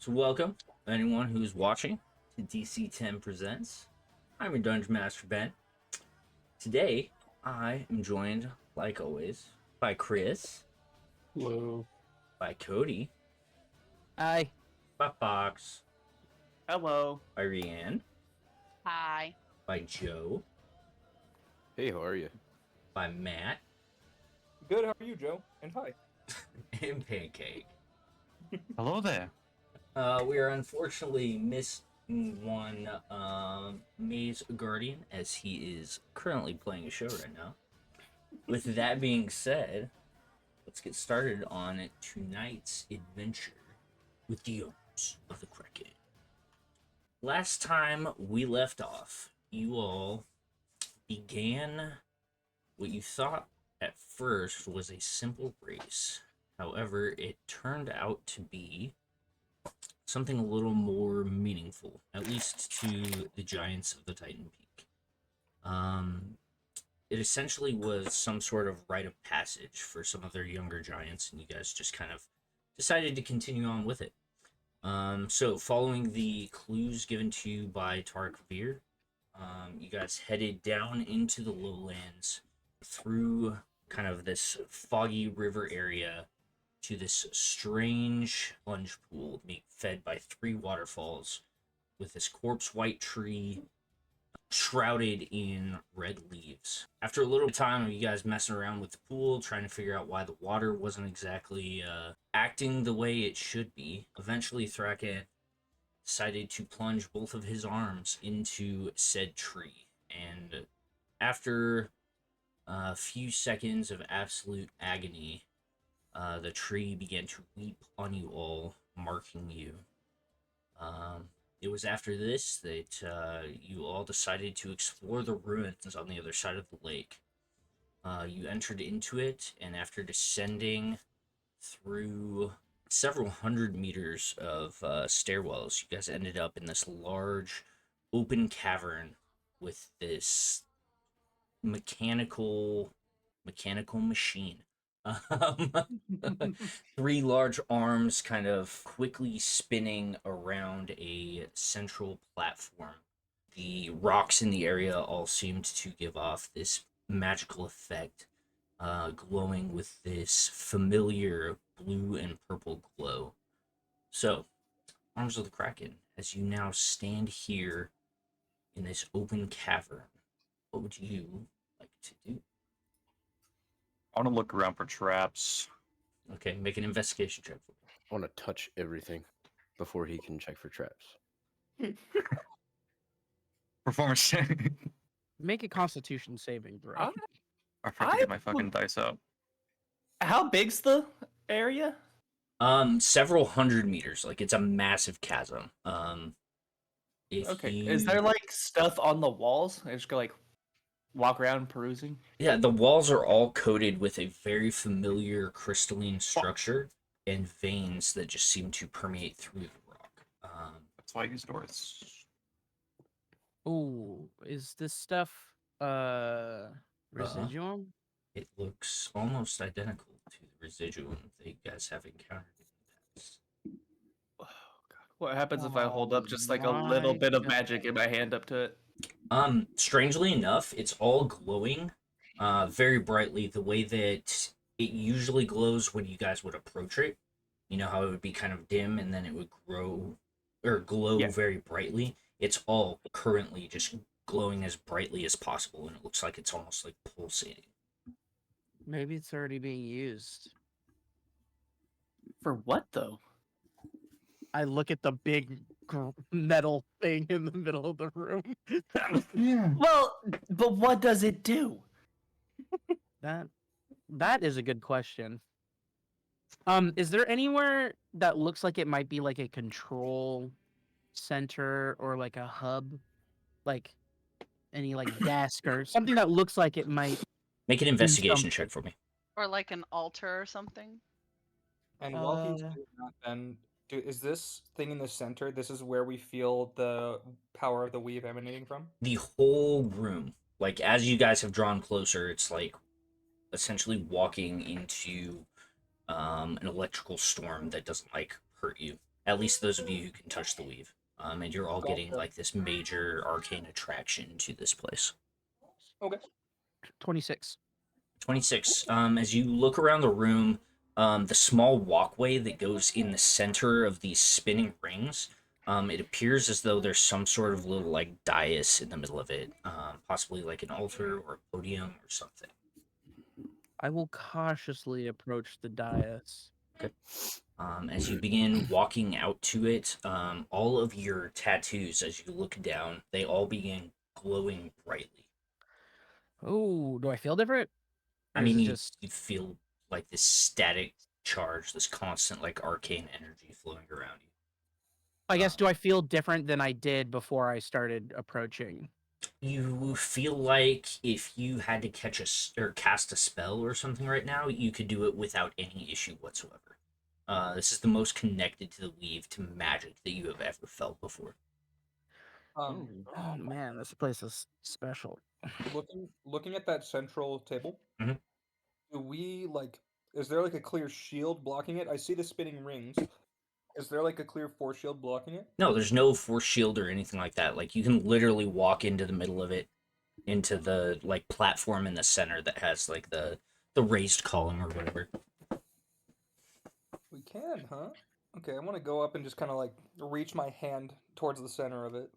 So welcome, anyone who's watching, to DC10 Presents. I'm your Dungeon Master, Ben. Today, I am joined, like always, by Chris. Hello. By Cody. Hi. By Fox. Hello. By Rianne. Hi. By Joe. Hey, how are you? By Matt. Good, how are you, Joe? And hi. And Pancake. Hello there. We are unfortunately missing one Maze Guardian, as he is currently playing a show right now. With that being said, let's get started on tonight's adventure with the owners of the Kraken. Last time we left off, you all began what you thought at first was a simple race. However, it turned out to be something a little more meaningful, at least to the Giants of the Titan Peak. It essentially was some sort of rite of passage for some of their younger giants, and you guys just kind of decided to continue on with it. So following the clues given to you by Tarek Veer, you guys headed down into the lowlands through kind of this foggy river area to this strange plunge pool being fed by 3 waterfalls with this corpse white tree shrouded in red leaves. After a little time of you guys messing around with the pool, trying to figure out why the water wasn't exactly acting the way it should be, eventually Thracken decided to plunge both of his arms into said tree. And after a few seconds of absolute agony, the tree began to weep on you all, marking you. It was after this that you all decided to explore the ruins on the other side of the lake. You entered into it, and after descending through several hundred meters of stairwells, you guys ended up in this large open cavern with this mechanical machine. 3 large arms kind of quickly spinning around a central platform. The rocks in the area all seemed to give off this magical effect, glowing with this familiar blue and purple glow. So, Arms of the Kraken, as you now stand here in this open cavern, what would you like to do? I want to look around for traps. Okay, make an investigation check for me. I want to touch everything before he can check for traps. Performance check. Make a Constitution saving throw. I forgot to get my fucking dice up. How big's the area? Several hundred meters. Like, it's a massive chasm. Is there like stuff on the walls? I just go like walk around perusing. Yeah, the walls are all coated with a very familiar crystalline structure and veins that just seem to permeate through the rock. That's why I use doors. Ooh, is this stuff residuum? It looks almost identical to the residuum that you guys have encountered in the past. Oh god. What happens if I hold Oh up just like a little my bit of God. magic in my hand up to it? Strangely enough, it's all glowing very brightly, the way that it usually glows when you guys would approach it. You know how it would be kind of dim and then it would glow Yeah. very brightly. It's all currently just glowing as brightly as possible, and it looks like it's almost like pulsating. Maybe it's already being used. For what though? I look at the big metal thing in the middle of the room. Well, but what does it do? That is a good question. Is there anywhere that looks like it might be like a control center or like a hub, like any like desk or something that looks like it might Make an investigation check for me. Or like an altar or something. And while he's doing that, then is this thing in the center? This is where we feel the power of the weave emanating from. The whole room, like as you guys have drawn closer, it's like essentially walking into an electrical storm that doesn't like hurt you. At least those of you who can touch the weave. And you're all getting Gotcha. like this major arcane attraction to this place. Okay. 26. 26. As you look around the room, the small walkway that goes in the center of these spinning rings, it appears as though there's some sort of little like dais in the middle of it, possibly like an altar or a podium or something. I will cautiously approach the dais. As you begin walking out to it, all of your tattoos, as you look down, they all begin glowing brightly. Oh, do I feel different? I Or is mean, it you, just you feel like this static charge, this constant like arcane energy flowing around you. I guess do I feel different than I did before I started approaching? You feel like if you had to or cast a spell or something right now, you could do it without any issue whatsoever. This is the most connected to the weave to magic that you have ever felt before. Um, Oh man, this place is special. looking at that central table, Mhm. do we like? Is there like a clear shield blocking it? I see the spinning rings. Is there like a clear force shield blocking it? No, there's no force shield or anything like that. Like you can literally walk into the middle of it, into the like platform in the center that has like the raised column or whatever. We can, huh? Okay, I want to go up and just kind of like reach my hand towards the center of it.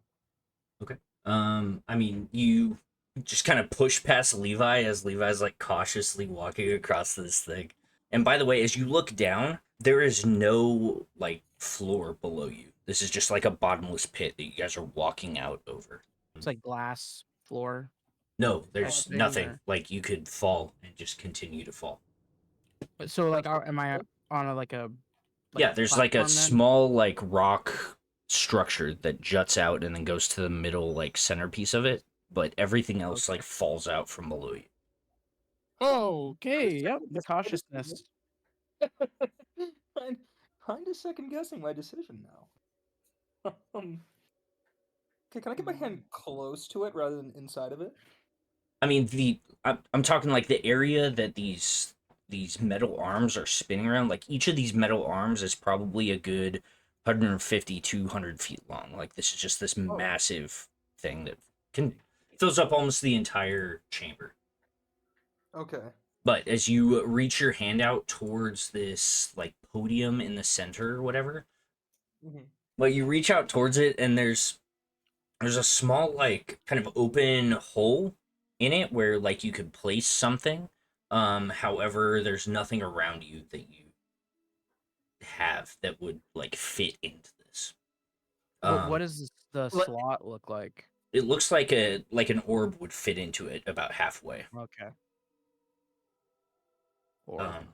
Okay. I mean, you just kind of push past Levi as Levi's like cautiously walking across this thing. And by the way, as you look down, there is no like floor below you. This is just like a bottomless pit that you guys are walking out over. It's like glass floor. No, there's thing, nothing. or- Like you could fall and just continue to fall. But so like, am I on a like a Yeah, there's like a platform then? small like rock structure that juts out and then goes to the middle like centerpiece of it, but everything else like falls out from below you. Oh, okay. Yep. The cautiousness. I'm kind of second guessing my decision now. Okay, can I get my hand close to it rather than inside of it? I mean, I'm talking like the area that these metal arms are spinning around. Like each of these metal arms is probably a good 150, 200 feet long. Like this is just this massive thing that can fills up almost the entire chamber. Okay. But as you reach your hand out towards this like podium in the center or whatever, Mhm. well, you reach out towards it and there's a small like kind of open hole in it where like you could place something. However, there's nothing around you that you have that would like fit into this. What does the let- slot look like? It looks like an orb would fit into it about halfway. Okay. Or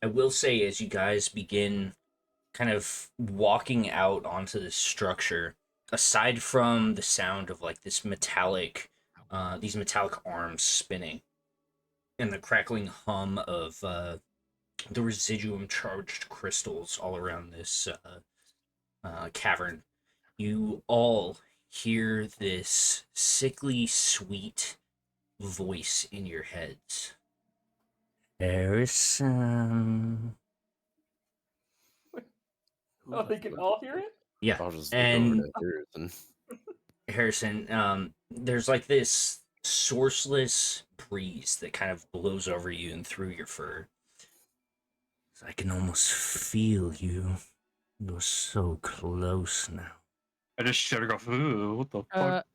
I will say as you guys begin kind of walking out onto this structure, aside from the sound of like this metallic these metallic arms spinning and the crackling hum of the residuum charged crystals all around this cavern, you all hear this sickly sweet voice in your heads. Hareson. Oh, they can all hear it? Yeah, I'll just look and over to Harrison. Harrison, there's like this sourceless breeze that kind of blows over you and through your fur. I can almost feel you. You're so close now. I just shudder. Go. Ooh, what the fuck?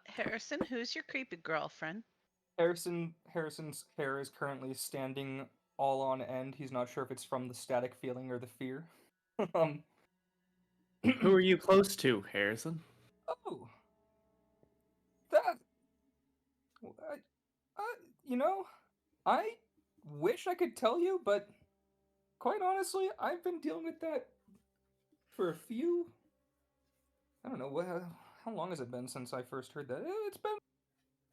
Harrison, who's your creepy girlfriend? Harrison's hair is currently standing all on end. He's not sure if it's from the static feeling or the fear. Who are you close to, Harrison? Oh, that. You know, I wish I could tell you, but quite honestly, I've been dealing with that for a few. I don't know how long has it been since I first heard that? It's been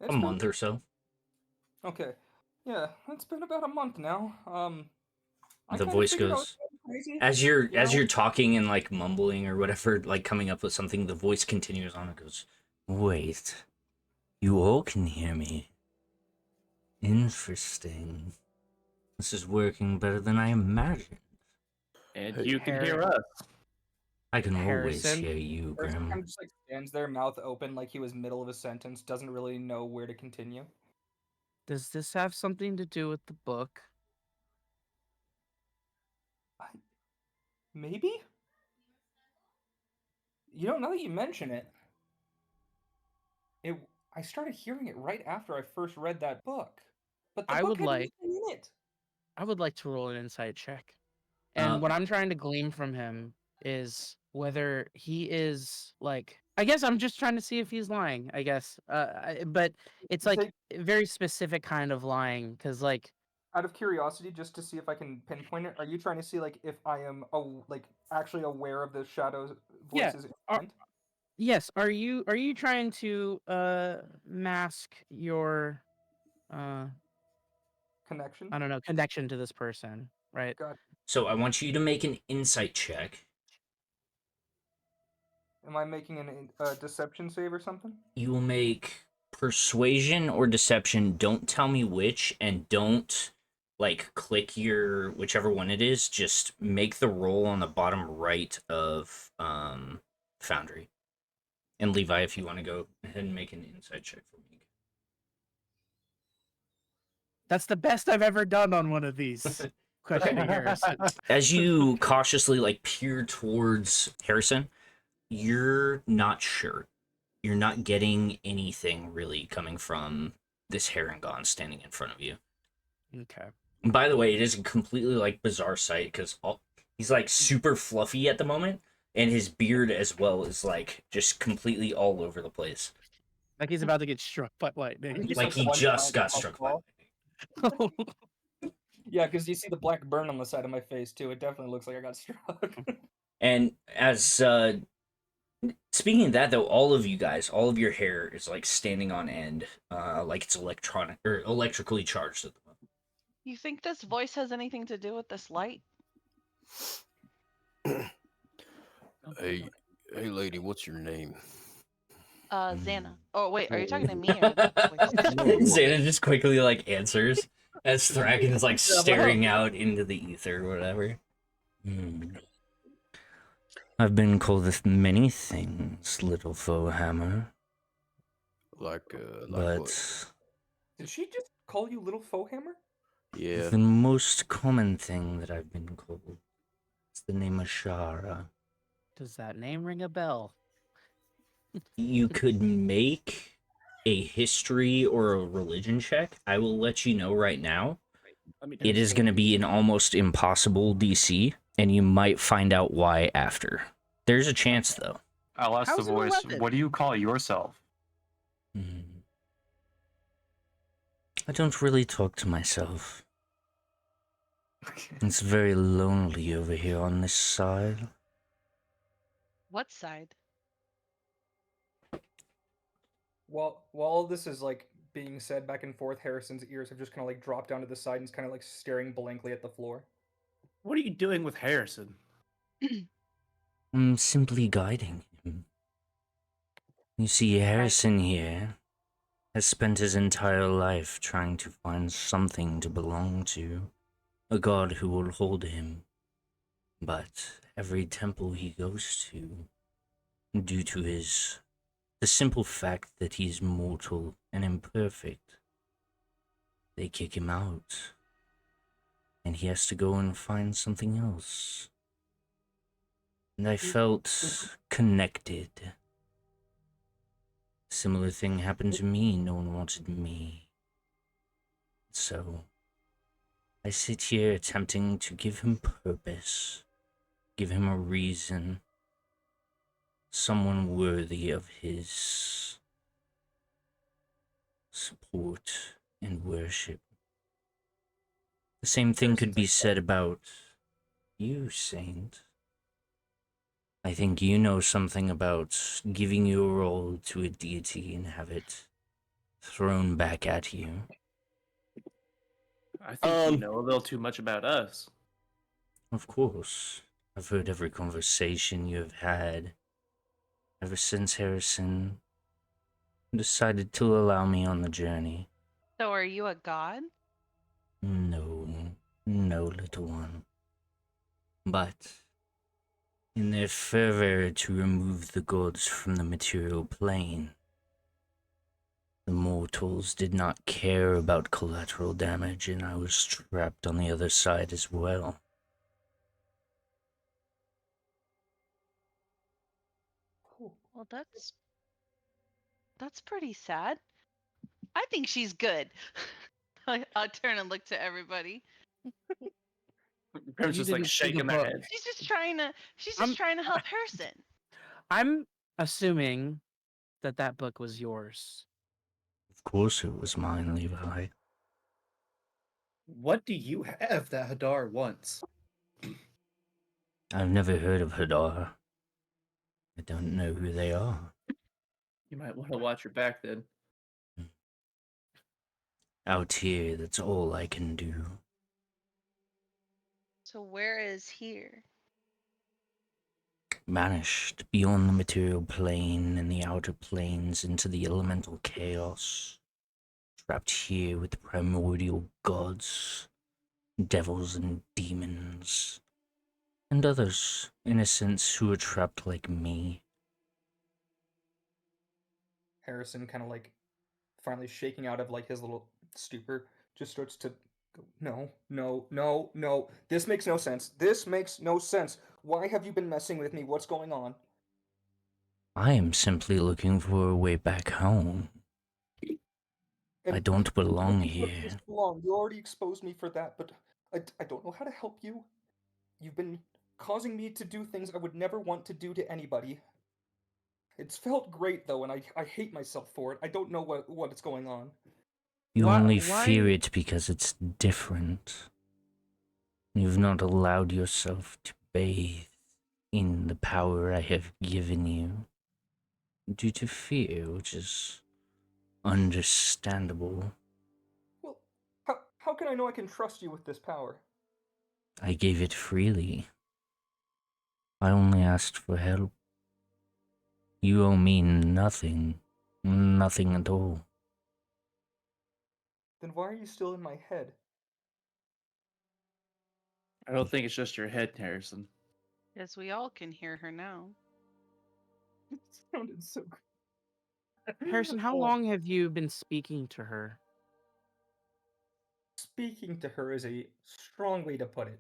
A month or so. Okay, yeah, it's been about a month now. I The kinda voice figured I goes was crazy. as you're you know? you're talking and like mumbling or whatever, like coming up with something. The voice continues on and goes, "Wait, you all can hear me. Interesting. This is working better than I imagined." And Hey, you can hear us. I can always Harrison? hear you, Harrison kind Grimm. of just like stands there, mouth open, like he was middle of a sentence, doesn't really know where to continue. Does this have something to do with the book? Maybe? You know, now that you mention it, I started hearing it right after I first read that book. But the I book would had like nothing in it. I would like to roll an insight check. Uh, And what I'm trying to glean from him is whether he is like, I guess I'm just trying to see if he's lying, I guess. But it's like Take, very specific kind of lying because like out of curiosity, just to see if I can pinpoint it, are you trying to see like if I am like actually aware of the shadows yeah, voices in are, my mind? yes, are you trying to mask your uh Connection? I don't know, connection to this person, right? God, so I want you to make an insight check. am I making a deception save or something? You will make persuasion or deception. Don't tell me which, and don't like click your whichever one it is. Just make the roll on the bottom right of Foundry. And Levi, if you want to go ahead and make an insight check for me. That's the best I've ever done on one of these. Questioning Harrison. As you cautiously like peer towards Harrison, you're not sure. You're not getting anything really coming from this Harengon standing in front of you. Okay. And by the way, it is a completely like bizarre sight because he's like super fluffy at the moment, and his beard as well is like just completely all over the place. Like he's about to get struck by lightning. He's Like he one just giant got struck by puffball. lightning. Yeah, because you see the black burn on the side of my face too. It definitely looks like I got struck. And as speaking of that though, all of you guys, all of your hair is like standing on end, like it's electronic or electrically charged at the moment. You think this voice has anything to do with this light? Hey, hey, lady, what's your name? Zannah. Oh wait, are you talking to me or that voice? Zannah just quickly like answers as Thracken is like staring out into the ether or whatever. I've been called many things, little Foehammer, Like but what? Did she just call you Little Foehammer? Yeah. the most common thing that I've been called is the name of Shara. Does that name ring a bell? You could make a history or a religion check. I will let you know right now. It is going to be an almost impossible DC, and you might find out why after. There's a chance, though. I'll ask How's the it voice, 11? what do you call yourself? I don't really talk to myself. It's very lonely over here on this side. What side? While all this is like being said back and forth, Harrison's ears have just kind of like dropped down to the side and he's kind of like staring blankly at the floor. What are you doing with Harrison? I'm simply guiding him. You see, Harrison here has spent his entire life trying to find something to belong to, a god who will hold him. But every temple he goes to, due to the simple fact that he's mortal and imperfect, they kick him out. And he has to go and find something else. And I felt connected. Similar thing happened to me. No one wanted me. So I sit here attempting to give him purpose, give him a reason, someone worthy of his support and worship. The same thing could be said about you, Saint. I think you know something about giving your role to a deity and have it thrown back at you. I think you know a little too much about us. Of course. I've heard every conversation you have had ever since Harrison decided to allow me on the journey. So are you a god? No, little one. But In their fervor to remove the gods from the material plane, the mortals did not care about collateral damage, and I was trapped on the other side as well. Well, that's pretty sad. I think she's good. I'll turn and look to everybody. Grimm's You just like didn't see the shaking their book. head. She's just trying to I'm- help Harrison. I'm assuming that that book was yours. Of course it was mine, Levi. What do you have that Hadar wants? I've never heard of Hadar. I don't know who they are. You might want to watch your back then. Out here, that's all I can do. So where is here? Banished beyond the material plane and the outer planes into the elemental chaos. Trapped here with the primordial gods, devils and demons, and others, in a sense, who are trapped like me. Harrison kind of like finally shaking out of like his little stupor, just starts to go, no, no, no, no. This makes no sense. This makes no sense. Why have you been messing with me? What's going on? I am simply looking for a way back home. I don't belong here. You already exposed me for that, but I don't know how to help you. You've been causing me to do things I would never want to do to anybody. It's felt great though, and I hate myself for it. I don't know what is going on. You Why- only why- fear it because it's different. You've not allowed yourself to bathe in the power I have given you. Due to fear, which is understandable. Well, how can I know I can trust you with this power? I gave it freely. I only asked for help. You owe me nothing. Nothing at all. Then why are you still in my head? I don't think it's just your head, Harrison. Yes, we all can hear her now. It sounded so good. Harrison, how Oh, long have you been speaking to her? Speaking to her is a strong way to put it.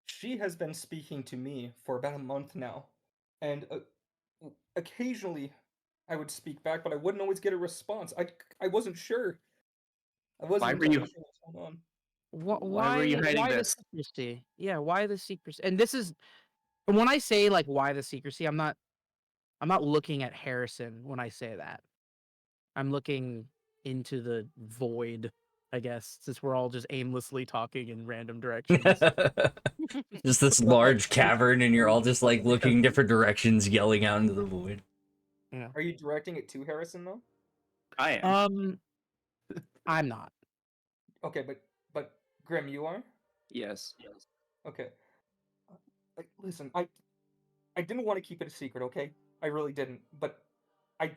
She has been speaking to me for about a month now, and occasionally I would speak back, but I wouldn't always get a response. I wasn't sure. I wasn't Why were entirely you- sure what's going on. Why were you hiding why this? the secrecy? Yeah, why the secrecy? And this is when I say like why the secrecy, I'm not looking at Harrison when I say that. I'm looking into the void, I guess, since we're all just aimlessly talking in random directions. Just this large cavern, and you're all just like looking different directions, yelling out into the void. Are you directing it to Harrison though? I am. I'm not. Okay, but Grimm, you are? Yes. Okay. Listen, I didn't want to keep it a secret, okay? I really didn't. But I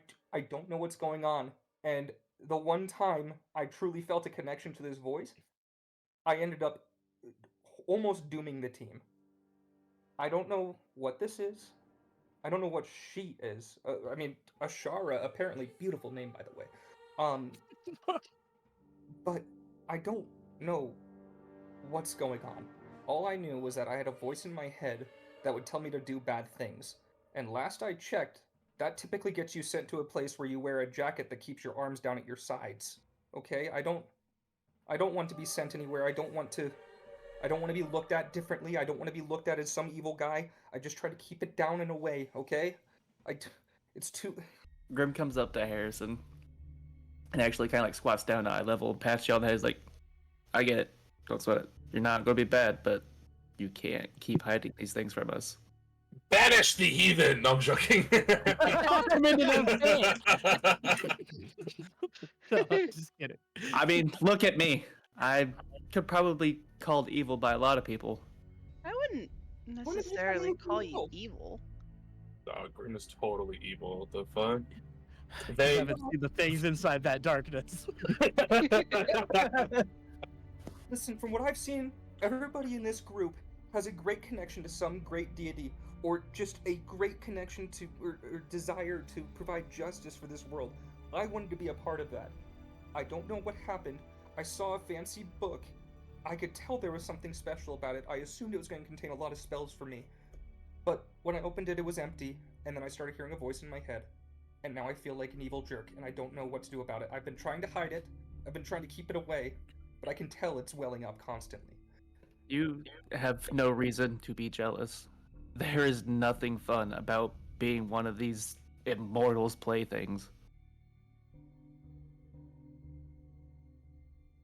don't know what's going on. And the one time I truly felt a connection to this voice, I ended up almost dooming the team. I don't know what this is. I don't know what she is. I mean, Ashara, apparently beautiful name by the way. But I don't know what's going on. All I knew was that I had a voice in my head that would tell me to do bad things. And last I checked, that typically gets you sent to a place where you wear a jacket that keeps your arms down at your sides. Okay? I don't want to be sent anywhere. I don't want to be looked at differently. I don't want to be looked at as some evil guy. I just try to keep it down and away, okay? It's too Grimm comes up to Harrison and actually kind of like squats down to eye level and pats you on the head. He's like, I get it. Don't sweat it. You're not going to be bad, but you can't keep hiding these things from us. Banish the heathen! No, I'm joking. Toss him into them No, just kidding. I mean, look at me. I could probably called evil by a lot of people. I wouldn't you necessarily done call you evil? evil. Oh, Grimm is totally evil. The fuck? You They. haven't seen the things inside that darkness. Listen, from what I've seen, everybody in this group has a great connection to some great deity, or just a great connection to, or desire to provide justice for this world. I wanted to be a part of that. I don't know what happened. I saw a fancy book. I could tell there was something special about it. I assumed it was going to contain a lot of spells for me. But when I opened it, it was empty, and then I started hearing a voice in my head. And now I feel like an evil jerk, and I don't know what to do about it. I've been trying to hide it. I've been trying to keep it away, but I can tell it's welling up constantly. You have no reason to be jealous. There is nothing fun about being one of these immortals' playthings.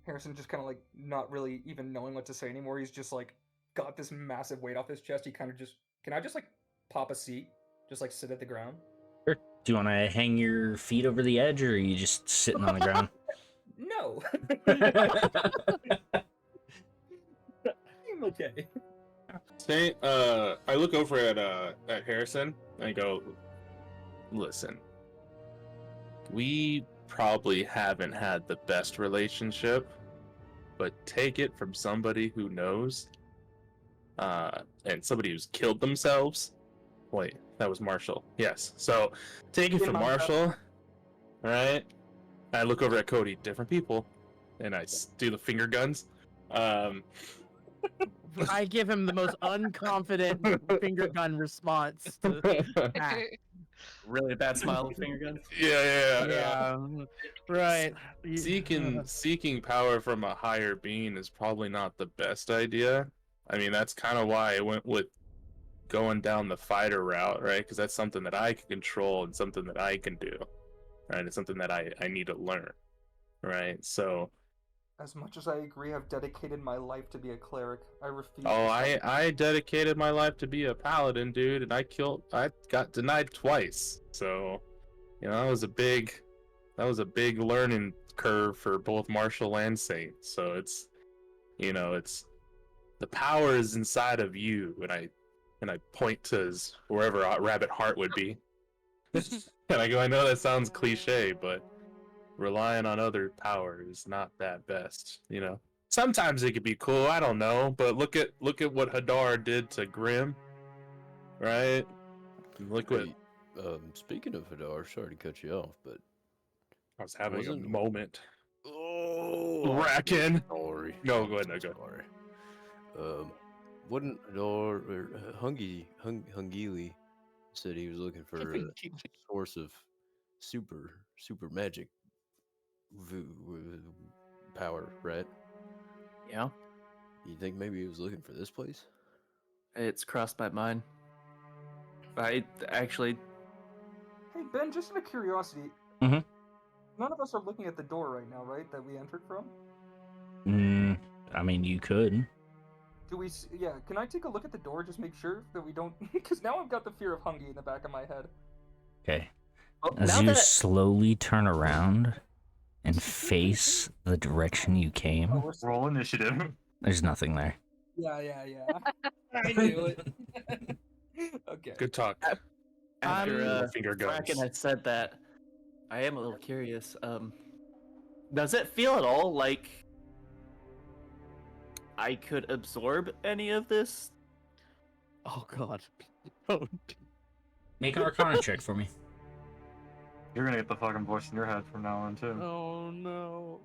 Hareson just kind of like not really even knowing what to say anymore. He's just like got this massive weight off his chest. He kind of just, can I just like pop a seat? Just like sit at the ground? Sure. Do you want to hang your feet over the edge, or are you just sitting on the ground? No. I'm okay. Say, I look over at Harrison and I go, listen, we probably haven't had the best relationship, but take it from somebody who knows, and somebody who's killed themselves. Wait, that was Marshall. Yes. So take it from Marshall. All right. I look over at Cody, different people, and I do the finger guns. I give him the most unconfident finger gun response. To that. Really bad smile with finger guns. Yeah, right. Seeking power from a higher being is probably not the best idea. I mean, that's kind of why I went with going down the fighter route, right? Because that's something that I can control and something that I can do, right? It's something that I need to learn, right? So, as much as I agree, I've dedicated my life to be a cleric. I refuse. Oh, I dedicated my life to be a paladin, dude, and I got denied twice. So, that was a big learning curve for both Marshall and Saint. So it's the power is inside of you, and I point to wherever Rabbit Heart would be. And I go, I know that sounds cliche, but relying on other power is not that best, Sometimes it could be cool, I don't know, but look at what Hadar did to Grimm, right? Look what. Speaking of Hadar, sorry to cut you off, but I was having a moment. Oh, Thracken. Sorry. No, go ahead. No, go. Sorry. Wouldn't Hadar or Hungili said he was looking for a source of super magic power, right? Yeah. You think maybe he was looking for this place? It's crossed my mind. I actually. Hey Ben, just out of curiosity, Mhm. none of us are looking at the door right now, right? That we entered from. I mean, you could. Do we? Yeah. Can I take a look at the door? Just make sure that we don't. Because now I've got the fear of Hungy in the back of my head. Okay. Well, As you slowly turn around and face the direction you came, Roll initiative. there's nothing there. Yeah. I knew it. Okay. Good talk. After finger Kraken guns. had said that, I am a little curious. Does it feel at all like I could absorb any of this? Oh God. Oh. Make an Arcana check for me. You're gonna get the fucking voice in your head from now on too. Oh no.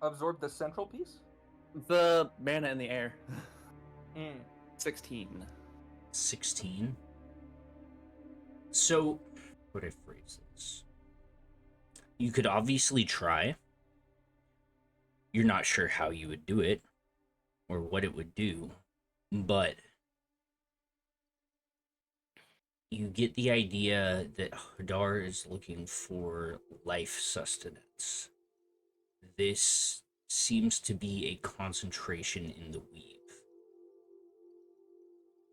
Absorb the central piece. The mana in the air. 16. 16. So, how would I phrase this? You could obviously try. You're not sure how you would do it or what it would do, but you get the idea that Hadar is looking for life sustenance. This seems to be a concentration in the weave,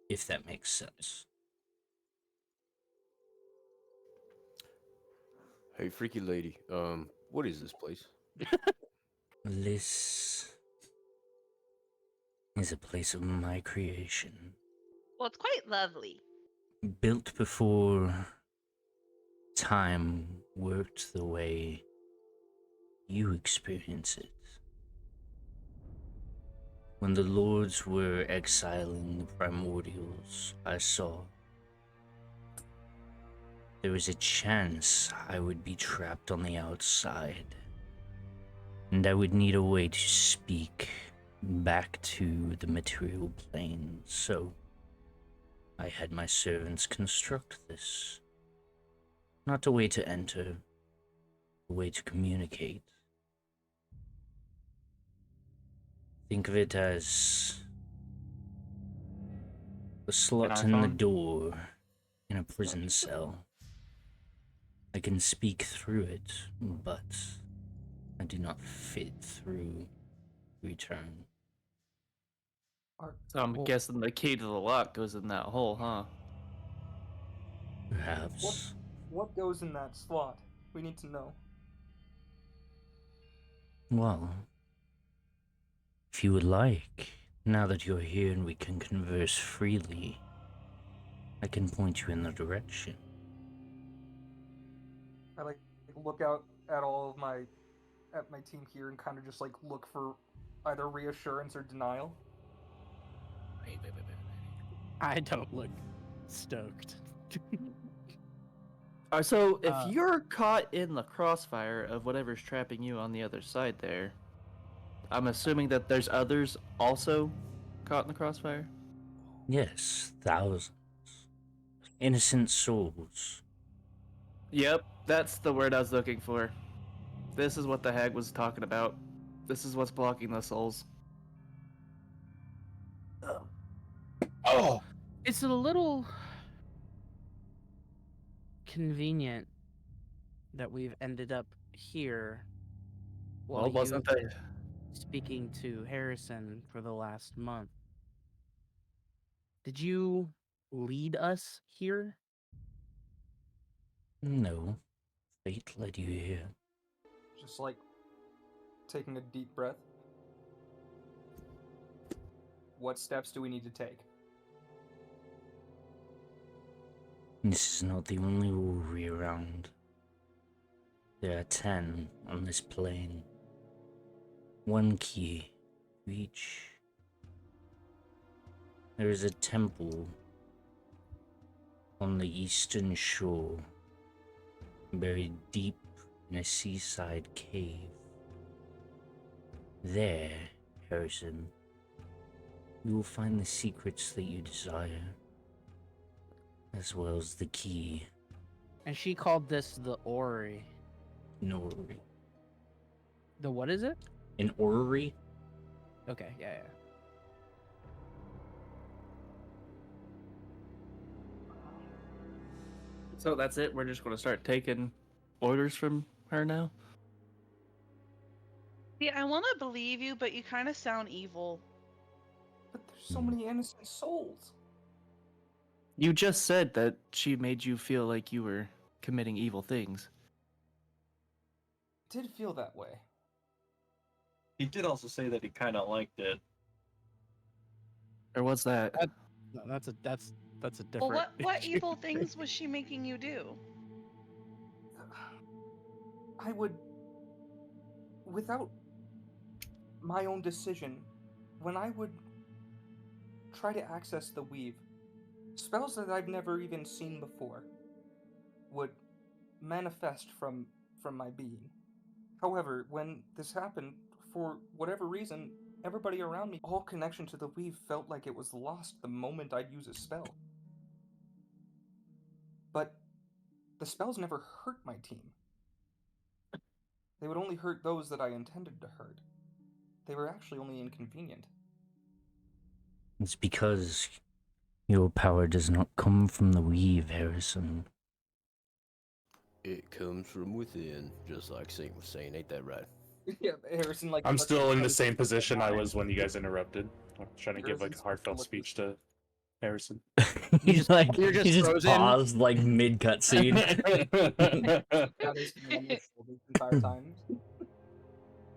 if that makes sense. Hey, freaky lady. What is this place? This is a place of my creation. Well, it's quite lovely. Built before time worked the way you experience it. When the lords were exiling the primordials, I saw there was a chance I would be trapped on the outside, and I would need a way to speak back to the material plane, so I had my servants construct this. Not a way to enter, a way to communicate. Think of it as a slot in the iPhone? door in a prison cell. I can speak through it, but I do not fit through return. So I'm guessing the key to the lock goes in that hole, huh? Perhaps. What goes in that slot? We need to know. Well, if you would like, now that you're here and we can converse freely, I can point you in the direction. I like look out at all of my team here and kind of just like look for either reassurance or denial. Wait. I don't look stoked. So if you're caught in the crossfire of whatever's trapping you on the other side there, I'm assuming that there's others also caught in the crossfire? Yes, thousands. Innocent souls. Yep, that's the word I was looking for. This is what the hag was talking about. This is what's blocking the souls. Oh, It's a little convenient that we've ended up here while Well, wasn't you've that... been speaking to Hareson for the last month. Did you lead us here? No, fate led you here. Just like taking a deep breath. What steps do we need to take? This is not the only orrery around. There are 10 on this plane. One key to each. There is a temple on the eastern shore, buried deep in a seaside cave. There, Hareson, you will find the secrets that you desire, as well as the key. And she called this the orrery. An orrery. The what is it? An orrery? Okay, yeah. So that's it? We're just going to start taking orders from her now? Yeah, I want to believe you, but you kind of sound evil. But there's so many innocent souls. You just said that she made you feel like you were committing evil things. It did feel that way. He did also say that he kind of liked it. Or was that? No, that's a different. Well, what evil things was she making you do? I would, without my own decision, when I would try to access the weave, spells that I've never even seen before would manifest from my being. However, when this happened, for whatever reason, everybody around me, all connection to the weave felt like it was lost the moment I'd use a spell. But the spells never hurt my team. They would only hurt those that I intended to hurt. They were actually only inconvenient. It's because your power does not come from the weave, Hareson. It comes from within, just like Saint was saying. Ain't that right? Yeah, Hareson, like... I'm still in the same position I was when you guys interrupted. I'm trying to give like a Hareson's heartfelt full of speech to Harrison. He's like, You're just he just frozen. paused like mid cutscene. Got his hand on his shoulder the entire time.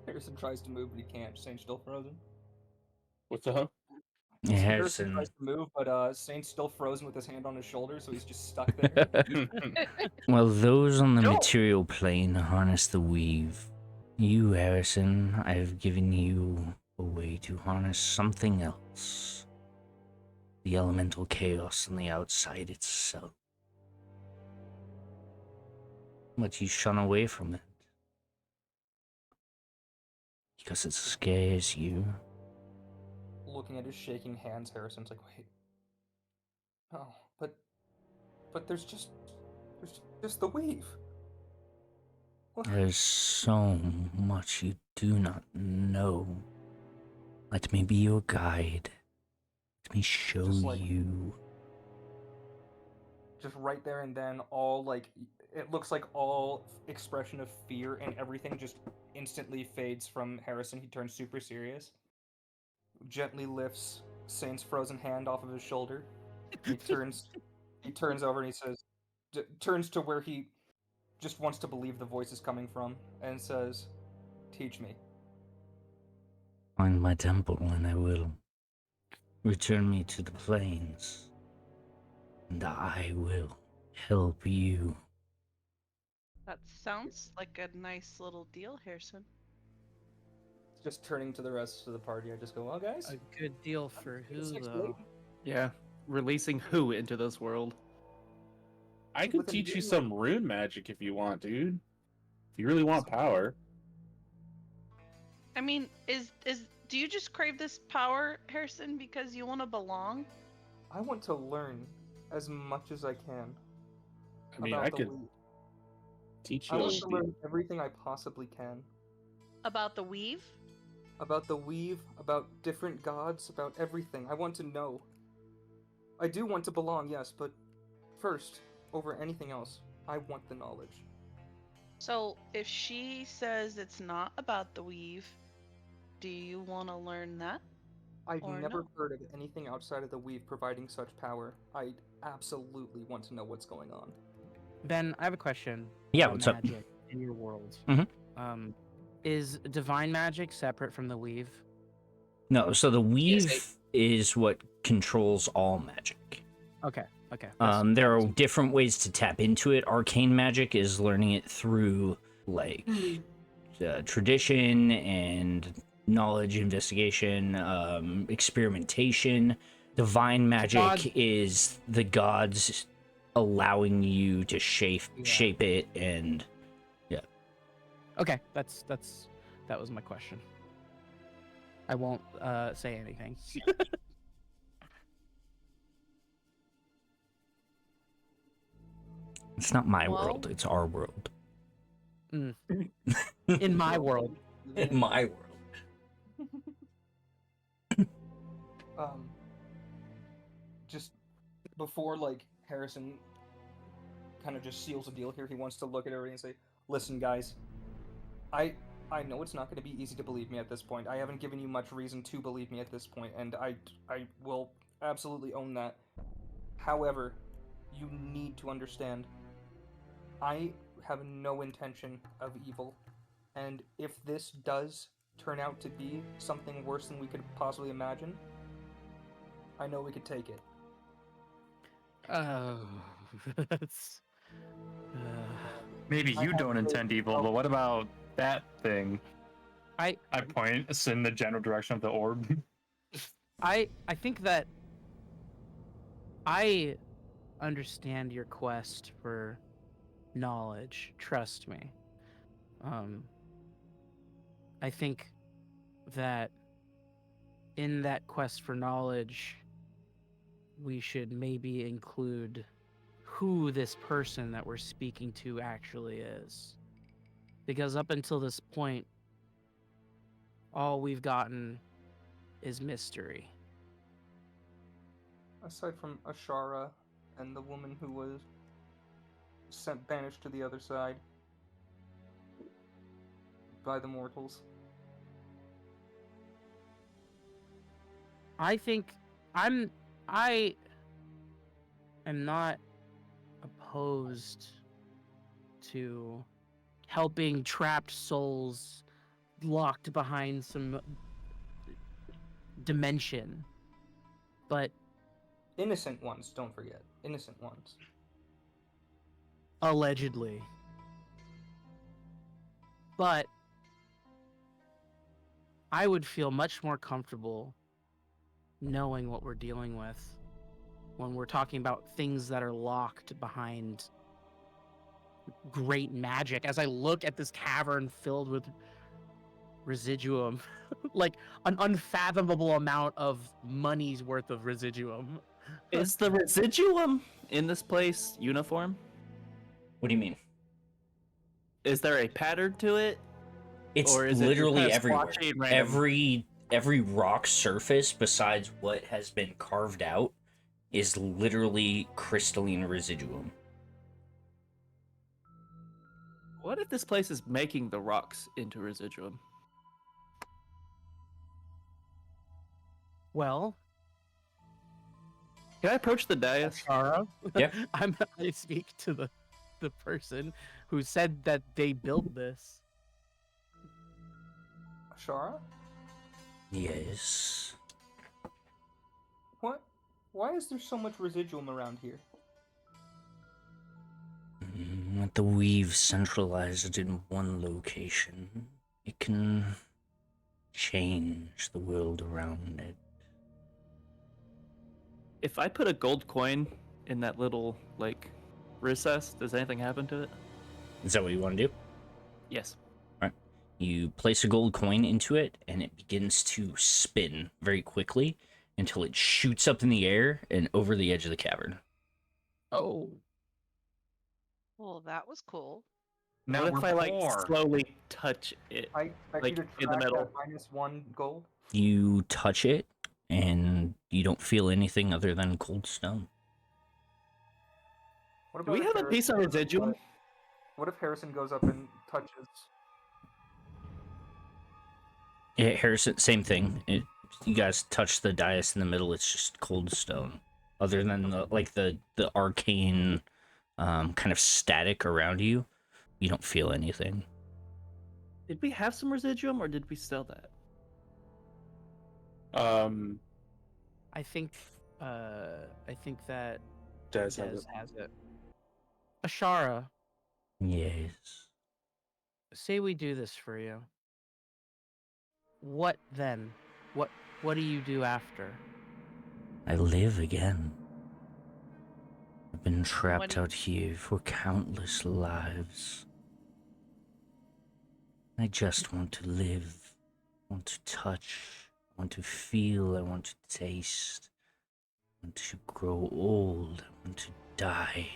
Harrison tries to move, but he can't. Saint's still frozen. What's the huh? Harrison Hareson. tries to move, but Saint's still frozen with his hand on his shoulder, so he's just stuck there. Well, those on the No. material plane harness the weave. You, Hareson, I have given you a way to harness something else. The elemental chaos on the outside itself. But you shun away from it. Because it scares you. Looking at his shaking hands, Harrison's like, wait. Oh, but there's just the weave. What? There's so much you do not know. Let me be your guide. Let me show Just like- you. Just right there and then, all like, it looks like all expression of fear and everything just instantly fades from Harrison. He turns super serious. Gently lifts Saint's frozen hand off of his shoulder. He turns over and he says, turns to where he just wants to believe the voice is coming from, and says, "Teach me." Find my temple and I will. Return me to the plains. And I will help you. That sounds like a nice little deal, Harrison. Just turning to the rest of the party, I just go, "Well, guys, A good deal for who, This next though? Yeah, releasing who into this world? I could With a teach you new- some rune magic if you want, dude. If you really want power. I mean, do you just crave this power, Harrison, because you want to belong? I want to learn as much as I can I mean, about I the could weave. teach I you. want to learn everything I possibly can About the weave? about the weave, about different gods, about everything. I want to know. I do want to belong, yes, but first, over anything else, I want the knowledge. So, if she says it's not about the weave, do you want to learn that? I've Or never no? heard of anything outside of the weave providing such power. I absolutely want to know what's going on. Ben, I have a question. Yeah, about what's up? magic in your world? Mhm. Is divine magic separate from the weave? No, so the weave Yes, is what controls all magic. Okay. Okay. There are different ways to tap into it. Arcane magic is learning it through like tradition and knowledge, investigation, experimentation. Divine magic God- is the gods allowing you to shape it, and Okay. That was my question. I won't say anything. it's not my Well- world; it's our world. In my world. In my world. Just before like Harrison kind of just seals a deal here, he wants to look at everybody and say, "Listen, guys, I know it's not going to be easy to believe me at this point. I haven't given you much reason to believe me at this point, and I will absolutely own that. However, you need to understand, I have no intention of evil, and if this does turn out to be something worse than we could possibly imagine, I know we could take it." Oh, that's. Maybe you don't intend evil, but what about that thing? I point us in the general direction of the orb. I think that I understand your quest for knowledge. Trust me. I think that in that quest for knowledge, we should maybe include who this person that we're speaking to actually is. Because up until this point, all we've gotten is mystery. Aside from Ashara and the woman who was banished to the other side by the mortals. I think I am not opposed to helping trapped souls locked behind some dimension. But Innocent ones, don't forget. Innocent ones. allegedly. But I would feel much more comfortable knowing what we're dealing with when we're talking about things that are locked behind great magic. As I look at this cavern filled with residuum, like an unfathomable amount of money's worth of residuum. Is the residuum in this place uniform? What do you mean? Is there a pattern to it? It's Or is it literally just everywhere. splotchy and random? Every rock surface besides what has been carved out is literally crystalline residuum. What if this place is making the rocks into residuum? Well, Can I approach the dais? Shara, Yeah. I speak to the person who said that they built this. Shara? Yes. What? Why is there so much residuum around here? With the weave centralized in one location, it can change the world around it. If I put a gold coin in that little, like, recess, does anything happen to it? Is that what you want to do? Yes. All right. You place a gold coin into it, and it begins to spin very quickly until it shoots up in the air and over the edge of the cavern. Oh. Well, that was cool. Now What if I, like, poor. slowly touch it? I Like, need to in the track middle. that -1 gold. You touch it, and you don't feel anything other than cold stone. What Do we if have a piece of Harrison goes up, residuum? What if Harrison goes up and touches? Yeah, Harrison, same thing. You guys touch the dais in the middle, it's just cold stone. Other than the arcane kind of static around you, you don't feel anything. Did we have some residuum, or did we sell that? I think that Des Des has it. has it. Ashara, Yes. say we do this for you. What then? What do you do after? I live again. I've been What trapped do you- out here for countless lives. I just want to live. I want to touch. I want to feel. I want to taste. I want to grow old. I want to die.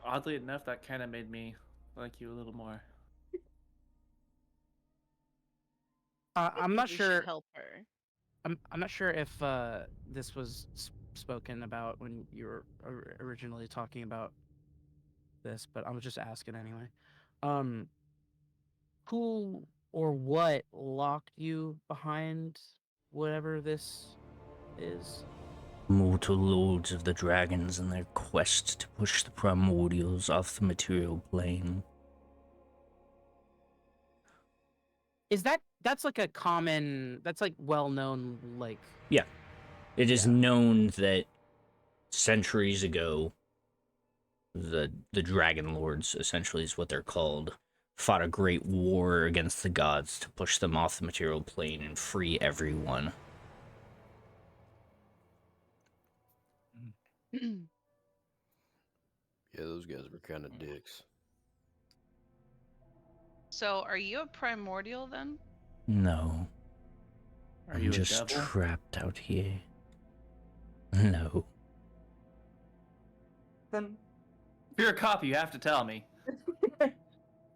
Oddly enough, that kind of made me like you a little more. I'm not We should sure. help her. I'm not sure if this was spoken about when you were originally talking about this, but I'm just asking anyway. Who or what locked you behind whatever this is? Mortal lords of the dragons and their quest to push the primordials off the material plane. Is that's like a common, that's like well known, like Yeah. It is Yeah. known that centuries ago, the dragon lords, essentially is what they're called, fought a great war against the gods to push them off the material plane and free everyone. Yeah, those guys were kind of dicks. So, are you a primordial then? No. Are I'm you just a devil? trapped out here. No. Then If you're a cop, you have to tell me.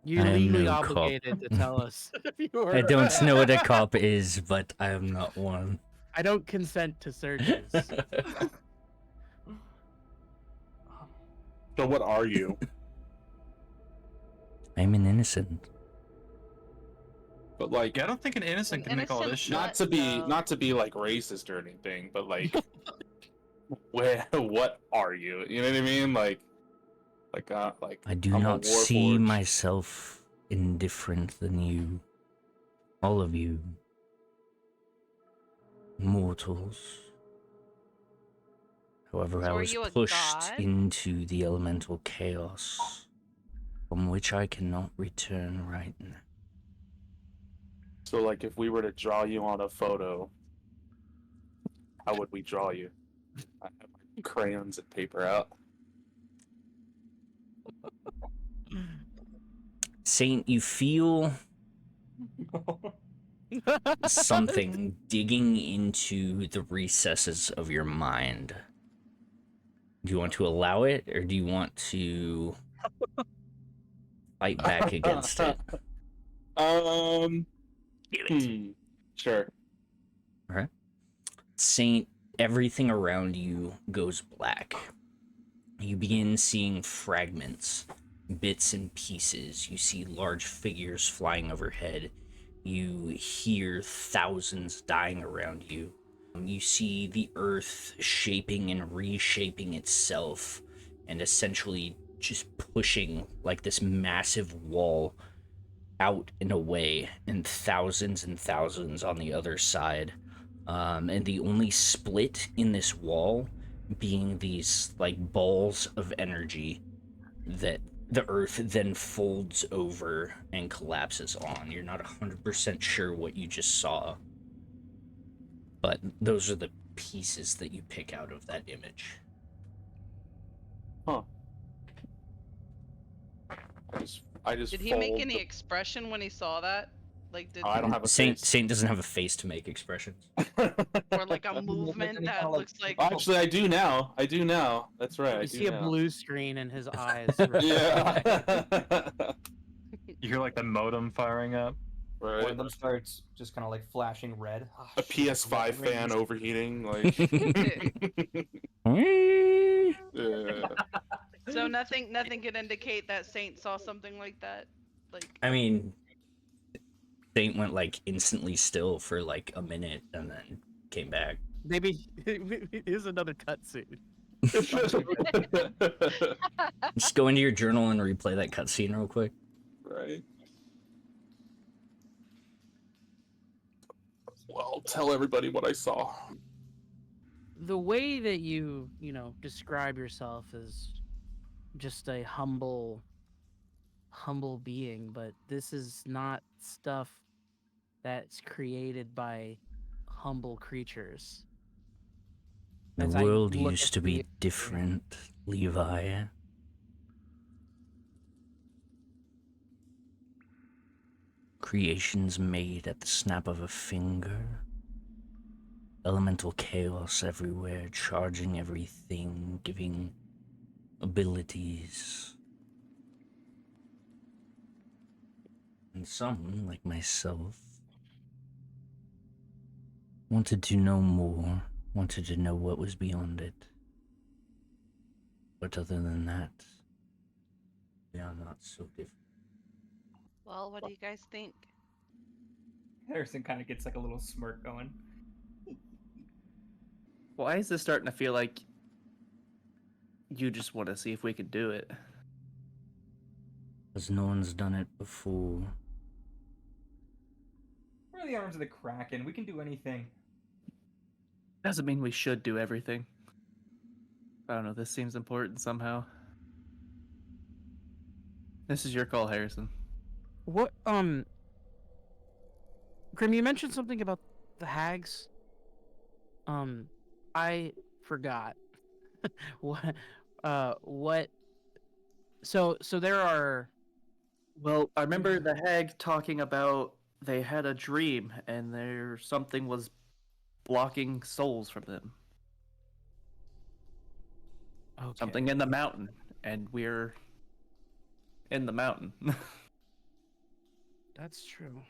you're I am legally no cop. obligated to tell us. If you are. I don't know what a cop is, but I am not one. I don't consent to searches. So what are you? I'm an innocent. But like, Yeah, I don't think an innocent can make all this shit. not to be like racist or anything, but like, what are you? You know what I mean? Like I do I'm a not see warforged. myself indifferent than you. All of you. Mortals. However, So I are was you a pushed god? into the elemental chaos. from which I cannot return right now. So, like, if we were to draw you on a photo, how would we draw you? I have my crayons and paper out. Saint, you feel something digging into the recesses of your mind. Do you want to allow it, or do you want to fight back against it? Sure. All right. Saint, everything around you goes black. You begin seeing fragments, bits and pieces. You see large figures flying overhead. You hear thousands dying around you. You see the earth shaping and reshaping itself and essentially just pushing like this massive wall out and away, and thousands on the other side. And the only split in this wall being these like balls of energy that the earth then folds over and collapses on. You're not 100% sure what you just saw, but those are the pieces that you pick out of that image. Huh. I just Did he make any expression when he saw that? Like, did I don't have a Saint face. Saint doesn't have a face to make expressions. or like a movement any that kinda, like, looks like Actually, I do now. That's right. I You do see a now. blue screen in his eyes. Yeah. You hear like the modem firing up. One Right. of them starts just kind of like flashing red. Ah, A shit, PS5 red fan rings. overheating, like. Yeah. so nothing could indicate that Saint saw something like that. Like I mean, Saint went like instantly still for like a minute and then came back. Maybe here's another cutscene. Just go into your journal and replay that cutscene real quick. Right. Well, tell everybody what I saw. The way that you describe yourself as just a humble being, but this is not stuff that's created by humble creatures. The As I world look used at to be the- different, Levi. Creations made at the snap of a finger. Elemental chaos everywhere, charging everything, giving abilities. And some, like myself, wanted to know more, wanted to know what was beyond it. But other than that, they are not so different. well, what do you guys think? Harrison kind of gets like a little smirk going. Why is this starting to feel like you just want to see if we can do it? Because no one's done it before. We're in the arms of the Kraken. We can do anything. Doesn't mean we should do everything. I don't know, this seems important somehow. This is your call, Harrison. What Grim, you mentioned something about the hags. I forgot. What so there are Well, I remember the hag talking about they had a dream and something was blocking souls from them. Something in the mountain, and we're in the mountain. That's true.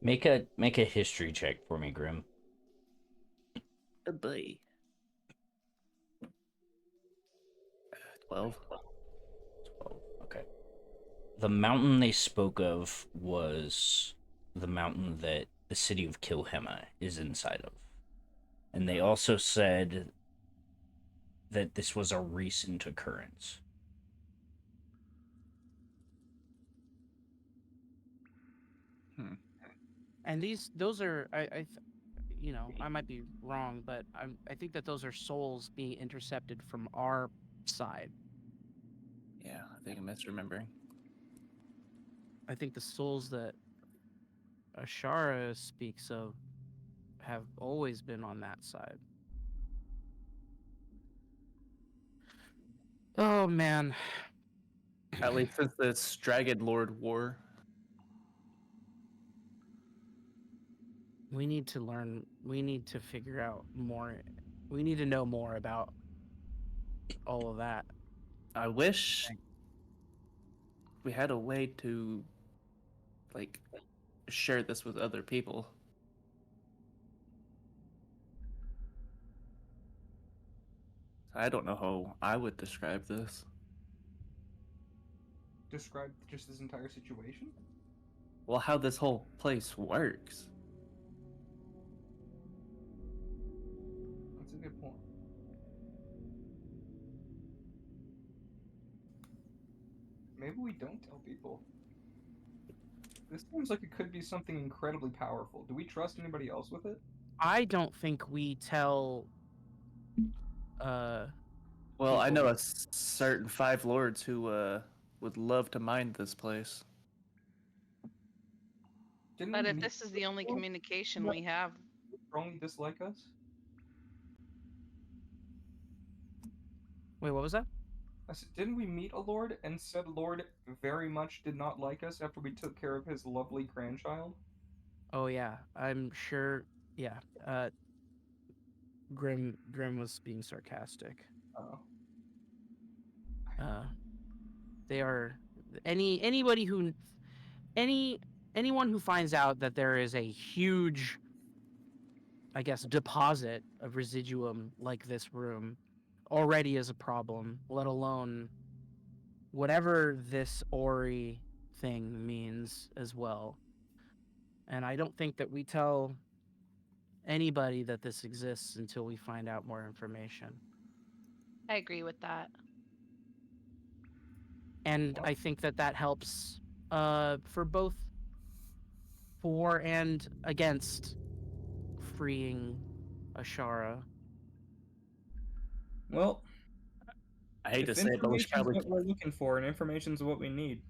Make a history check for me, Grimm. A boy. 12. 12. Okay. The mountain they spoke of was the mountain that the city of Kilhema is inside of. And they also said that this was a recent occurrence. And those are I might be wrong, but I think that those are souls being intercepted from our side. Yeah, I think I'm misremembering. I think the souls that Ashara speaks of have always been on that side. Oh man. At least since this Dragon Lord War. We need to learn. We need to figure out more. We need to know more about all of that. I wish we had a way to, like, share this with other people. I don't know how I would describe this. Describe just this entire situation? Well, how this whole place works. That's a good point. Maybe we don't tell people. This seems like it could be something incredibly powerful. Do we trust anybody else with it? I don't think we tell. Well, I know people. a certain 5 lords who would love to mine this place. Didn't But we if meet this is the only people communication that we have, strongly dislike us? Wait, what was that? I said, didn't we meet a lord and said lord very much did not like us after we took care of his lovely grandchild? Oh yeah, I'm sure. Yeah. Grimm was being sarcastic. Oh. They are anyone who finds out that there is a huge, I guess, deposit of residuum like this room already is a problem, let alone whatever this Ori thing means as well. And I don't think that we tell anybody that this exists until we find out more information. I agree with that. And I think that helps for both for and against freeing Ashara. Well, I hate to if say it, but we should information's probably. what we're looking for and information's what we need.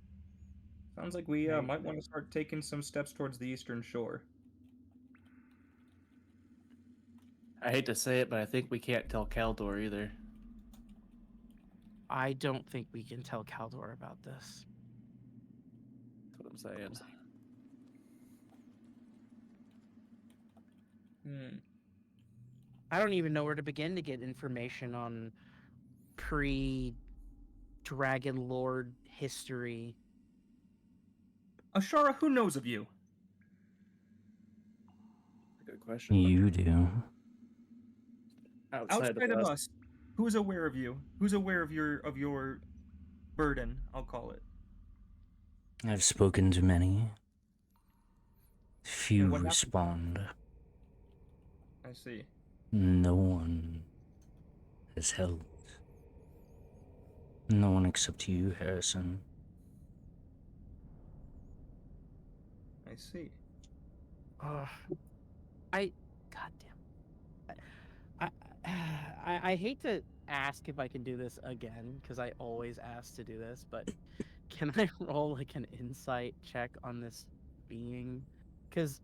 Sounds like we might want to start taking some steps towards the eastern shore. I hate to say it, but I think we can't tell Kaldor either. I don't think we can tell Kaldor about this. That's what I'm saying. I don't even know where to begin to get information on pre-Dragon Lord history. Ashara, who knows of you? Good question. You do. Outside Outside of of us. us, who's aware of you? Who's aware of your burden? I'll call it. I've spoken to many. Few what happened? respond. I see. No one has helped. No one except you, Hareson. I see. I hate to ask if I can do this again because I always ask to do this, but can I roll like an insight check on this being? Because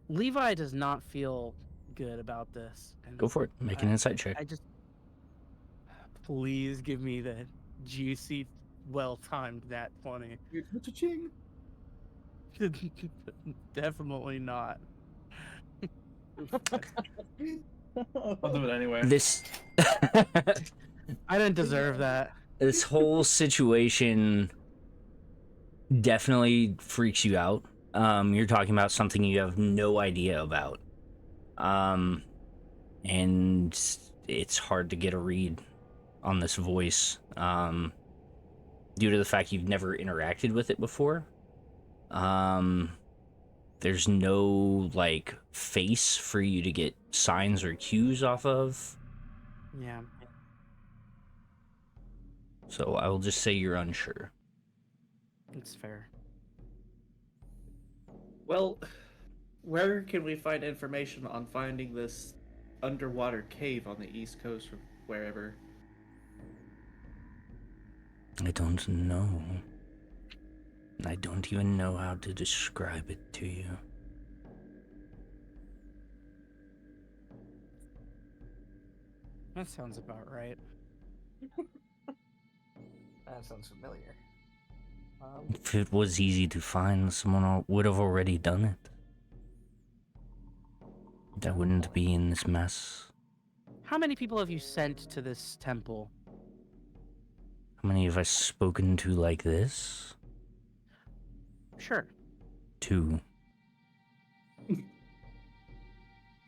Levi does not feel good about this. And Go for it. Make an insight check. I just please give me the juicy, well-timed nat 20. Cha-ching. Definitely not. I'll do it anyway. This I didn't deserve that. this whole situation definitely freaks you out. You're talking about something you have no idea about. And it's hard to get a read on this voice, due to the fact you've never interacted with it before. There's no, like, face for you to get signs or cues off of. Yeah. So I will just say you're unsure. It's fair. Well, where can we find information on finding this underwater cave on the east coast or wherever? I don't know. I don't even know how to describe it to you. That sounds about right. That sounds familiar. If it was easy to find, someone would have already done it. That wouldn't be in this mess. How many people have you sent to this temple? How many have I spoken to like this? Sure. 2.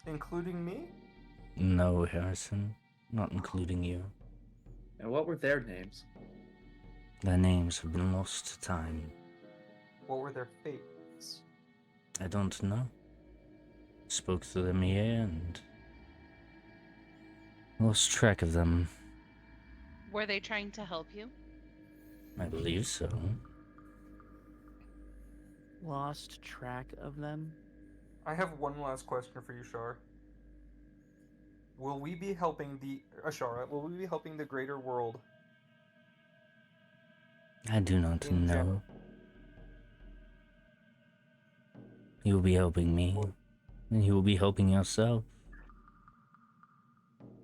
Including me? No, Harrison. Not including you. And what were their names? Their names have been lost to time. What were their fates? I don't know. Spoke to them here and lost track of them. Were they trying to help you? I believe so. Lost track of them? I have one last question for you, Shar. Will we be helping the Ashara? Will we be helping the greater world? I do not In know. general. You will be helping me, and you will be helping yourself.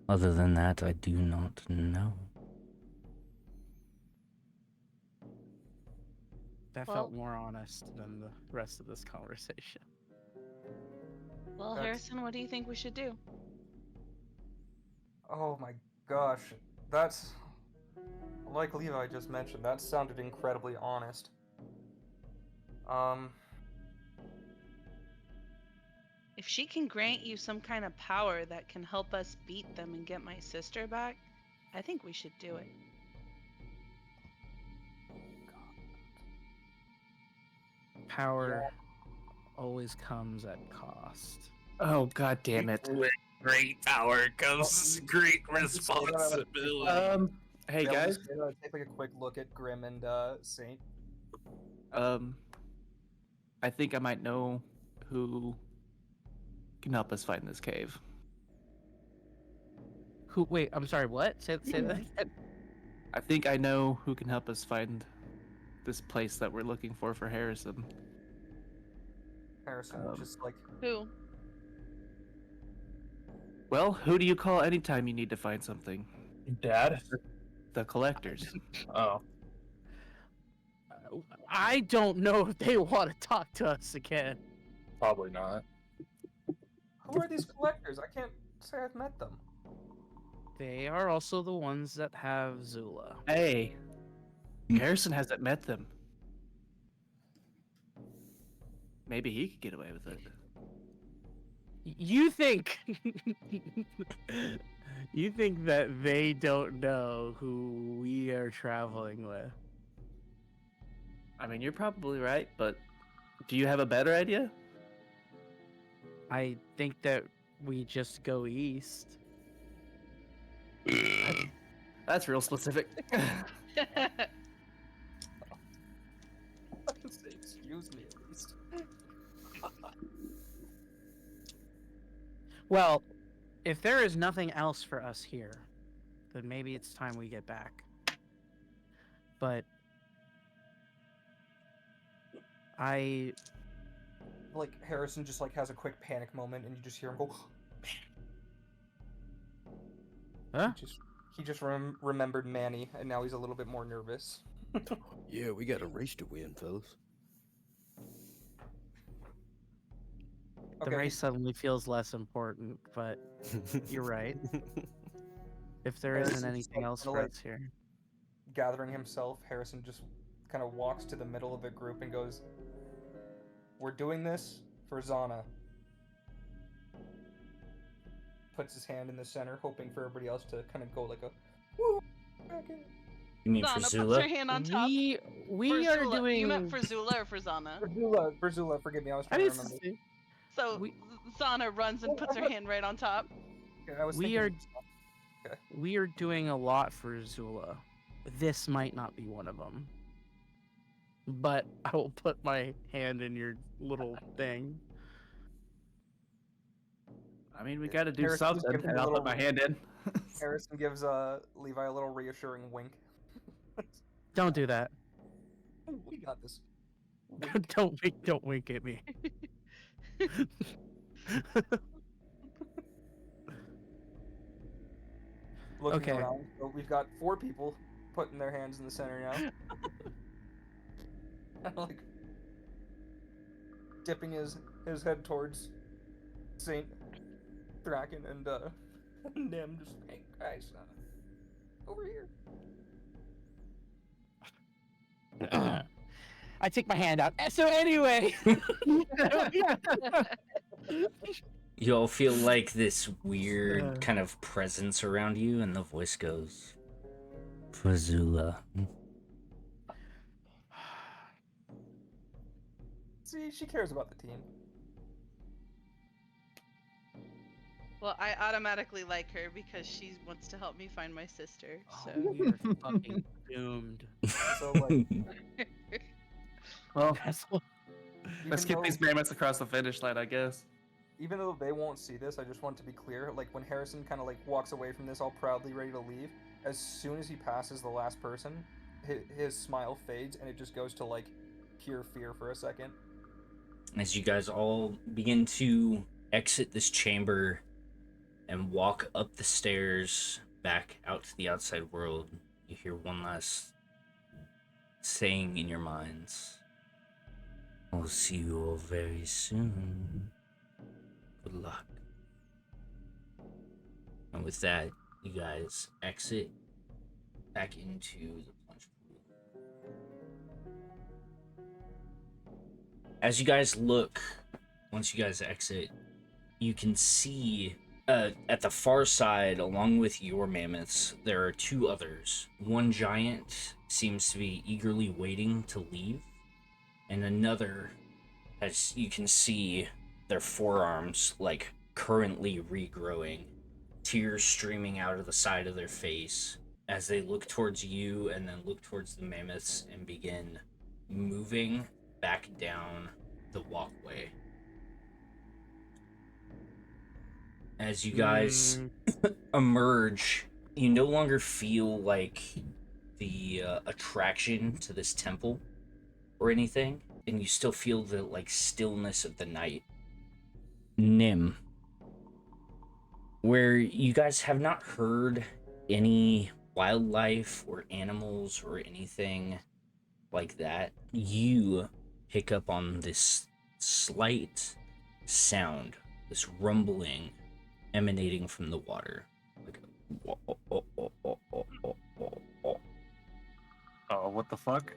Other than that, I do not know. That Well- felt more honest than the rest of this conversation. Well, That's- Harrison, what do you think we should do? Oh my gosh, that's like Levi just mentioned. That sounded incredibly honest. If she can grant you some kind of power that can help us beat them and get my sister back, I think we should do it. Power always comes at cost. Oh, god damn it. With great power comes great responsibility. Hey guys. Take like a quick look at Grimm and Saint. I think I might know who can help us find this cave. Who? Wait, I'm sorry. What? Say that again. I think I know who can help us find this place that we're looking for Harrison. Harrison, just like Who? Well, who do you call anytime you need to find something? Dad? The collectors. Oh. I don't know if they want to talk to us again. Probably not. who are these collectors? I can't say I've met them. They are also the ones that have Zula. Hey, Harrison hasn't met them. Maybe he could get away with it. You think you think that they don't know who we are traveling with? I mean, you're probably right, but do you have a better idea? I think that we just go east. That's real specific. Excuse me, at least. Well, if there is nothing else for us here, then maybe it's time we get back. But Like Harrison just like has a quick panic moment, and you just hear him go. Huh? He just remembered Manny, and now he's a little bit more nervous. Yeah, we got a race to win, fellas. the race suddenly feels less important, but you're right. If there Harrison's isn't just, anything like, else kinda, for like, us here. Gathering himself, Harrison just kind of walks to the middle of the group and goes, "We're doing this for Zannah." Puts his hand in the center, hoping for everybody else to kind of go like a woo. Kraken." You mean Zannah for puts Zula? her hand on top. We For are Zula. doing. You meant for Zula or for Zannah? For Zula, forgive me, I was I trying to didn't remember. see- So We- Zannah runs and puts her hand right on top. Okay, I was We thinking are- We are doing a lot for Zula. This might not be one of them. But I will put my hand in your little thing. I mean, we gotta do Harrison just something, gives him and a I'll little- put my hand in. Harrison gives Levi a little reassuring wink. Don't do that. We got this. Don't wink at me. Looking Okay. around, so we've got 4 people putting their hands in the center now. Like dipping his head towards Saint Thracken and Nim, just hey guys, over here. I take my hand out. So anyway, You all feel like this weird kind of presence around you, and the voice goes, Fazula. See, she cares about the team. Well, I automatically like her because she wants to help me find my sister. So we are fucking doomed. So like, Well, Asshole. let's even get these though- mammoths across the finish line, I guess. even though they won't see this, I just want to be clear. Like when Hareson kind of like walks away from this, all proudly ready to leave. As soon as he passes the last person, his smile fades and it just goes to like pure fear for a second. As you guys all begin to exit this chamber and walk up the stairs back out to the outside world, you hear one last saying in your minds. I'll see you all very soon. Good luck. And with that, you guys exit back into the plunge pool. As you guys look, once you guys exit, you can see at the far side, along with your mammoths, there are 2 others. One giant seems to be eagerly waiting to leave, and another, as you can see, their forearms like currently regrowing, tears streaming out of the side of their face as they look towards you and then look towards the mammoths and begin moving back down the walkway. As you guys emerge, you no longer feel like the attraction to this temple or anything, and you still feel the like stillness of the night. Nim, where you guys have not heard any wildlife or animals or anything like that, you pick up on this slight sound, this rumbling emanating from the water. Like Oh, what the fuck?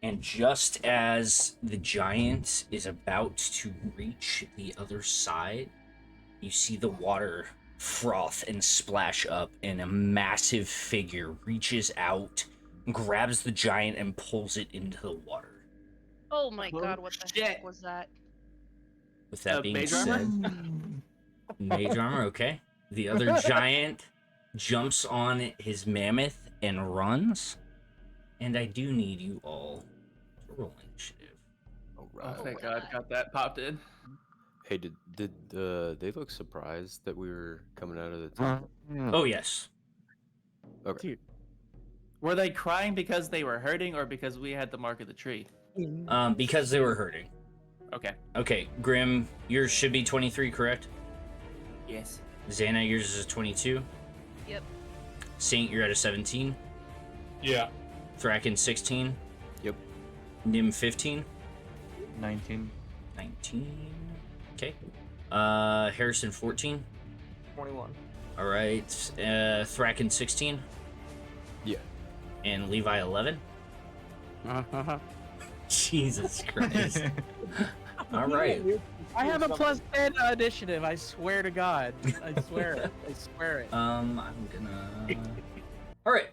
And just as the giant is about to reach the other side, you see the water froth and splash up, and a massive figure reaches out, grabs the giant, and pulls it into the water. oh my god, what the heck was that? With that being mage said, armor? mage armor, okay. The other giant jumps on his mammoth and runs. And I do need you all to roll initiative. All Oh, right. thank God, got that popped in. Hey, did they look surprised that we were coming out of the temple? Oh, yes. Okay. Were they crying because they were hurting or because we had the mark of the tree? Because they were hurting. Okay. Okay, Grimm, yours should be 23, correct? Yes. Zannah, yours is 22. Yep. Saint, you're at a 17. Yeah. Thracken, 16. Yep. Nim, 15. 19. 19. Okay. Hareson, 14. 21. All right. Thracken, 16. Yeah. And Levi, 11. Jesus Christ. All right. I have a +10 initiative. I swear to God. I swear it. I swear it. I'm gonna. All right.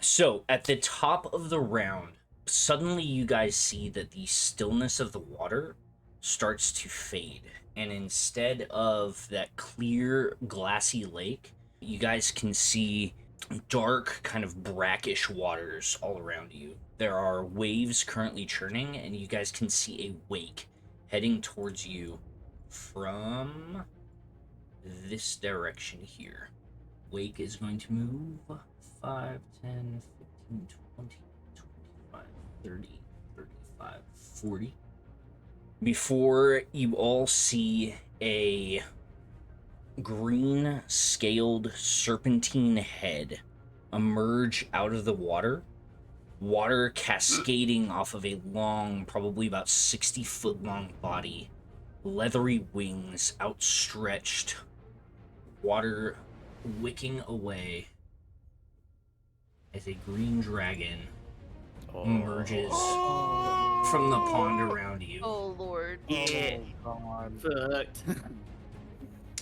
So at the top of the round, suddenly you guys see that the stillness of the water starts to fade, and instead of that clear, glassy lake, you guys can see dark, kind of brackish waters all around you. There are waves currently churning, and you guys can see a wake heading towards you from this direction here. Wake is going to move 5, 10, 15, 20, 25, 40 before you all see a green scaled serpentine head emerge out of the water cascading off of a long, probably about 60-foot long body, leathery wings outstretched, water wicking away as a green dragon emerges from the pond around you. Oh lord. Yeah. Oh, God. Fucked.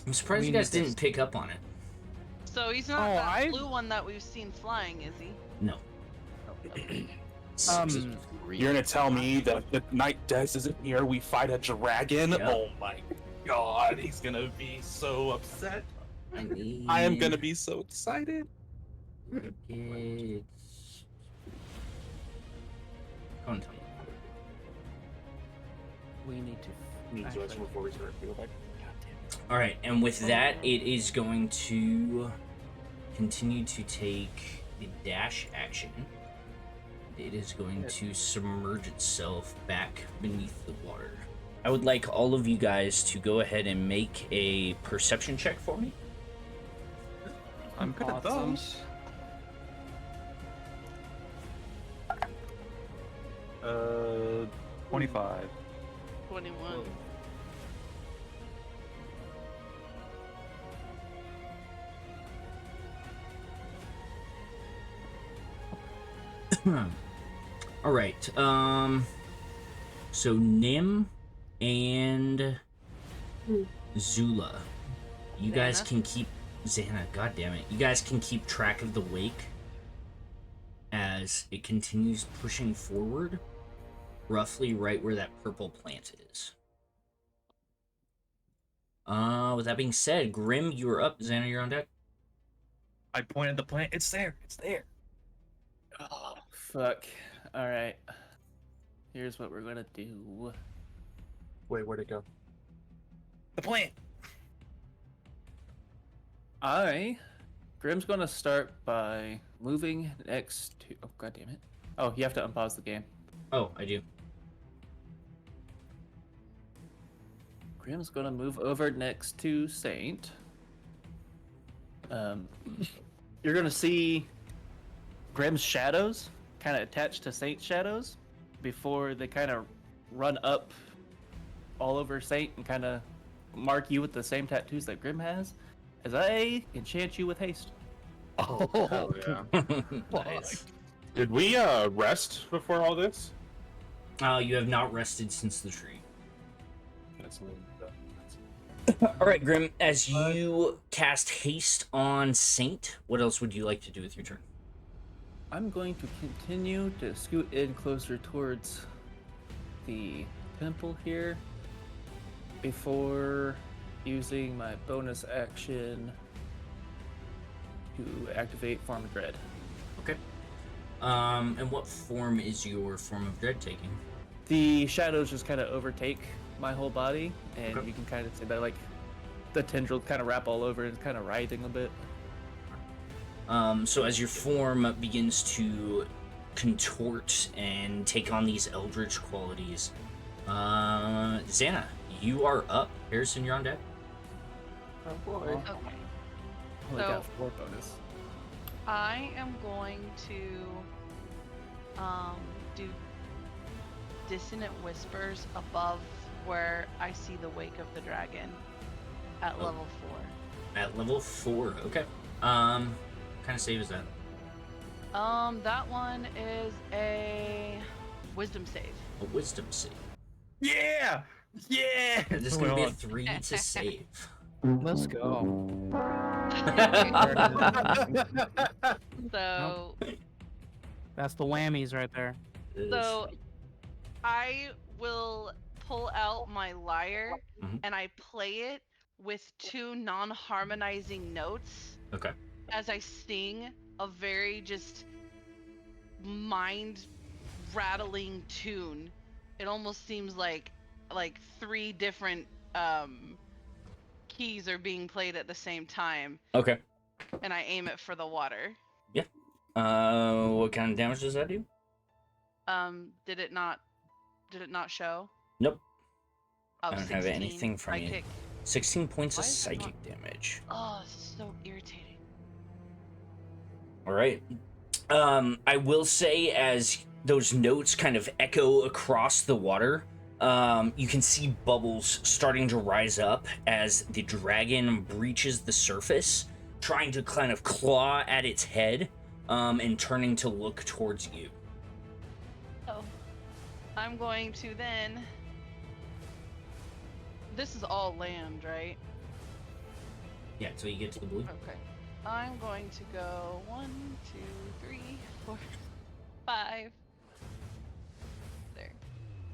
I'm surprised We you guys need didn't this. pick up on it. So he's not Oh, that blue one that we've seen flying, is he? No. You're gonna tell me that the Night Death isn't here, we fight a dragon? Yep. Oh my god, he's gonna be so upset. I need... I am gonna be so excited. It's... Go and tell me. We need to. Before we start, go back. Alright, and with that, it is going to continue to take the dash action. It is going to submerge itself back beneath the water. I would like all of you guys to go ahead and make a perception check for me. I'm good at Awesome. those. 25. 21. All right. So Nim and Zula, you guys Zannah? can keep Zannah. God damn it! You guys can keep track of the wake as it continues pushing forward, roughly right where that purple plant is. With that being said, Grimm, you're up. Zannah, you're on deck. I pointed the plant. It's there. It's there. Oh, fuck. Alright. Here's what we're gonna do. Wait, where'd it go? The plant. Grimm's gonna start by moving next to. Oh, god damn it. Oh, you have to unpause the game. Oh, I do. Grimm's gonna move over next to Saint. You're gonna see Grimm's shadows kind of attached to Saint's shadows before they kind of run up all over Saint and kind of mark you with the same tattoos that Grimm has, as I enchant you with haste. Oh, hell yeah. Nice. Did we rest before all this? You have not rested since the tree. That's a little All right, Grimm, as you cast haste on Saint, what else would you like to do with your turn? I'm going to continue to scoot in closer towards the temple here before using my bonus action to activate Form of Dread. Okay. And what form is your form of dread taking? The shadows just kind of overtake my whole body, and Okay. you can kind of see that, like, the tendrils kind of wrap all over and it's kind of writhing a bit. So as your form begins to contort and take on these eldritch qualities, Zannah, you are up. Hareson, you're on deck. Oh boy. Okay. Only So- got 4 bonus. I am going to do dissonant whispers above where I see the wake of the dragon at Oh. level 4. At level 4, okay. What kind of save is that? That one is a wisdom save. A wisdom save. Yeah. Yeah. This is going to be a 3 to save. Let's go. So, That's the whammies right there. so I will pull out my lyre Mhm. and I play it with 2 non-harmonizing notes Okay. as I sing a very just mind rattling tune. It almost seems like 3 different keys are being played at the same time, Okay. and I aim it for the water. What kind of damage does that do? Did it not Did it not show? Nope. Oh, I don't have 16 anything from you. psychic. 16 points Why of is it not- psychic damage. Oh, this is so irritating. All right. I will say, as those notes kind of echo across the water, you can see bubbles starting to rise up as the dragon breaches the surface, trying to kind of claw at its head, and turning to look towards you. Oh. I'm going to then... This is all land, right? Yeah, until you get to the blue. Okay. I'm going to go 1, 2, 3, 4, 5. There.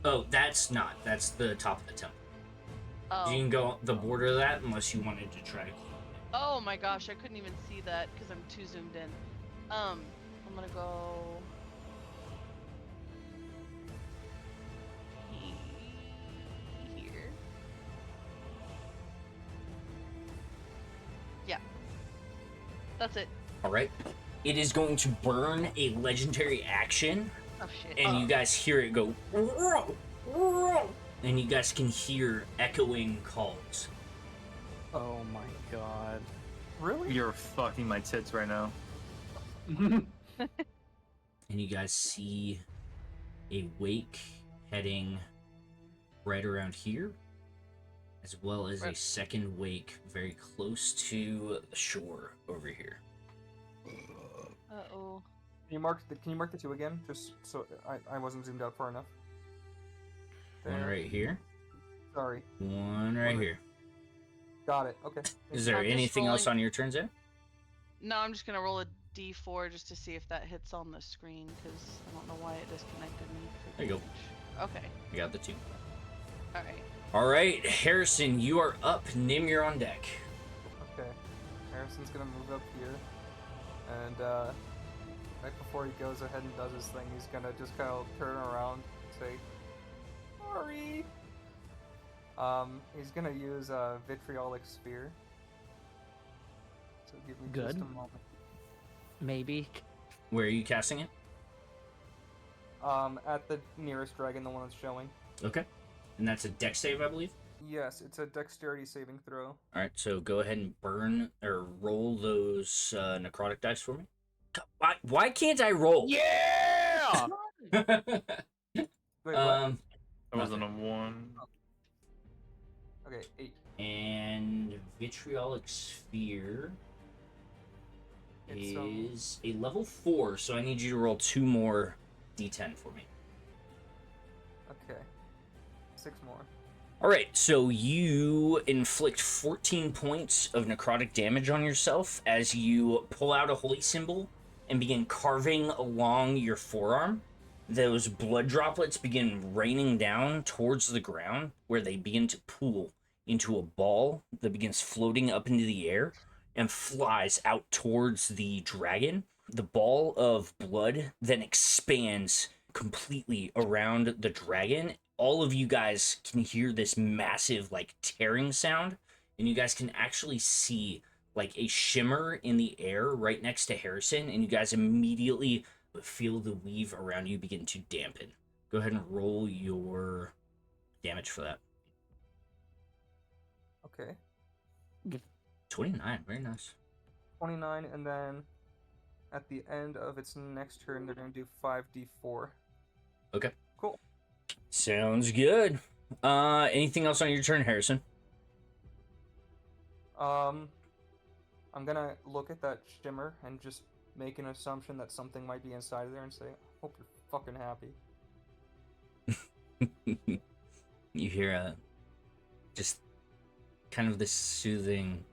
Oh, that's not. That's the top of the temple. Oh. You can go the border of that unless you wanted to try to. Oh my gosh, I couldn't even see that because I'm too zoomed in. I'm gonna go here. Yeah. That's it. All right. It is going to burn a legendary action, Oh shit. and you guys hear it go. And you guys can hear echoing calls. Oh my god. Really? You're fucking my tits right now. And you guys see a wake heading right around here, as well as a second wake very close to the shore over here. Uh-oh. Can you mark the 2 again? Just so I wasn't zoomed out far enough. One There. right here, Sorry. one right One- here. Got it. Okay. Is there I'm just anything else rolling- on your turns there? No, I'm just gonna roll a d4 just to see if that hits on the screen because I don't know why it disconnected me. For There you go. damage. Okay. I got the 2. Alright. All right, Harrison, you are up. Nim, you're on deck. Okay. Hareson's gonna move up here, and right before he goes ahead and does his thing, he's gonna just kind of turn around and say, "Sorry." He's gonna use a vitriolic sphere. So give me just Good. a moment. Maybe. Where are you casting it? At the nearest dragon, the one that's showing. Okay. And that's a dex save, I believe. Yes, it's a dexterity saving throw. All right, so go ahead and burn or roll those necrotic dice for me. Why can't I roll? Yeah! Wait, what? That wasn't a 1. Okay, 8. And vitriolic sphere It's, is a level 4, so I need you to roll 2 more d10 for me. Okay. 6 more. All right, so you inflict 14 points of necrotic damage on yourself as you pull out a holy symbol and begin carving along your forearm. Those blood droplets begin raining down towards the ground, where they begin to pool into a ball that begins floating up into the air and flies out towards the dragon. The ball of blood then expands completely around the dragon. All of you guys can hear this massive like tearing sound, and you guys can actually see like a shimmer in the air right next to Hareson, and you guys immediately feel the weave around you begin to dampen. Go ahead and roll your damage for that. Okay. 29, very nice. 29, and then at the end of its next turn, they're going to do 5d4. Okay. Cool. Sounds good. Anything else on your turn, Harrison? I'm gonna look at that shimmer and just make an assumption that something might be inside of there and say, hope you're fucking happy. You hear just kind of this soothing,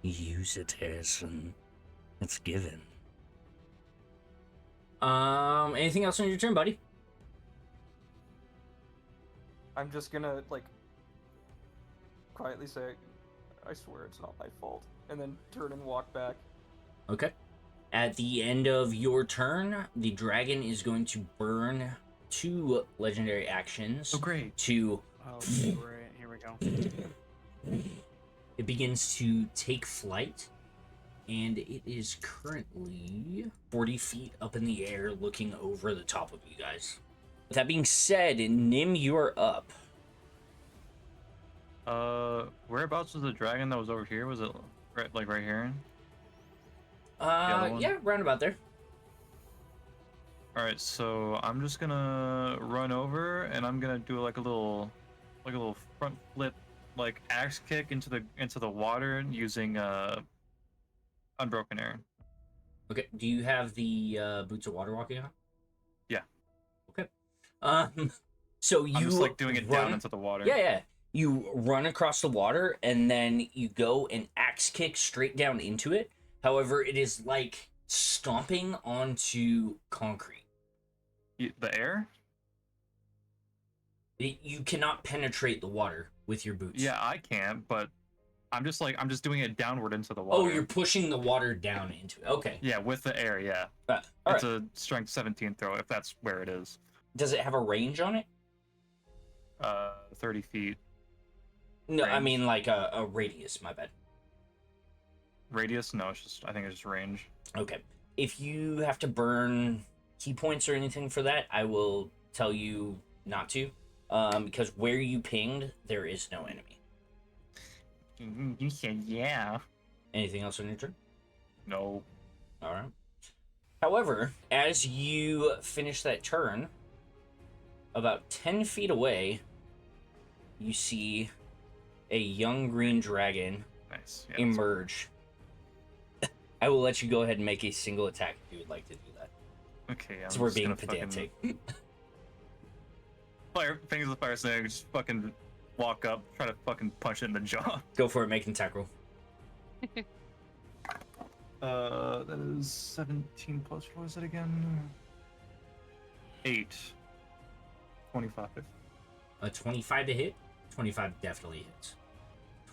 use it, Harrison. It's given. Anything else on your turn, buddy? I'm just gonna, like, quietly say, I swear it's not my fault, and then turn and walk back. Okay. At the end of your turn, the dragon is going to burn 2 legendary actions. Oh, great. To Oh, great. Here we go. it begins to take flight, and it is currently 40 feet up in the air looking over the top of you guys. With that being said, Nim, you are up. Whereabouts was the dragon that was over here? Was it right here? other one? Yeah, round about there. All right, so I'm just gonna run over and I'm gonna do like a little front flip, like axe kick into the water using unbroken air. Okay. Do you have the boots of water walking on? Yeah. Okay. So you I'm just like doing it run... down into the water. Yeah. You run across the water and then you go and axe kick straight down into it. However, it is like stomping onto concrete. The air? You cannot penetrate the water with your boots. Yeah, I can't, but I'm just doing it downward into the water. Oh, you're pushing the water down into it. Okay. Yeah, with the air, yeah. It's a strength 17 throw, if that's where it is. Does it have a range on it? 30 feet. No, range. I mean like a radius, my bad. Radius? No, I think it's just range. Okay. If you have to burn key points or anything for that, I will tell you not to. Because where you pinged, there is no enemy. You said yeah. Anything else on your turn? No. Alright. However, as you finish that turn, about 10 feet away, you see a young green dragon emerge. I will let you go ahead and make a single attack if you would like to do that. Okay, so we're being pedantic. Fingers of the fire snake, just fucking walk up, try to fucking punch it in the jaw. Go for it, make an attack roll. That is 17 plus, what was it again? 8. 25. A 25 to hit? 25 definitely hits.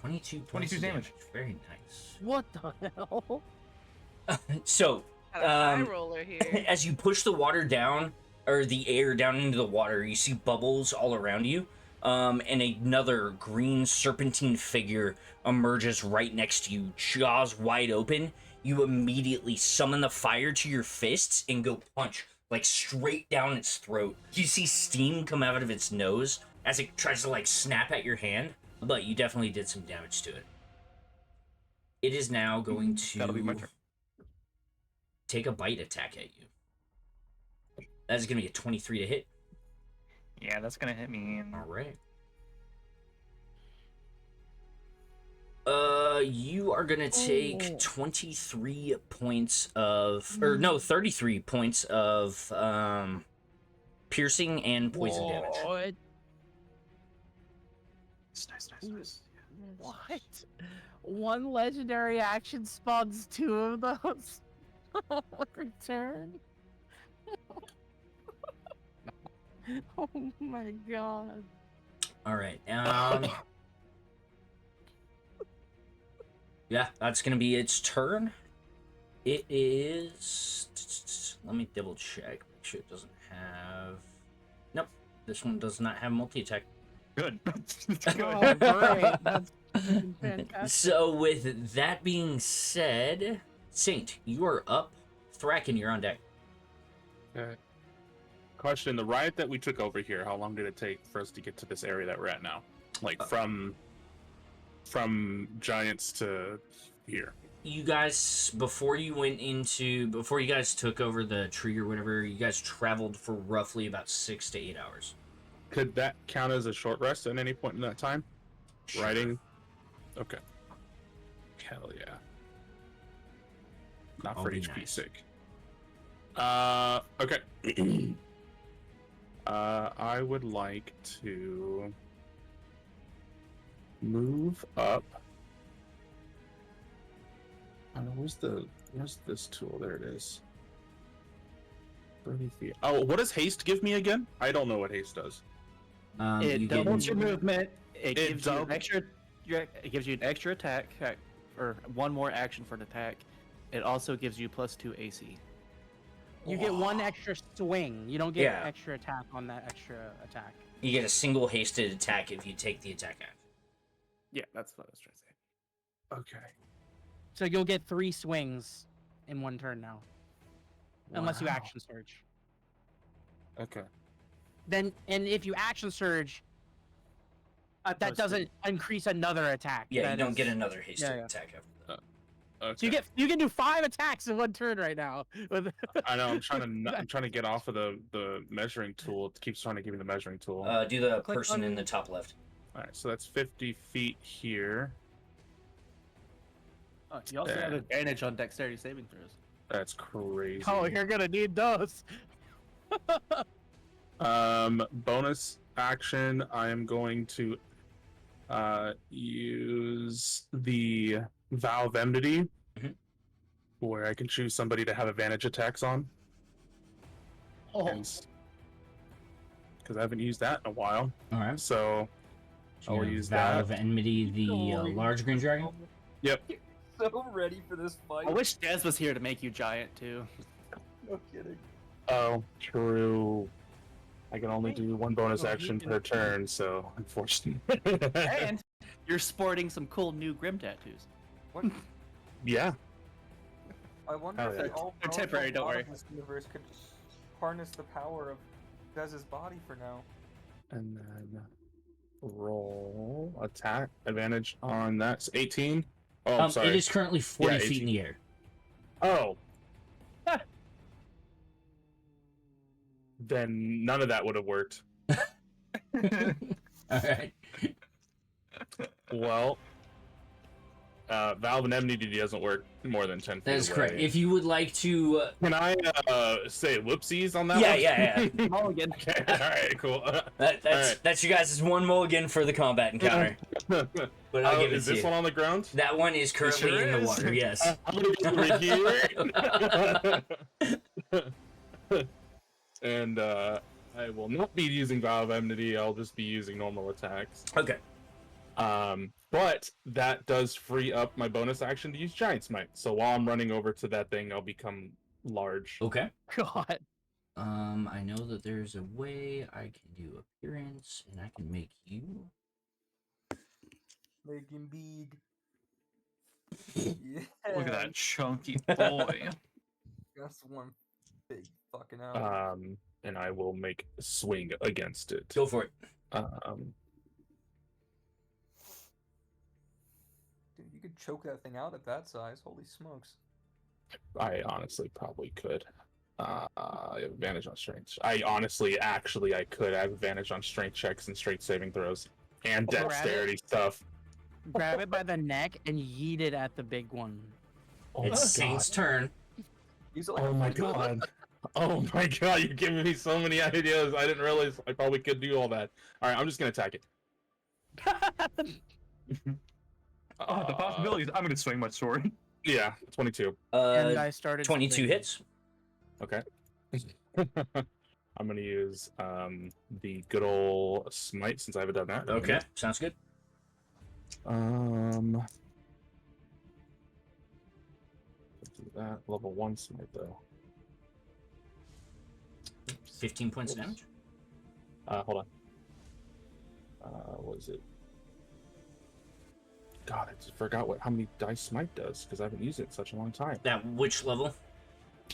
22 points of damage. Very nice. What the hell? So, Got a high roller here. as you push the water down, or the air down into the water, you see bubbles all around you, and another green serpentine figure emerges right next to you, jaws wide open. You immediately summon the fire to your fists and go punch, like straight down its throat. You see steam come out of its nose as it tries to like snap at your hand, but you definitely did some damage to it. It is now going to That'll be my turn. Take a bite attack at you. That is going to be a 23 to hit. Yeah, that's going to hit me. All right. You are going to take 23 points of... Or no, 33 points of piercing and poison damage. What? Nice. What? One legendary action spawns 2 of those. Return. Oh my god. All right. Yeah, that's gonna be its turn. It is. Let me double check. Make sure it doesn't have. Nope. This one does not have multi-attack. Good. Oh, great. That's fantastic. So with that being said, Saint, you are up. Thracken, you're on deck. Okay. Question: the ride that we took over here, how long did it take for us to get to this area that we're at now? Like from Giants to here. You guys, before you guys took over the tree or whatever, you guys traveled for roughly about 6 to 8 hours. Could that count as a short rest at any point in that time? Sure. Riding? Okay. Hell yeah. Not I'll for be HP nice. sake. Okay. I would like to move up. Where's this tool? There it is. 30 feet. Oh, what does haste give me again? I don't know what haste does. It you doubles get- your movement. It gives you an double- extra. It gives you an extra attack, or one more action for an attack. It also gives you +2 AC. You get 1 extra swing. You don't get Yeah. extra attack on that extra attack. You get a single hasted attack if you take the attack action. Yeah, that's what I was trying to say. Okay. So you'll get 3 swings in 1 turn now. Unless you Wow. action search. Okay. then and if you action surge, that doesn't increase another attack. Yeah, you don't is- get another hasted yeah. attack after that. Okay. So you can do 5 attacks in 1 turn right now. I know. I'm trying to get off of the measuring tool. It keeps trying to give me the measuring tool. Do the Click person in on- the top left. All right, so that's 50 feet here. Oh, you also have advantage on dexterity saving throws. That's crazy. Oh, you're gonna need those. Bonus action. I am going to use the Vow of Enmity, Mhm. where I can choose somebody to have advantage attacks on. Oh, Because I haven't used that in a while. All right. So So I'll you have use Vow that. of Enmity, the large green dragon. Yep. So ready for this fight. I wish Des was here to make you giant too. No kidding. Oh, true. I can only do one bonus action per turn, so unfortunately. And you're sporting some cool new Grimm tattoos. What? Yeah. I wonder Oh, if yeah. the all They're temporary, don't worry. This universe could harness the power of Dez's body for now. And then roll attack advantage on that. 18. Oh, I'm sorry. It is currently 40 Yeah, feet in the air. Oh. Then none of that would have worked. All right. Well, Valve and Enmity doesn't work more than 10 feet That is away. correct. If you would like to, Can I say whoopsies on that yeah, one? yeah. Mulligan. Okay, alright, cool. That's you guys' one mulligan for the combat encounter. But I'll give it is to this you. one on the ground? That one is currently sure in the is. water. Yes. I'm gonna get over here. And I will not be using Vow of Enmity. I'll just be using normal attacks. Okay. But that does free up my bonus action to use Giant Smite. So while I'm running over to that thing, I'll become large. Okay. God. I know that there's a way I can do appearance, and I can make you. Make him big. Yeah. Look at that chunky boy. That's one big fucking out. And I will make a swing against it. Go for it. Dude, you could choke that thing out at that size. Holy smokes. I honestly probably could. I have advantage on strength. I could have advantage on strength checks and strength saving throws and Grab it. dexterity stuff. Grab it by the neck and yeet it at the big one. Oh It's my Saint's turn. Use it like Oh a my football. god. Oh my god, you're giving me so many ideas. I didn't realize I probably could do all that. Alright, I'm just gonna attack it. Oh, the possibilities. I'm gonna swing my sword. Yeah, 22. And I started 22 swinging. hits. Okay. I'm gonna use the good old smite since I haven't done that. Okay, sounds good. Let's do that. Level 1 smite though. 15 points of damage. Hold on. What is it? God, I just forgot how many dice smite does because I haven't used it in such a long time. That which level?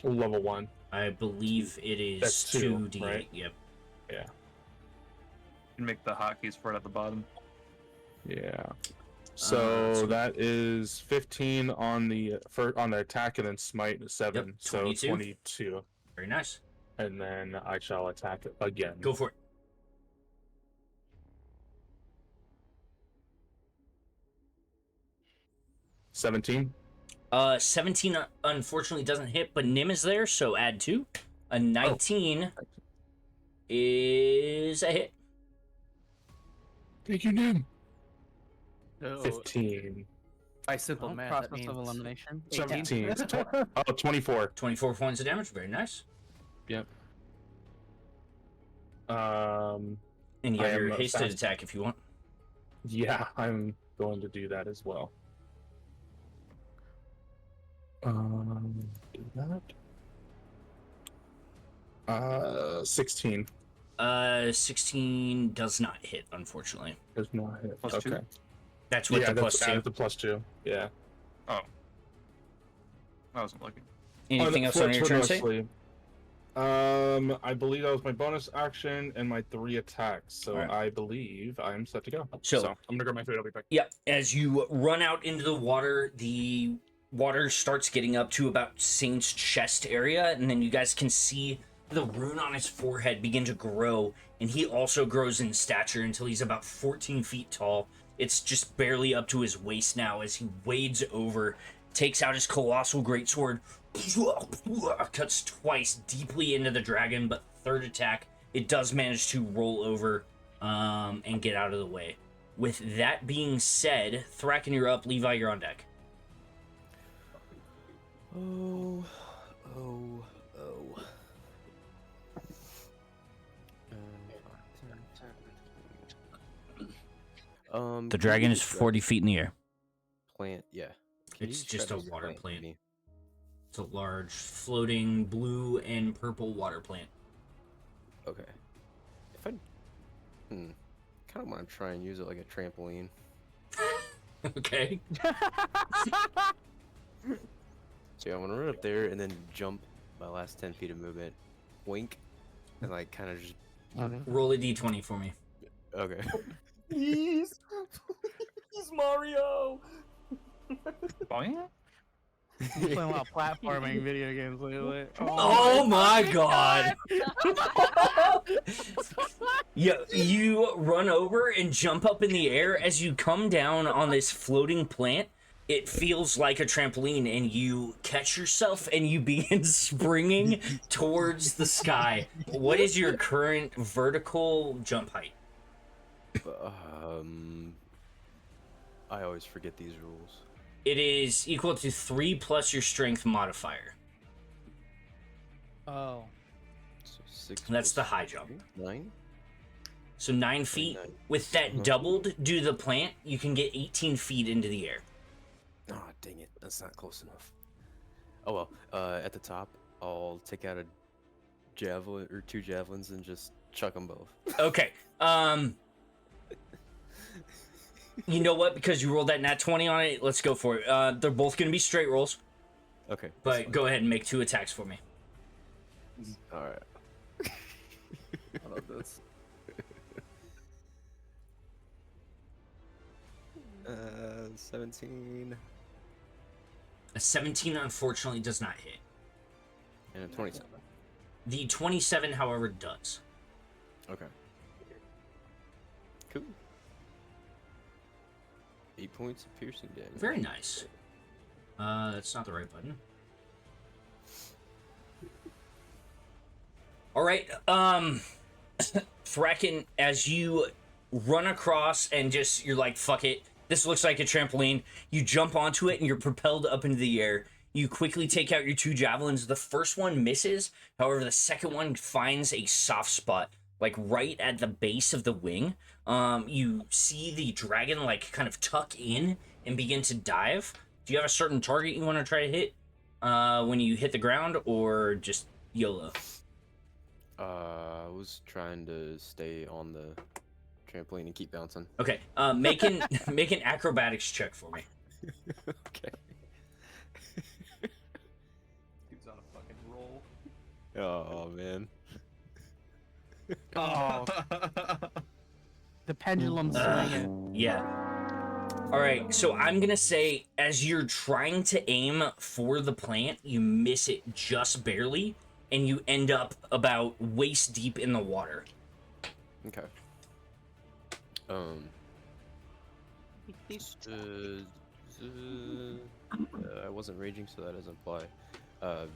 Level 1. I believe it is That's two, 2d8. right? Yep. Yeah. And make the hotkeys for it at the bottom. Yeah. So so- that is 15 on the attack and then smite 7. Yep, So 22. 22. Very nice. And then I shall attack it again. Go for it. 17. 17 unfortunately doesn't hit, but Nim is there, so add 2. A 19 is a hit. Thank you, Nim. So, 15. by simple Well, math, that process of means elimination. 17. 24. 24 points of damage. Very nice. Yep. And you I have your am hasted fast. attack if you want. Yeah, I'm going to do that as well. Do that. 16 16 does not hit, unfortunately. does not hit. Plus Okay. 2? That's with Yeah, the plus that's 2. added the plus 2. Yeah. Oh. I wasn't looking. Anything else on your turn, say? I believe that was my bonus action and my 3 attacks. So Alright. I believe I'm set to go. So- I'm gonna grab my food. I'll be back. Yep. As you run out into the water starts getting up to about Saint's chest area, and then you guys can see the rune on his forehead begin to grow, and he also grows in stature until he's about 14 feet tall. It's just barely up to his waist now as he wades over, takes out his colossal greatsword, cuts twice deeply into the dragon, but third attack, it does manage to roll over and get out of the way. With that being said, Thracken, you're up. Levi, you're on deck. Oh. The dragon is 40 feet in the air. Plant, yeah. It's just a water plant. maybe? It's a large, floating blue and purple water plant. Okay. If I, kind of want to try and use it like a trampoline. Okay. So yeah, I'm gonna run up there and then jump my last 10 feet of movement, wink, and like kind of just. Roll a d20 for me. Okay. Please, please, Mario. Oh yeah. I'm playing a lot of platforming video games lately. Oh my god! Yeah, you run over and jump up in the air. As you come down on this floating plant, it feels like a trampoline, and you catch yourself and you begin springing towards the sky. What is your current vertical jump height? I always forget these rules. It is equal to 3 plus your strength modifier. Oh. So 6. That's the plus high jump. 9. So 9 feet. With that doubled due to the plant, you can get 18 feet into the air. Oh, dang it. That's not close enough. Oh well. At the top, I'll take out a javelin or 2 javelins and just chuck them both. Okay. You know what? Because you rolled that nat 20 on it, let's go for it. They're both going to be straight rolls, Okay. but go ahead and make 2 attacks for me. All right. I love this. 17 A 17, unfortunately, does not hit. and a 27. The 27, however, does. Okay. Cool. 8 points of piercing damage. Very nice. That's not the right button. All right. Thracken, as you run across and just, you're like, fuck it. This looks like a trampoline. You jump onto it and you're propelled up into the air. You quickly take out your 2 javelins. The first one misses. However, the second one finds a soft spot, like right at the base of the wing. You see the dragon like kind of tuck in and begin to dive. Do you have a certain target you want to try to hit when you hit the ground, or just YOLO? I was trying to stay on the trampoline and keep bouncing. Okay, make an acrobatics check for me. Okay. Dude's on a fucking roll. Oh man. Oh. The pendulum swinging. Yeah. All right, so I'm gonna say, as you're trying to aim for the plant, you miss it just barely, and you end up about waist deep in the water. Okay. I wasn't raging, so that doesn't apply.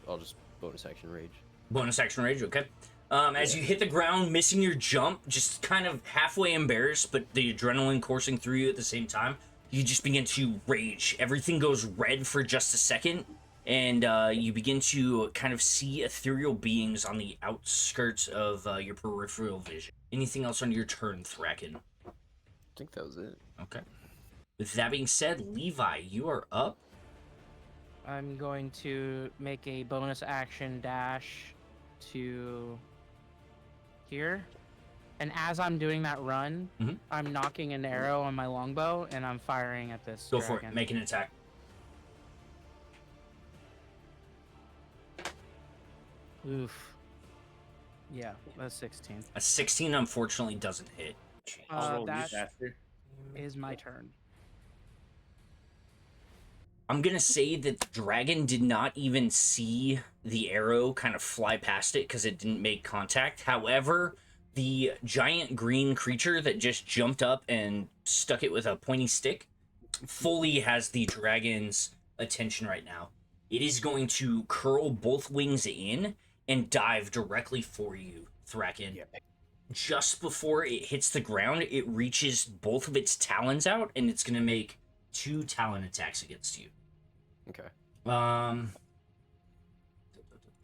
I'll just bonus action rage. Bonus action rage, okay. As you hit the ground, missing your jump, just kind of halfway embarrassed, but the adrenaline coursing through you at the same time, you just begin to rage. Everything goes red for just a second, and you begin to kind of see ethereal beings on the outskirts of your peripheral vision. Anything else on your turn, Thracken? I think that was it. Okay. With that being said, Levi, you are up. I'm going to make a bonus action dash to here. And as I'm doing that run, Mhm. I'm knocking an arrow on my longbow and I'm firing at this Go for dragon. it. Make an attack. Oof. Yeah, that's 16. A 16 unfortunately doesn't hit. I'll roll That faster. is my turn. I'm gonna say that the dragon did not even see the arrow kind of fly past it because it didn't make contact. However, the giant green creature that just jumped up and stuck it with a pointy stick fully has the dragon's attention right now. It is going to curl both wings in and dive directly for you, Thracken. Yeah. Just before it hits the ground, it reaches both of its talons out, and it's gonna make 2 talon attacks against you. Okay. We're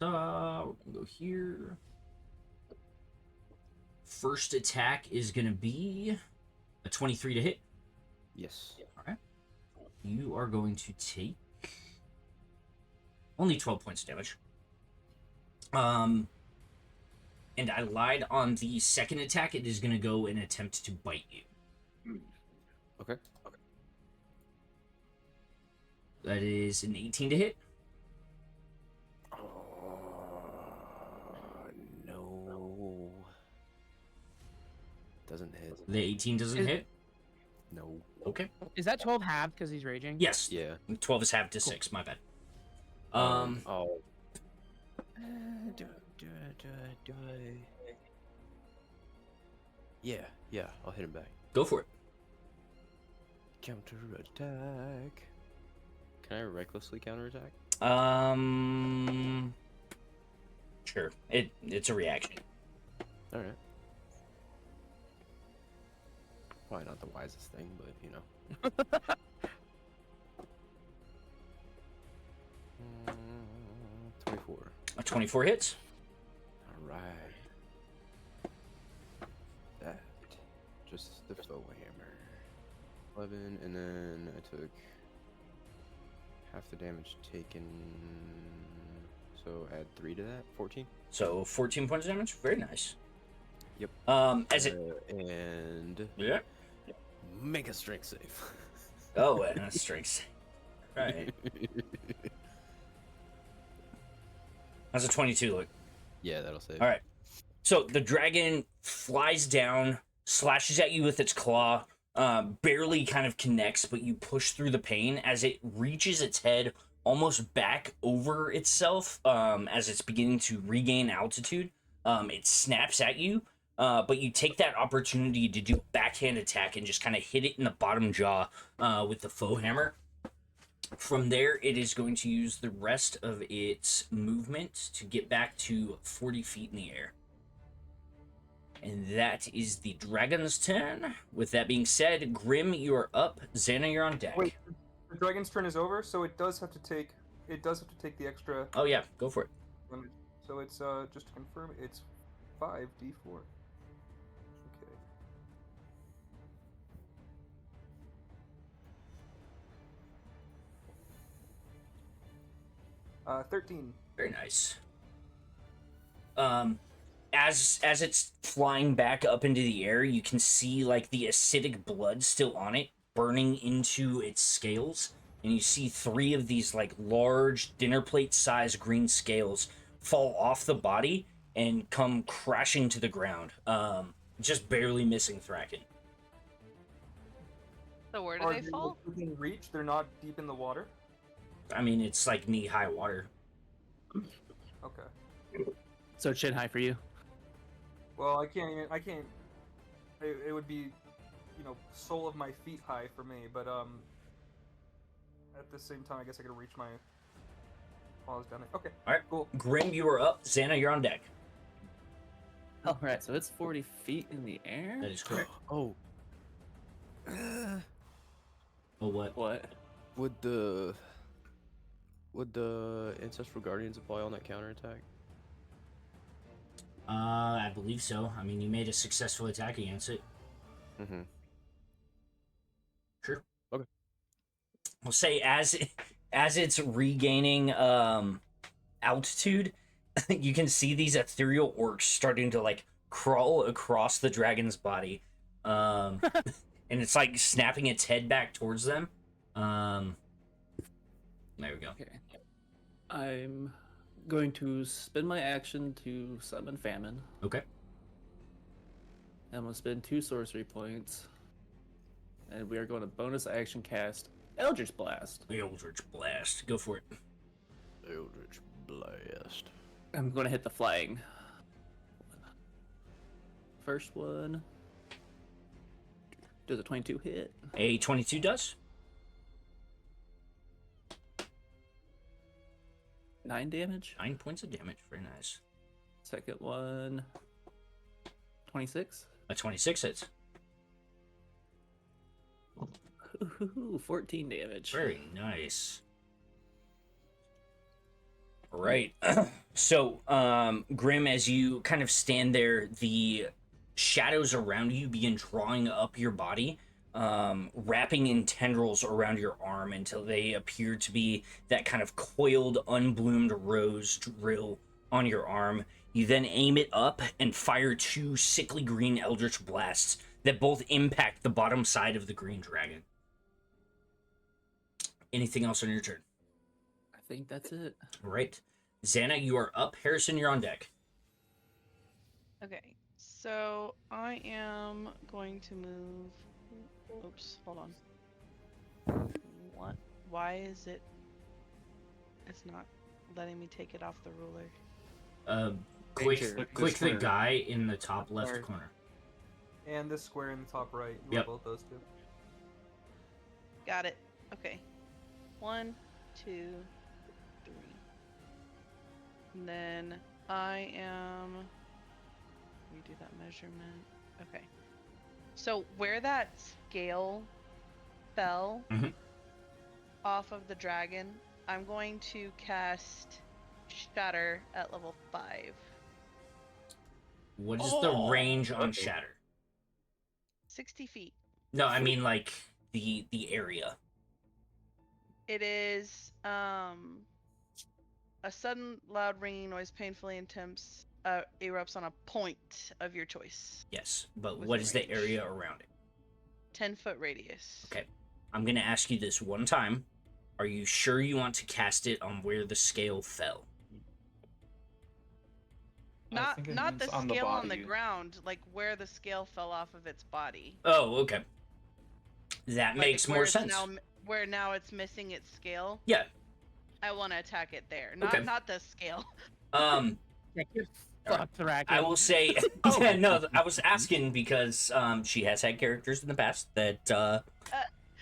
gonna go here. First attack is gonna be a 23 to hit. Yes. All right. You are going to take only 12 points of damage. And I lied on the second attack. It is gonna go and attempt to bite you. Okay. That is an 18 to hit. No. Doesn't hit. The 18 doesn't Is- hit. No. Okay. Is that 12 halved because he's raging? Yes. Yeah. 12 is halved to 6. My bad. Oh. Do I? Yeah. I'll hit him back. Go for it. Counter attack. Can I recklessly counter attack? Sure. It's a reaction. All right. Probably not the wisest thing, but you know. 24. A 24 hits. All right. That. Just the Foehammer. 11, and then I took half the damage taken. So add 3 to that. 14. So 14 points of damage. Very nice. Yep. As it and yeah. make a strength save. Oh, and a strength save. Right. How's a 22 look? Yeah, that'll save. All right. So the dragon flies down, slashes at you with its claw, barely kind of connects, but you push through the pain as it reaches its head almost back over itself as it's beginning to regain altitude. It snaps at you, but you take that opportunity to do a backhand attack and just kind of hit it in the bottom jaw with the Foehammer. From there, it is going to use the rest of its movement to get back to 40 feet in the air. And that is the dragon's turn. With that being said, Grimm, you are up. Zannah, you're on deck. Wait, the dragon's turn is over, so it does have to take the extra. Oh yeah, go for it. So it's just to confirm, it's 5d4. Okay. 13. Very nice. As it's flying back up into the air, you can see like the acidic blood still on it, burning into its scales, and you see 3 of these like large dinner plate size green scales fall off the body and come crashing to the ground, just barely missing Thracken. So where do Are they they fall? within reach? They're not deep in the water. I mean, it's like knee-high water. Okay. So chin high for you. Well, I can't. It would be, sole of my feet high for me. But at the same time, I guess I could reach my paws down there. Okay. All right, Cool. Grimm, you are up. Zannah, you're on deck. All right, so it's 40 feet in the air. That is correct. Oh. Oh, what? What? Would the Ancestral Guardians apply on that counterattack? I believe so. I mean, you made a successful attack against it. Mm-hmm. Sure. Okay. We'll say as it's regaining altitude, you can see these ethereal orcs starting to like crawl across the dragon's body, and it's like snapping its head back towards them. There we go. Okay. I'm going to spend my action to summon Famine. Okay. I'm going to spend 2 sorcery points. And we are going to bonus action cast Eldritch Blast. The Eldritch Blast. Go for it. Eldritch Blast. I'm going to hit the flying. First one. Does a 22 hit? A 22 does. 9 damage. 9 points of damage. Very nice. Second one. 26. A 26 hits. Ooh, 14 damage. Very nice. All right. So, Grimm, as you kind of stand there, the shadows around you begin drawing up your body, wrapping in tendrils around your arm until they appear to be that kind of coiled, unbloomed rose drill on your arm. You then aim it up and fire 2 sickly green eldritch blasts that both impact the bottom side of the green dragon. Anything else on your turn? I think that's it. All right. Zannah, you are up. Hareson, you're on deck. Okay, so I am going to move. Oops, hold on. What? Why is it? It's not letting me take it off the ruler. Click Click the the guy in the top left Sorry. corner. And the square in the top right. You Yep. want both those two. Got it. Okay. 1, 2, 3. And then I am. Redo that measurement. Okay. So where that scale fell Mhm. off of the dragon, I'm going to cast Shatter at level 5. What is the range on Shatter? 60 feet. No, I mean like the area. It is a sudden loud ringing noise painfully intense erupts on a point of your choice. Yes, but With what is the range. area around it? 10-foot radius. Okay. I'm going to ask you this one time. Are you sure you want to cast it on where the scale fell? Not think it not means the on the scale on the body. ground, like where the scale fell off of its body. Oh, okay. That Like, makes where more it's sense. where now it's missing its scale. Yeah. I want to attack it there. Not Okay. not the scale. Yeah, get fucked, Thracken. I will say, yeah, no, I was asking because she has had characters in the past that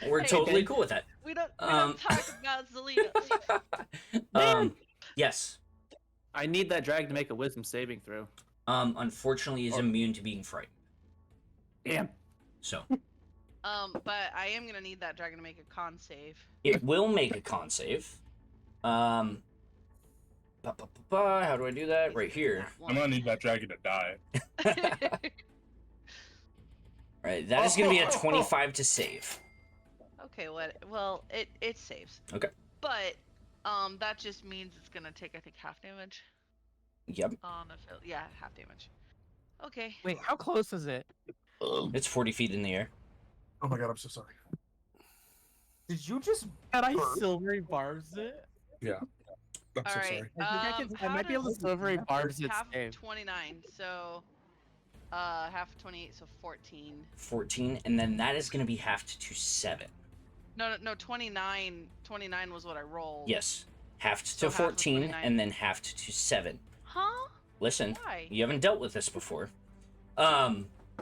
were hey, totally hey. cool with that. We don't talk about Zelina. Yes. I need that drag to make a wisdom saving throw. Unfortunately, is immune to being frightened. Damn. So But I am gonna need that dragon to make a con save. it will make a con save. How do I do that? Right here. I'm gonna need that dragon to die. Right, that is going to be a 25 to save. Okay, well, it saves. Okay. But that just means it's gonna take, I think, half damage. Yep. Yeah, half damage. Okay. Wait, how close is it? It's 40 feet in the air. Oh my god, I'm so sorry. Did you just? Can I burp? silvery barbs it? Yeah. I'm All so right. sorry. I think I might be able to silvery barbs it half save. 29, so half 28, so 14. 14, and then that is going to be halved to 7. No, 29. 29 was what I rolled. Yes. Halved So to half of 14, 29. and then halved to 7. Huh? Listen, Why? you haven't dealt with this before.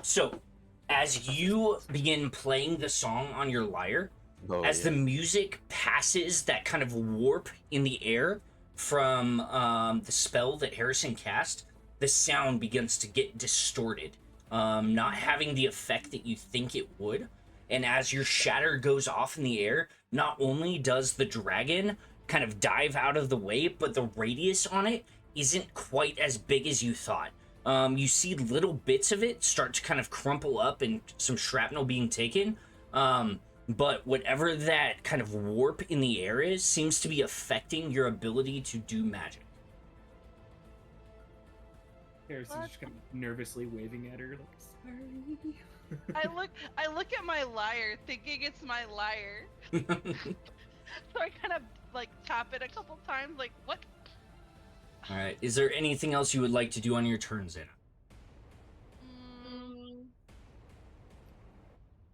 So, as you begin playing the song on your lyre, Oh, as yeah. the music passes that kind of warp in the air from the spell that Hareson cast, the sound begins to get distorted, not having the effect that you think it would. And as your shatter goes off in the air, not only does the dragon kind of dive out of the way, but the radius on it isn't quite as big as you thought. You see little bits of it start to kind of crumple up and some shrapnel being taken. But whatever that kind of warp in the air is seems to be affecting your ability to do magic. Harrison's just kind of nervously waving at her, like, sorry. I look at my lyre, thinking it's my lyre. So I kind of like tap it a couple times, like what? All right. Is there anything else you would like to do on your turn, Zannah?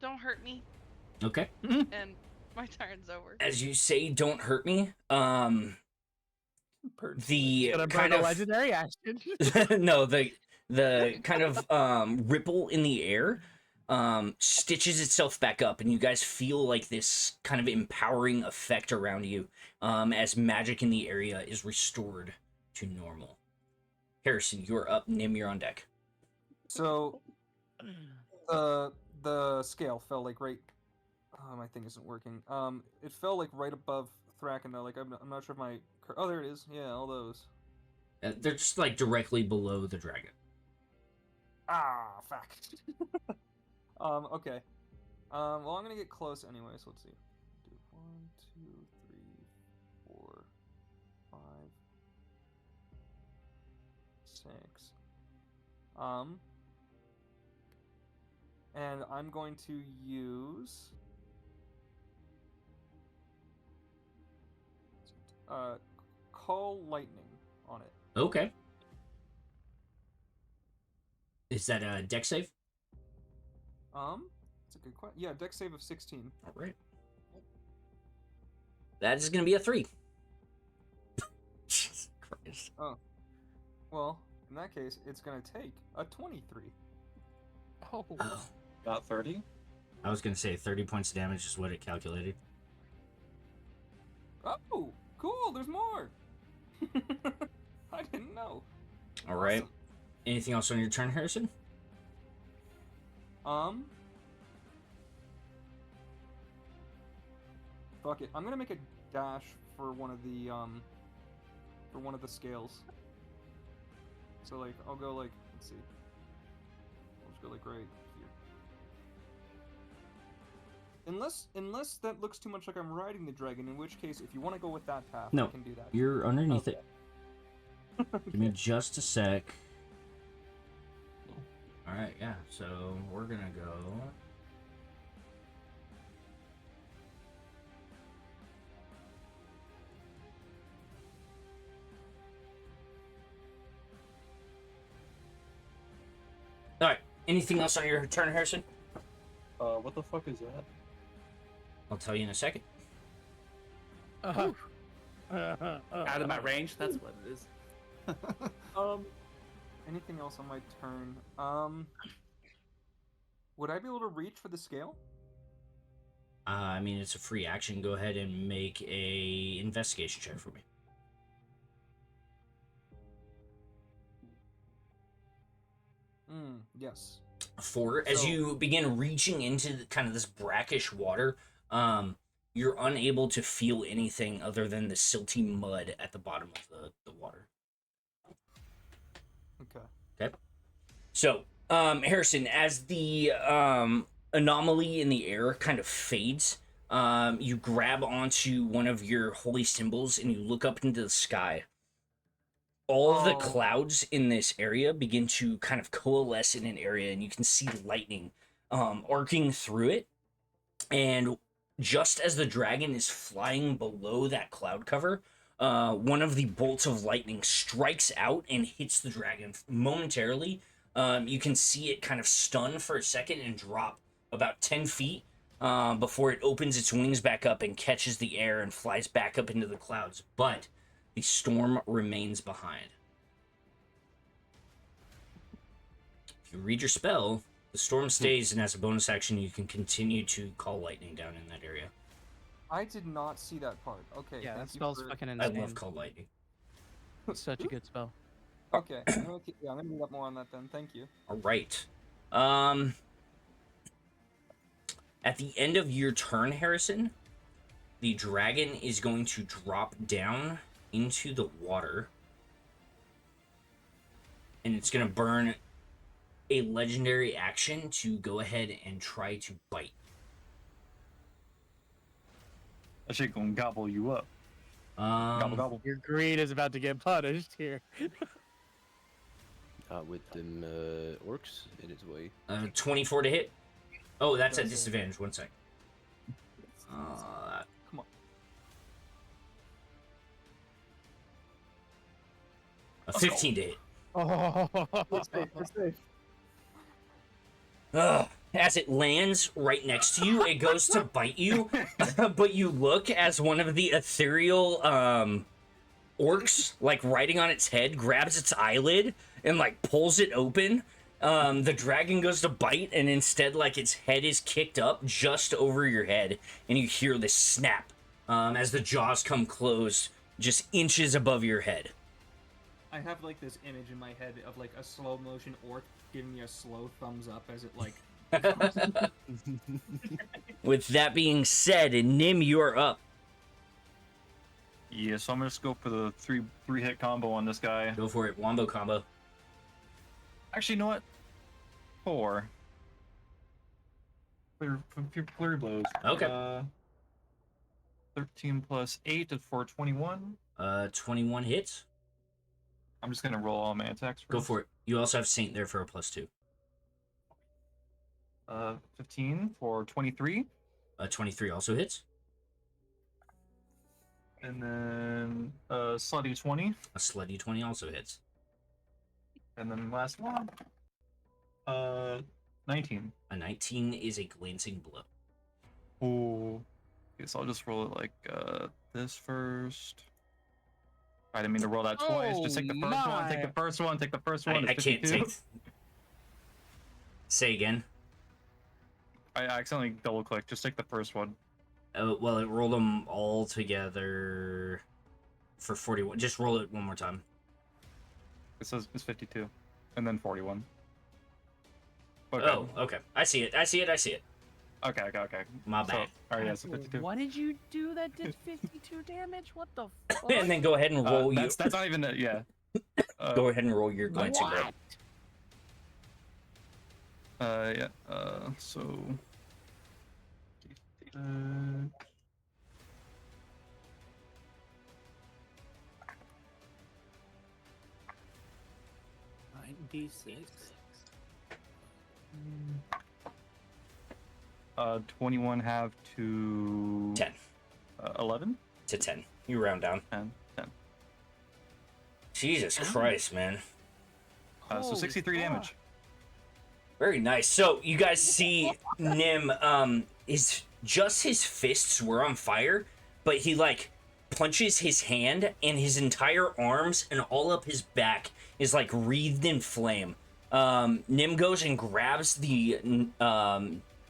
Don't hurt me, Okay. and my turn's over. As you say, don't hurt me. The Gonna burn kind a of legendary action. no, the kind of ripple in the air stitches itself back up, and you guys feel like this kind of empowering effect around you as magic in the area is restored to normal. Hareson, you're up. Nim, you're on deck. So, the scale fell like right. My thing isn't working. It fell like right above Thracken though. Like I'm not sure if my. Oh, there it is. Yeah, all those. They're just like directly below the dragon. Ah, fuck. Okay. Well, I'm gonna get close anyway. So let's see. Do 1, 2, 3, 4, 5, 6. And I'm going to use call lightning on it. Okay. Is that a deck save? It's a good question. Yeah, deck save of 16. All right. That is going to be a 3. Jesus Christ. Oh. Well, in that case, it's going to take a 23. Oh. About 30. I was going to say 30 points of damage is what it calculated. Oh, cool. There's more. I didn't know. All right. Awesome. Anything else on your turn, Hareson? Fuck it. I'm gonna make a dash for one of the scales. So like, I'll go like, let's see. I'll just go like right here. Unless that looks too much like I'm riding the dragon, in which case, if you want to go with that path, No, I can do that. you're underneath Okay. it. Give me just a sec. All right, yeah. So we're gonna go. All right. Anything else on your turn, Hareson? What the fuck is that? I'll tell you in a second. Out of my range, that's what it is. Anything else on my turn? Would I be able to reach for the scale? I mean, it's a free action. Go ahead and make a investigation check for me. Yes. 4. As you begin reaching into kind of this brackish water, you're unable to feel anything other than the silty mud at the bottom of the water. Okay. So, Hareson, as the anomaly in the air kind of fades, you grab onto one of your holy symbols and you look up into the sky. All of the clouds in this area begin to kind of coalesce in an area, and you can see lightning arcing through it. And just as the dragon is flying below that cloud cover, one of the bolts of lightning strikes out and hits the dragon momentarily. You can see it kind of stun for a second and drop about 10 feet before it opens its wings back up and catches the air and flies back up into the clouds. But the storm remains behind. If you read your spell, the storm stays, and as a bonus action, you can continue to call lightning down in that area. I did not see that part. Okay. Yeah, that thank you spell's for- fucking I insane. love call lightning. It's such a good spell. Okay. I'm gonna read up more on that then. Thank you. All right. At the end of your turn, Hareson, the dragon is going to drop down into the water, and it's going to burn a legendary action to go ahead and try to bite. That shit gonna gobble you up. Gobble gobble. Your greed is about to get punished here. With them orcs in its way. 24 to hit. Oh, that's at disadvantage. One sec. Come on. A 15 to hit. Oh. We're safe. Ugh. As it lands right next to you, it goes to bite you, but you look as one of the ethereal orcs, like riding on its head, grabs its eyelid and like pulls it open. The dragon goes to bite, and instead, like, its head is kicked up just over your head, and you hear this snap as the jaws come closed just inches above your head. I have like this image in my head of like a slow motion orc giving me a slow thumbs up as it like. With that being said, Nim, you are up. Yeah, so I'm gonna just go for the three hit combo on this guy. Go for it. Wombo combo. Actually, you know what? 4. Flurry blows. Okay. 13 plus 8 is for 21. 21 hits. I'm just gonna roll all my attacks first. Go for it. You also have Saint there for a +2. 15 for 23. 23 also hits. And then slutty 20. A slutty 20 also hits. And then last one. 19. A 19 is a glancing blow. Oh. Okay, so I'll just roll it like this first. I didn't mean to roll that twice. Just take the first one. Take the first one. Take the first one. I can't take. Say again. I accidentally double clicked. Just take the first one. Well, it rolled them all together for 41. Just roll it one more time. It says it's 52, and then 41. Okay. Oh, okay. I see it. Okay. My bad. Alright, yeah, so 52. What did you do that did 52 damage? What the fuck? And then go ahead and roll your. That's not even yeah. Go ahead and roll your glancing blow. Yeah. So. D6. 21 have to 10 11 to 10. You round down. 10. Jesus Christ, man. So 63 damage. Very nice. So you guys see Nim, his fists were on fire, but he like punches his hand and his entire arms and all up his back is like wreathed in flame. Nim goes and grabs the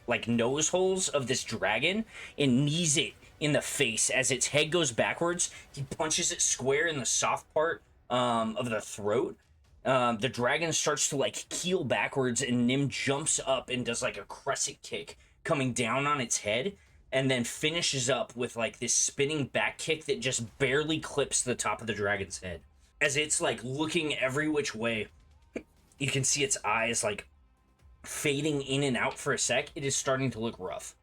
like nose holes of this dragon and knees it in the face as its head goes backwards. He punches it square in the soft part of the throat. The dragon starts to like keel backwards, and Nim jumps up and does like a crescent kick coming down on its head, and then finishes up with like this spinning back kick that just barely clips the top of the dragon's head. As it's like looking every which way, you can see its eyes like fading in and out for a sec. It is starting to look rough.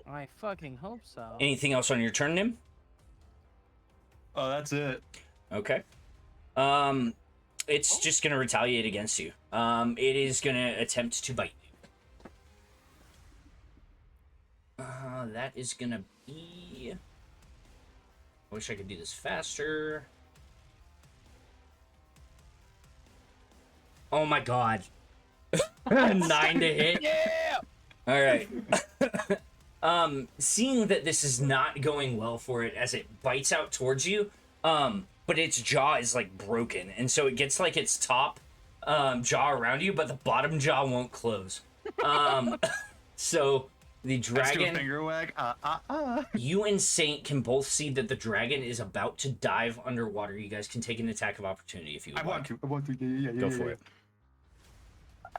I fucking hope so. Anything else on your turn, Nim? Oh, that's it. Okay. It's just gonna retaliate against you. It is gonna attempt to bite you. That is gonna be... I wish I could do this faster. Oh my god. 9 to hit. Yeah! Alright. Seeing that this is not going well for it as it bites out towards you, but its jaw is like broken, and so it gets like its top jaw around you, but the bottom jaw won't close. So the dragon, finger wag. you and Saint can both see that the dragon is about to dive underwater. You guys can take an attack of opportunity if you would like. I want to. Yeah. Go for it.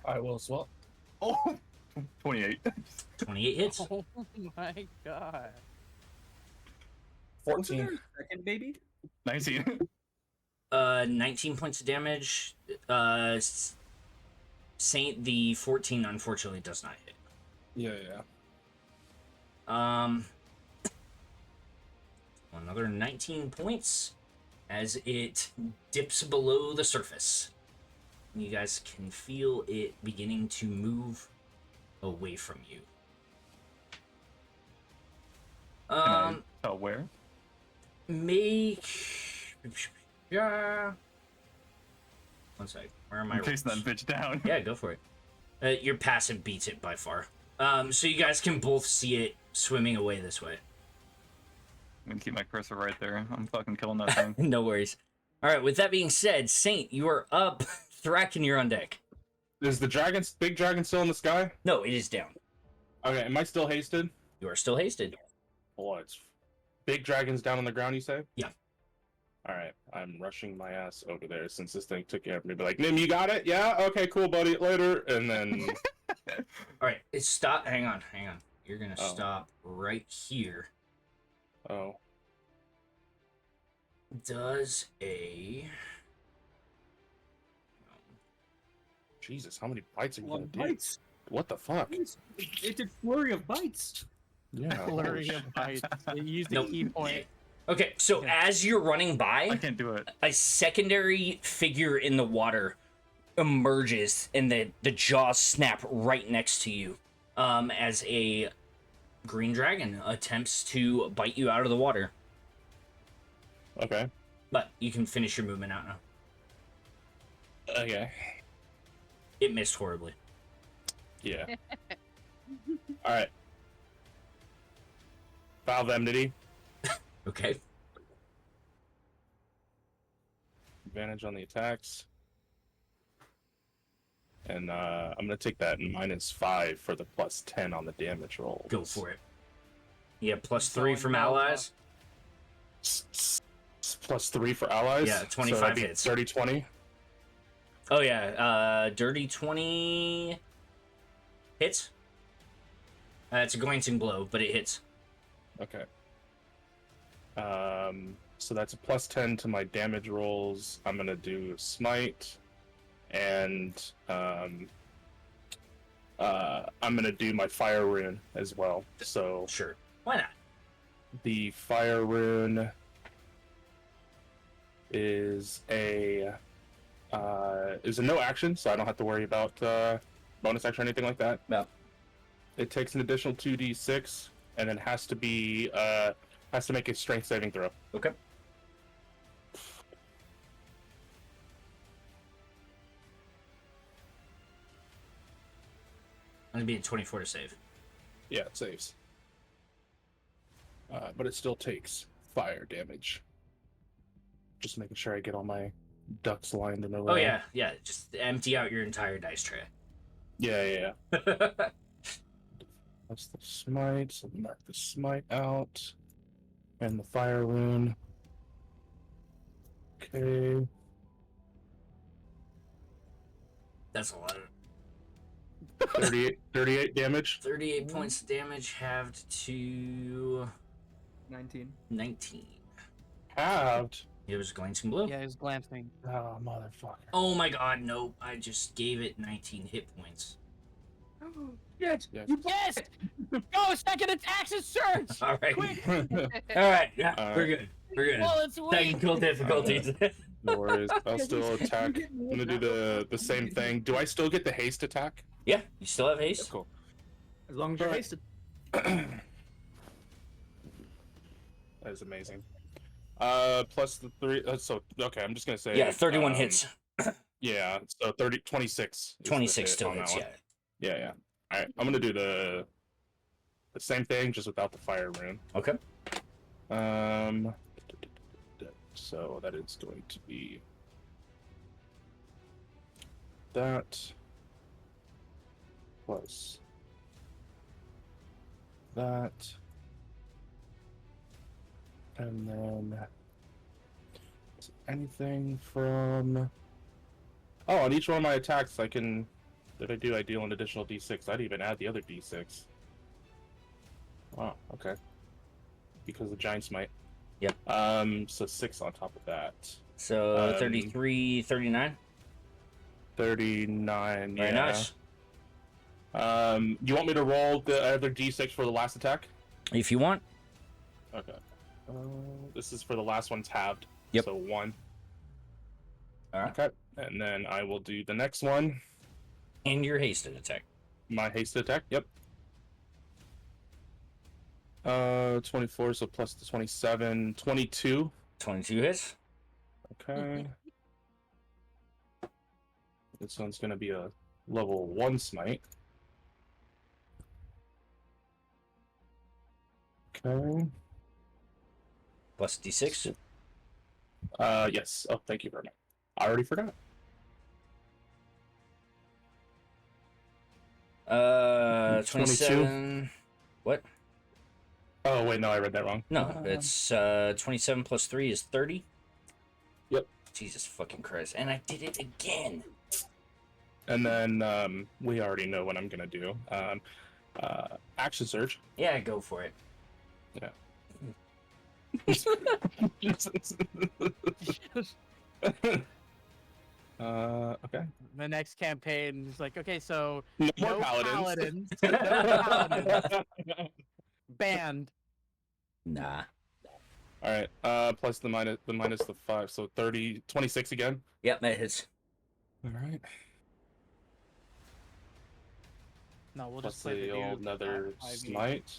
I will as well. Oh, 28. 28 hits. Oh my god. 14. Second baby. 19. 19 points of damage. Saint, the 14 unfortunately does not hit. Yeah. Another 19 points as it dips below the surface. You guys can feel it beginning to move away from you. Can I tell where? Make. Yeah. One sec. Where am I? I'm chasing that bitch down. Yeah, go for it. Your passive beats it by far. So you guys can both see it swimming away this way. I'm gonna keep my cursor right there. I'm fucking killing that thing. No worries. All right. With that being said, Saint, you are up. Thracken, you're on deck. Is the big dragon still in the sky? No, it is down. Okay, am I still hasted? You are still hasted. Oh, it's big dragon's down on the ground, you say? Yeah. Alright, I'm rushing my ass over there since this thing took care of me. Be like, Nim, you got it? Yeah? Okay, cool, buddy. Later. And then... Alright, it's stop. Hang on. You're gonna stop right here. Oh. Does a... Jesus, how many bites are you gonna do? Bites. What the fuck? It did flurry of bites. Yeah. Flurry of bites. They used the key point. Okay, so as you're running by, I can't do it. a secondary figure in the water emerges, and the jaws snap right next to you, as a green dragon attempts to bite you out of the water. Okay. But you can finish your movement out now. Okay. It missed horribly. Yeah. Alright. Valve enmity. Okay. Advantage on the attacks. And I'm gonna take that -5 for the +10 on the damage roll. Go for it. Yeah, +3 from allies. +3 for allies? Yeah, 25 hits. 30-20. Oh yeah, dirty 20 hits. It's a glancing blow, but it hits. Okay. So that's a +10 to my damage rolls. I'm gonna do smite, and I'm gonna do my fire rune as well. So Sure, why not? the fire rune is a no action, so I don't have to worry about bonus action or anything like that. No. It takes an additional 2d6, and then has to make a strength saving throw. Okay. I'm gonna be a 24 to save. Yeah, it saves. But it still takes fire damage. Just making sure I get all my ducks lined in a row. Oh yeah. Just empty out your entire dice tray. Yeah. That's the smite, so mark the smite out. And the fire rune. Okay. That's a lot. 38 damage. 38 points of damage halved to 19. 19. Halved. It was glancing blow. Yeah, it was glancing. Oh, motherfucker. Oh my god, no. I just gave it 19 hit points. Yes, Yes. you guessed. Go, second attacks is surge. All right. Quick. Alright, yeah, All we're right. good. We're good. Well, it's weak. Technical difficulties. No worries. I'll still attack. I'm gonna do the same thing. Do I still get the haste attack? Yeah, you still have haste? Cool. As long as you're Alright. hasted. That is amazing. Plus the 3. So okay, I'm just gonna say. Yeah, 31 hits. Yeah, so 26. is the 26 hit still on that hits, one. yeah. Yeah. All right, I'm gonna do the same thing, just without the fire rune. Okay. So that is going to be that plus that, and then anything from. Oh, on each one of my attacks, I can. I deal an additional d6. I'd even add the other d6. Wow, okay. Because of giant smite. Yep. So 6 on top of that. So 33, 39. 39. Very yeah. nice. You want me to roll the other d6 for the last attack? If you want. Okay. This is for the last one's halved. Yep. So 1. Alright. Okay. And then I will do the next one. And your hasted attack. My haste attack. Yep. 24, so plus the 27, 22. 22 hits. Okay. This one's gonna be a level 1 smite. Okay. Plus D6. Yes. Oh, thank you very much. I already forgot. 27. What? Oh, wait, no, I read that wrong. No, it's 27 plus 3 is 30. Yep. Jesus fucking Christ. And I did it again. And then we already know what I'm gonna do. Action surge. Yeah, go for it. Yeah. Okay. The next campaign is like, okay, so No no more paladins. paladins. No paladins. Banned. Nah. All right. Plus the minus the 5, so 30, 26 again. Yep, that hits. All right. No, we'll Plus just play the old another 5e. smite.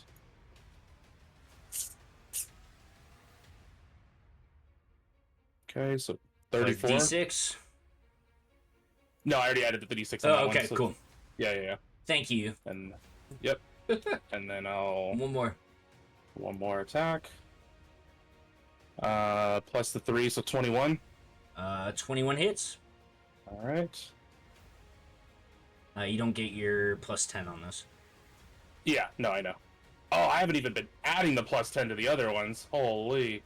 Okay, so 34. D6. No, I already added the d6 on Oh, that okay, one, so... cool. Yeah. Thank you. And yep. And then I'll One more. one more attack. Plus the 3, so 21. 21 hits. All right. You don't get your plus 10 on this. Yeah, no, I know. Oh, I haven't even been adding the plus 10 to the other ones. Holy.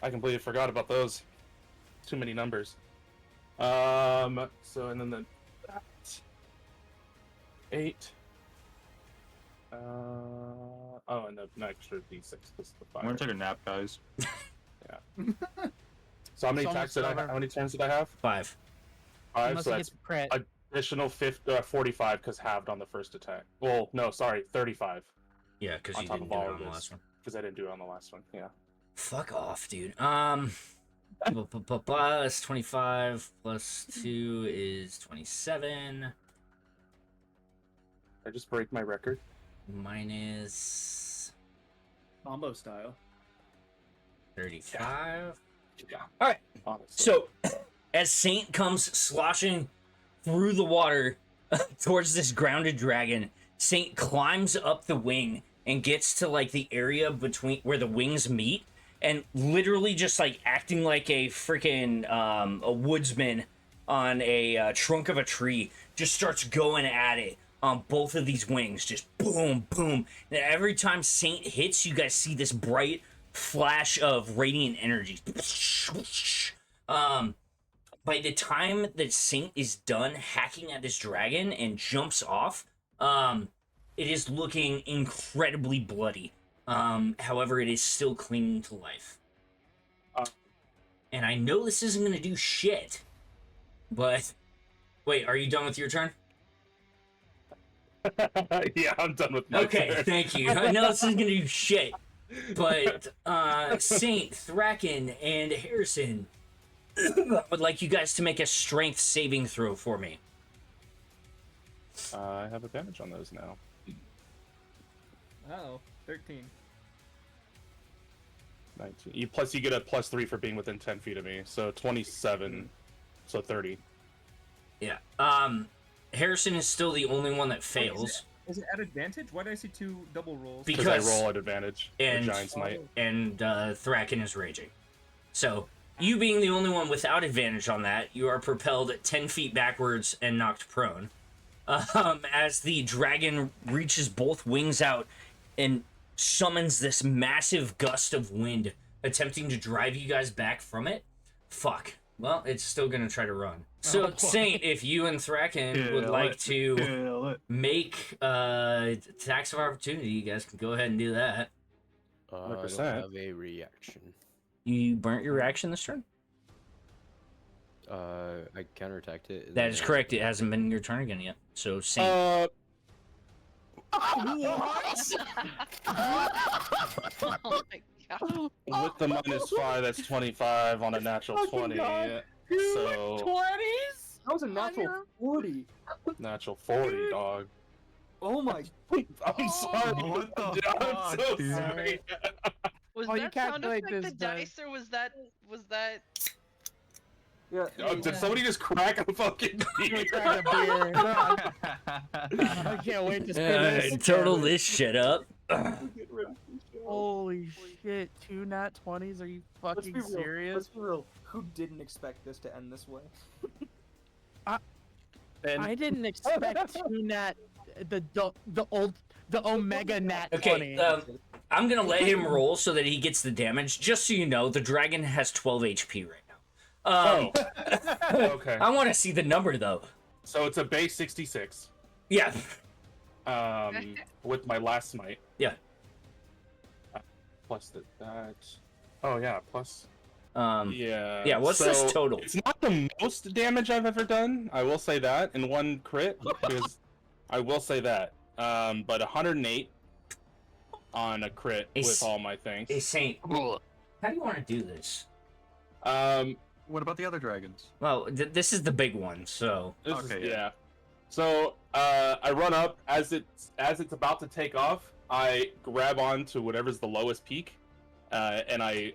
I completely forgot about those. Too many numbers. So, and then the... That. 8. Oh, and the extra d6 plus the 5. I'm gonna take a nap, guys. So how many It's attacks almost did I over. have? How many turns did I have? 5. 5, Unless so he that's gets a crit. additional 45 because halved on the first attack. Well, no, sorry, 35 Yeah, because on you top didn't of do it all on of the this. last one. Because I didn't do it on the last one, yeah. Fuck off, dude. That's 25 plus 2 is 27. I just break my record. Minus Combo style. 35. Yeah. Alright. Honestly. So, as Saint comes sloshing through the water towards this grounded dragon, Saint climbs up the wing and gets to like the area between where the wings meet, and literally just like acting like a freaking a woodsman on a trunk of a tree, just starts going at it on both of these wings, just boom, boom. And every time Saint hits, you guys see this bright flash of radiant energy. By the time that Saint is done hacking at this dragon and jumps off, it is looking incredibly bloody. However, it is still clinging to life. And I know this isn't going to do shit, but... Wait, are you done with your turn? Yeah, I'm done with my Okay, turn. thank you. I know this isn't going to do shit, but Saint, Thracken, and Hareson, I would like you guys to make a strength saving throw for me. I have advantage on those now. Oh, 13. 19. Plus you get a plus 3 for being within 10 feet of me, so 27, so 30. Yeah. Harrison is still the only one that fails. Is it at advantage? Why did I see 2 double rolls? Because I roll at advantage. and- The giant smite. And Thracken is raging. So, you being the only one without advantage on that, you are propelled 10 feet backwards and knocked prone. As the dragon reaches both wings out and summons this massive gust of wind, attempting to drive you guys back from it. Fuck. Well, it's still gonna try to run. So, Saint, if you and Thracken would like to make attacks of opportunity, you guys can go ahead and do that. I don't 100%. have a reaction. You burnt your reaction this turn? I counterattacked it. and That then is I- correct. It hasn't been your turn again yet. So, Saint. Oh my god. With the minus 5, that's 25 on a natural Fucking 20. God. So, 20s? That was a natural 40. natural 40, dog. Oh my! I'm sorry. What the I'm so fuck, dude? sorry. Was Oh, you that can't sound do like effect this, the Doug. dice, or was that Yeah. Did somebody just crack a fucking beer? Crack a beer. I can't wait to see this. Total this shit up. Holy shit! 2 nat 20s? Are you Let's fucking be real. serious? Let's be real. Who didn't expect this to end this way? And I didn't expect 2 nat the omega nat Okay, 20. I'm gonna let him roll so that he gets the damage. Just so you know, the dragon has 12 HP right now. Okay. I want to see the number though. So it's a base 66. Yeah. With my last smite. Yeah. Plus that. Oh yeah, plus. Yeah. Yeah. What's this total? It's not the most damage I've ever done. I will say that in one crit, because I will say that. But 108 on a crit with all my things. Hey Saint, how do you want to do this? What about the other dragons? Well, this is the big one, so. Yeah. So I run up as it's about to take off. I grab on to whatever's the lowest peak, and I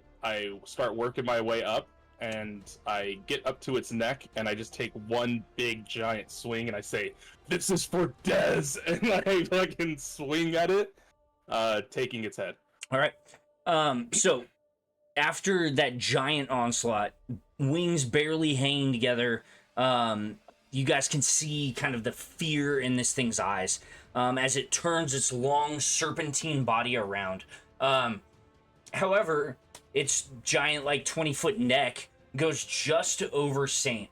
start working my way up, and I get up to its neck, and I just take one big giant swing, and I say, "This is for Dez," and I fucking swing at it, taking its head. All right. So after that giant onslaught, wings barely hanging together, you guys can see kind of the fear in this thing's eyes as it turns its long serpentine body around. However, its giant, like 20-foot neck goes just over Saint.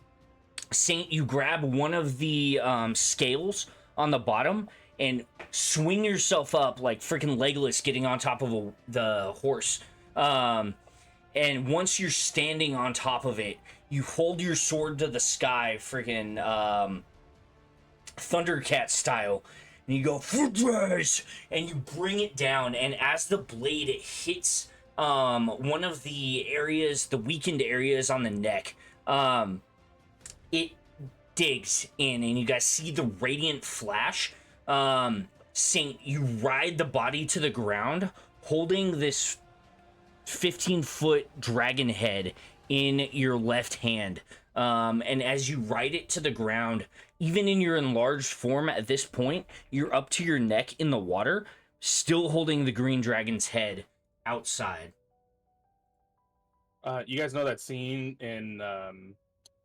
Saint, you grab one of the scales on the bottom and swing yourself up like freaking Legolas getting on top of the horse. And once you're standing on top of it, you hold your sword to the sky, freaking Thundercat style, and you go "Fortress!" and you bring it down. And as the blade hits one of the areas, the weakened areas on the neck, it digs in, and you guys see the radiant flash. Saint, you ride the body to the ground, holding this 15-foot dragon head in your left hand. And as you ride it to the ground, even in your enlarged form at this point, you're up to your neck in the water, still holding the green dragon's head outside. You guys know that scene in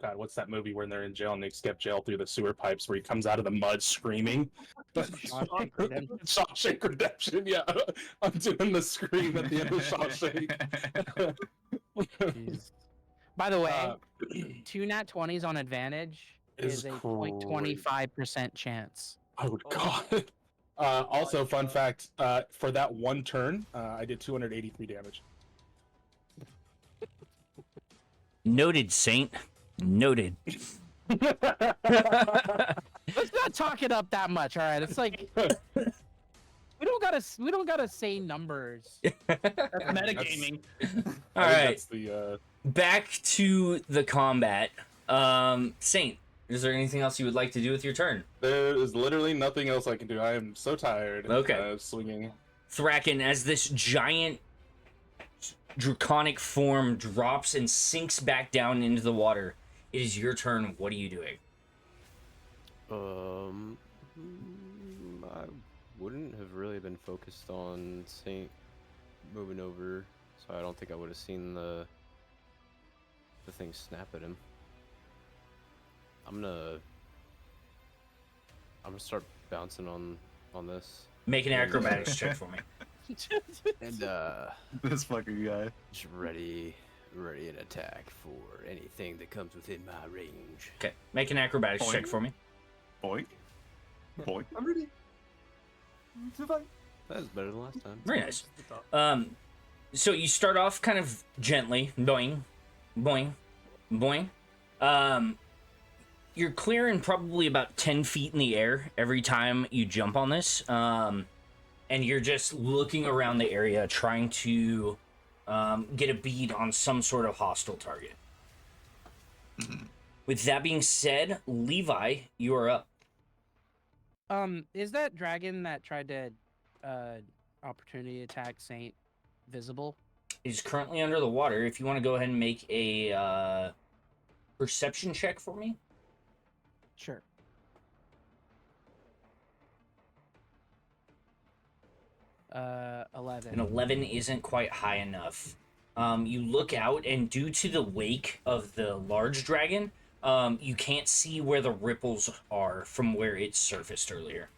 God, what's that movie where they're in jail and they skip jail through the sewer pipes where he comes out of the mud screaming? Shawshank Redemption. Shawshank Redemption, yeah. I'm doing the scream at the end of Shawshank. By the way, 2 nat 20s on advantage is a 0.25% chance. Oh god. Also, fun fact, for that one turn, I did 283 damage. Noted, Saint. Noted. Let's not talk it up that much, all right? It's like we don't gotta say numbers. metagaming. All right. That's the Back to the combat. Saint, is there anything else you would like to do with your turn? there is literally nothing else I can do. I am so tired. Okay. Swinging. Thracken, as this giant draconic form drops and sinks back down into the water, it is your turn. What are you doing? I wouldn't have really been focused on Saint moving over, so I don't think I would have seen the thing snap at him. I'm gonna start bouncing on this. Make an acrobatics check for me. And This fucking guy. just ready an attack for anything that comes within my range. Okay, make an acrobatics Boing. check for me. Boink. Boink. I'm ready. To fight. That was better than last time. Very nice. So you start off kind of gently, boing, boing, boing. You're clearing probably about 10 feet in the air every time you jump on this. And you're just looking around the area, trying to get a bead on some sort of hostile target. With that being said, Levi, you are up. Is that dragon that tried to opportunity attack Saint visible? He's currently under the water. If you want to go ahead and make a perception check for me. Sure. An 11. 11 isn't quite high enough. You look out, and due to the wake of the large dragon, you can't see where the ripples are from where it surfaced earlier.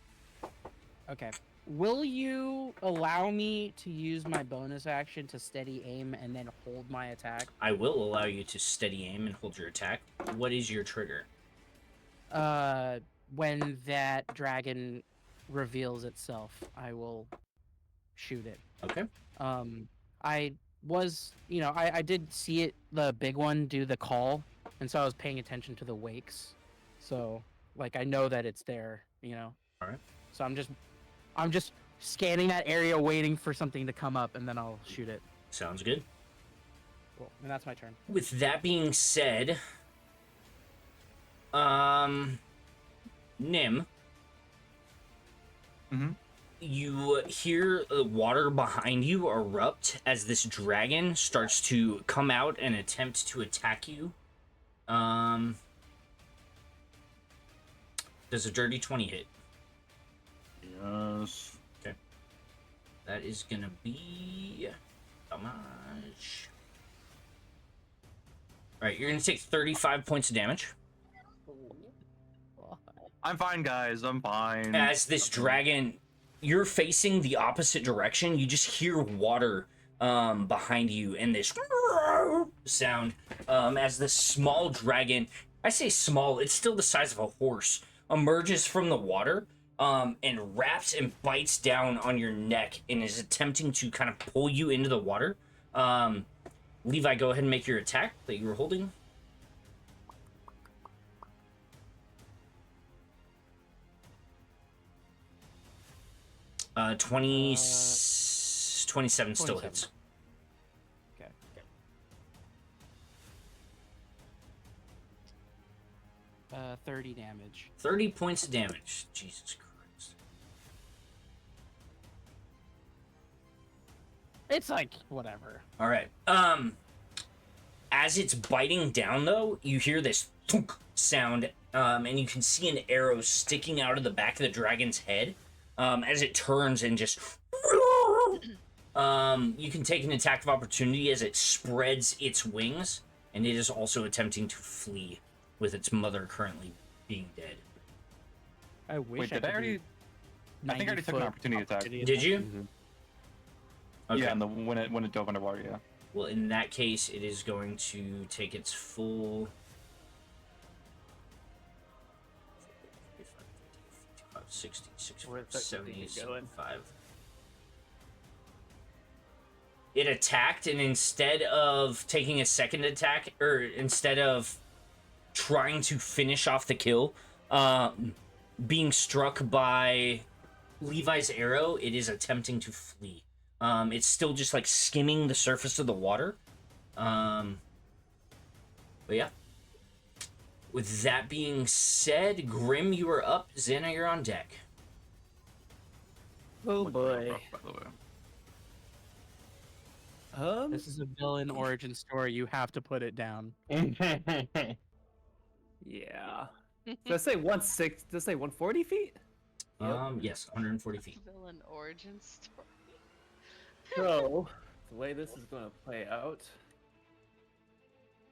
Okay. Will you allow me to use my bonus action to steady aim and then hold my attack? I will allow you to steady aim and hold your attack. What is your trigger? When that dragon reveals itself, I will shoot it. Okay. I was, I did see it, the big one, do the call, and so I was paying attention to the wakes. So, like, I know that it's there, All right. So I'm just scanning that area, waiting for something to come up, and then I'll shoot it. Sounds good. Cool. And that's my turn. With that being said, Nim, you hear the water behind you erupt as this dragon starts to come out and attempt to attack you. Does a dirty 20 hit? Yes. Okay. That is gonna be damage. Alright, you're gonna take 35 points of damage. I'm fine, guys. I'm fine. As this dragon, you're facing the opposite direction, you just hear water behind you and this sound as this small dragon, I say small, it's still the size of a horse, emerges from the water and wraps and bites down on your neck and is attempting to kind of pull you into the water. Levi, go ahead and make your attack that you were holding. Uh, 27 still 27. hits. Okay. 30 damage. 30 points of damage. Jesus Christ. It's like, whatever. All right. As it's biting down, though, you hear this thunk sound, and you can see an arrow sticking out of the back of the dragon's head, as it turns and just... you can take an attack of opportunity as it spreads its wings, and it is also attempting to flee, with its mother currently being dead. I wish Wait, I did I could already? do I think I already took an 90-foot opportunity attack. Did you? Okay. Yeah, and when it dove underwater, yeah. Well, in that case, it is going to take its full... 60, 65, Where's that 70, continue going? 75. It attacked, and instead of taking a second attack, or instead of trying to finish off the kill, being struck by Levi's arrow, it is attempting to flee. It's still just like skimming the surface of the water. But yeah. With that being said, Grimm, you are up. Zannah, you're on deck. Oh boy. By the way. This is a villain origin story. You have to put it down. Yeah. Did I say 160? Did I say 140 feet? Yes, 140 feet. Villain origin story. So, the way this is going to play out,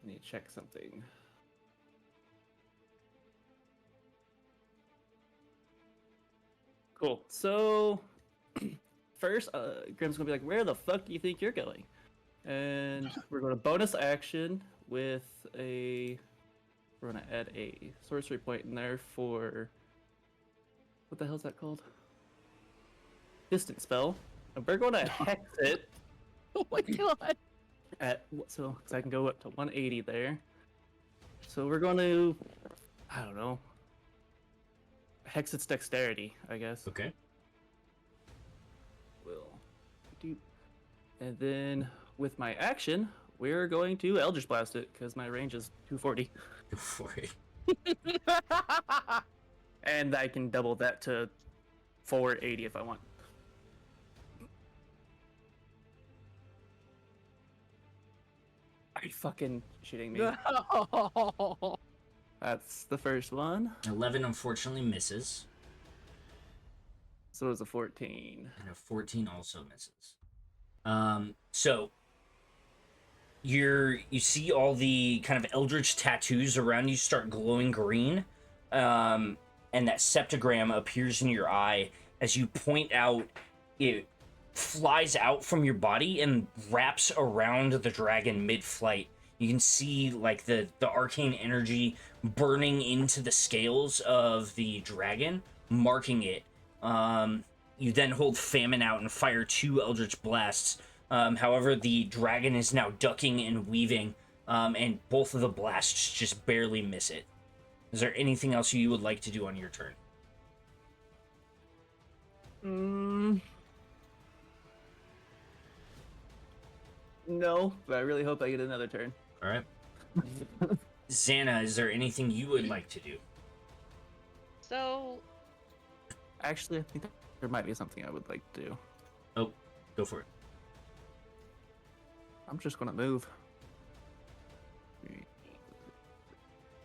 I need to check something. Cool. So, first, Grimm's going to be like, where the fuck do you think you're going? And we're going to bonus action with a... We're going to add a sorcery point in there for... What the hell is that called? Distant spell. And we're going to hex it. Oh my god! So I can go up to 180 there. So we're going to... I don't know. Hex its dexterity, I guess. Okay. Will do. And then with my action, we're going to Eldritch Blast it because my range is 240. Go for it. And I can double that to 480 if I want. Are you fucking shitting me? No. That's the first one. 11 unfortunately misses, So it was a 14. and a 14 also misses. So you see all the kind of eldritch tattoos around you start glowing green, and that septagram appears in your eye as you point out. It flies out from your body and wraps around the dragon mid-flight. You can see like the arcane energy burning into the scales of the dragon, marking it. You then hold Famine out and fire 2 eldritch blasts. However, the dragon is now ducking and weaving, and both of the blasts just barely miss it. Is there anything else you would like to do on your turn? No, but I really hope I get another turn. All right. Zannah, is there anything you would like to do? So, Actually, I think there might be something I would like to do. Oh, go for it. I'm just gonna move.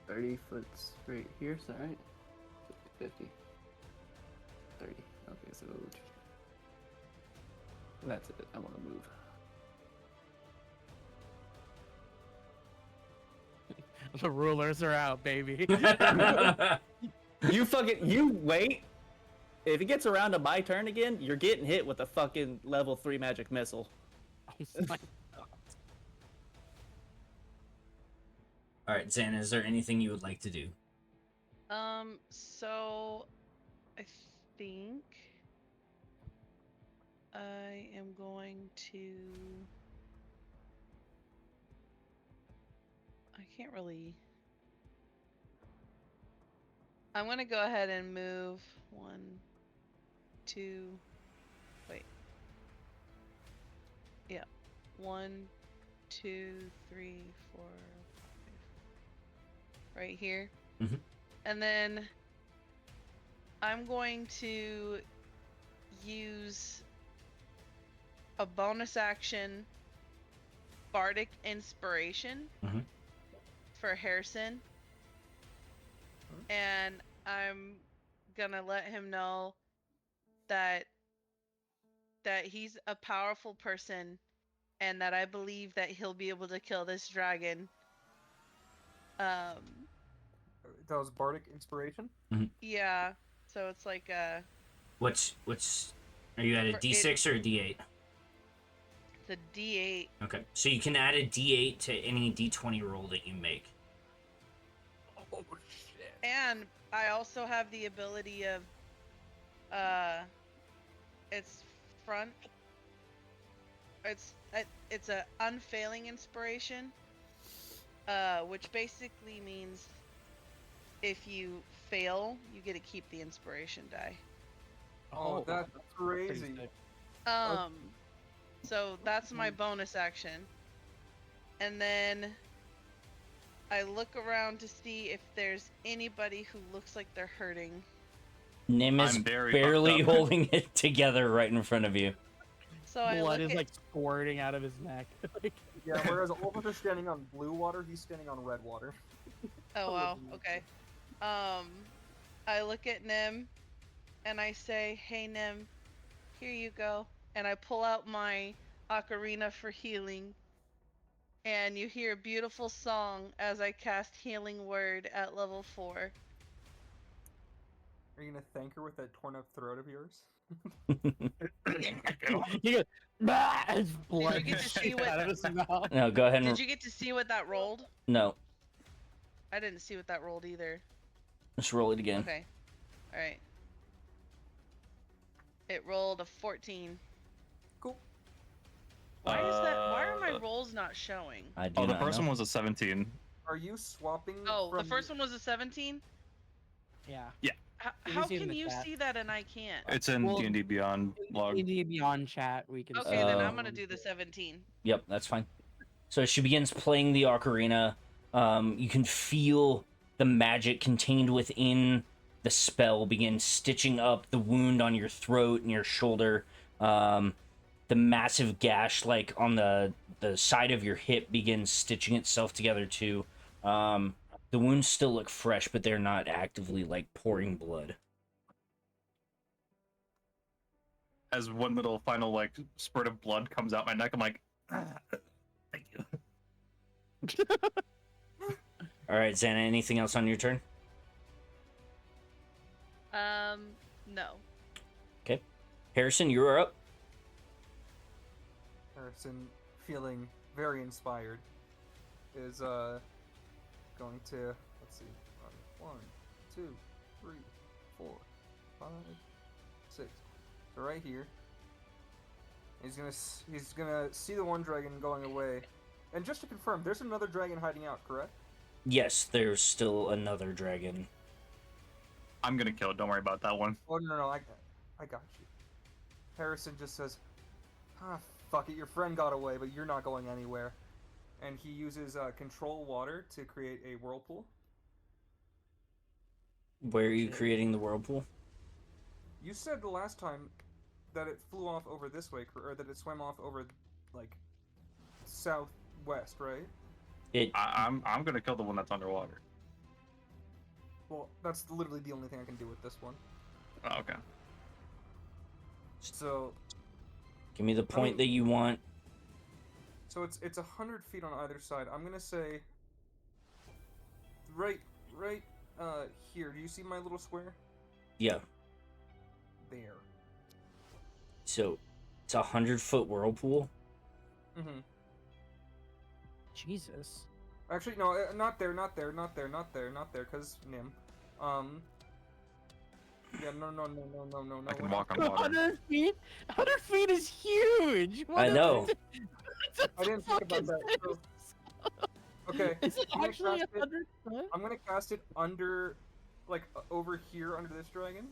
30 foot straight here, is that right? 50. 30. Okay, so that's it. I want to move. The rulers are out, baby. You wait. If it gets around to my turn again, you're getting hit with a fucking level 3 magic missile. Oh my God. All right, Zannah, is there anything you would like to do? so I think I am going to. I can't really. I'm gonna go ahead and move 1, 2. Wait. Yeah. 1, 2, 3, 4, 5. Right here. Mhm. And then I'm going to use a bonus action Bardic Inspiration Mhm. for Hareson. And I'm gonna let him know that he's a powerful person and that I believe that he'll be able to kill this dragon. That was Bardic Inspiration? Yeah. So it's like What's are you at a For D6 or a D8? the D8. Okay, so you can add a D8 to any D20 roll that you make. Oh, shit. And I also have the ability of it's front it's a unfailing inspiration, which basically means if you fail, you get to keep the inspiration die. Oh, that's crazy. So that's my bonus action. And then I look around to see if there's anybody who looks like they're hurting. Nim is I'm very barely fucked up. holding it together right in front of you. So I Blood look is at like squirting out of his neck. Like, Yeah, whereas Olbert is standing on blue water, he's standing on red water. Oh wow, okay. I look at Nim and I say, "Hey Nim, here you go." And I pull out my ocarina for healing. And you hear a beautiful song as I cast Healing Word at level 4. Are you gonna thank her with that torn up throat of yours? he goes, "Bah!" His blood Did you get to see shoots out of his mouth. No, go ahead and Did you get to see what that rolled? no, I didn't see what that rolled either. just roll it again. Okay. Alright. It rolled a 14. Cool. Why is that? Why are my rolls not showing? I do Oh, the not first know. one was a 17. Are you swapping? Oh, the from... first one was a 17? Yeah. How see it in can the you chat. see that and I can't? It's in Well, D&D Beyond log. D&D Beyond chat, we can. Okay, see then Oh. I'm gonna do the 17. Yep, that's fine. So she begins playing the ocarina. You can feel the magic contained within the spell begins stitching up the wound on your throat and your shoulder. The massive gash, like on the side of your hip, begins stitching itself together too. The wounds still look fresh, but they're not actively like pouring blood. As one little final like spurt of blood comes out my neck, I'm like, thank you. All right, Zannah, anything else on your turn? No. Okay. Hareson, you are up. Hareson, feeling very inspired, is going to, let's see, 1, 2, 3, 4, 5, 6. So right here, he's gonna see the one dragon going away, and just to confirm, there's another dragon hiding out, correct? Yes, there's still another dragon. I'm gonna kill it. Don't worry about that one. Oh no, I got you. Hareson just says, fuck it, your friend got away, but you're not going anywhere. And he uses control water to create a whirlpool. Where are you creating the whirlpool? You said the last time that it flew off over this way, or that it swam off over, like, southwest, right? I'm gonna kill the one that's underwater. Well, that's literally the only thing I can do with this one. Oh, okay. So, Give me the point that you want. so it's 100 feet on either side. I'm gonna say right here. Do you see my little square? Yeah. There. So it's 100-foot whirlpool. Mm-hmm. Jesus. Actually, no, not there, cause Nim. Yeah, no. I can we're walk not- on water. 100 feet? 100 feet is huge! I know. I didn't think about that. So, okay. Is it I'm gonna actually cast it- 100 foot? I'm gonna cast it under, like, over here under this dragon.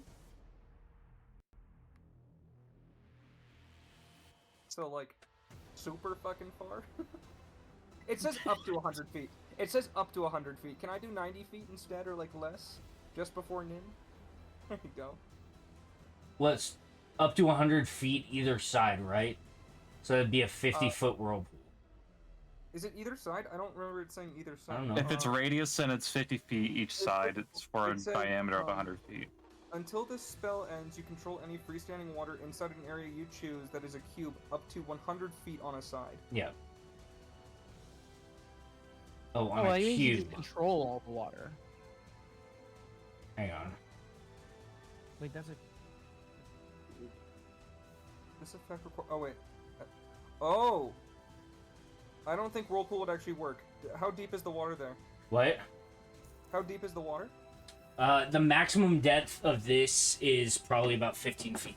So, like, super fucking far. It says up to 100 feet. It says up to 100 feet. Can I do 90 feet instead, or, like, less? Just before Nin? There you go. Let's up to 100 feet either side, right? So that'd be a 50-foot whirlpool. Is it either side? I don't remember it saying either side. I don't know. If it's radius and it's 50 feet each side, it's for a it said, diameter of 100 feet. Until this spell ends, you control any freestanding water inside an area you choose that is a cube up to 100 feet on a side. Yeah. Oh, on Oh, a I think you cube. can control all the water. Hang on. Wait, that's a... This effect oh, wait. Oh! I don't think Whirlpool would actually work. How deep is the water there? What? How deep is the water? The maximum depth of this is probably about 15 feet.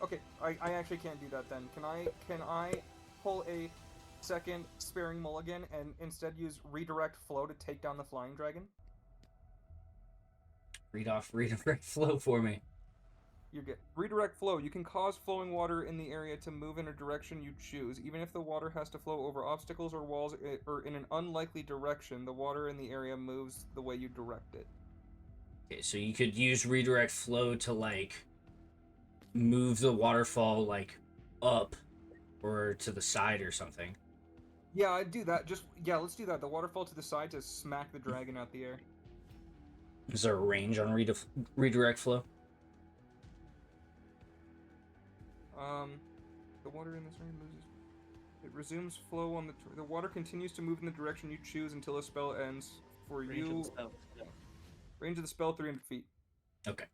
Okay, I actually can't do that then. Can I pull a second sparing mulligan and instead use redirect flow to take down the flying dragon? Read off redirect flow for me. You get redirect flow. You can cause flowing water in the area to move in a direction you choose. Even if the water has to flow over obstacles or walls or in an unlikely direction, the water in the area moves the way you direct it. Okay, so you could use redirect flow to, like, move the waterfall, like, up or to the side or something. Yeah, I'd do that. Yeah, let's do that. The waterfall to the side to smack the dragon out the air. Is there a range on redirect flow? The water in this area loses. It resumes flow on the water continues to move in the direction you choose until a spell ends. For you, range of the spell 300 feet. Okay,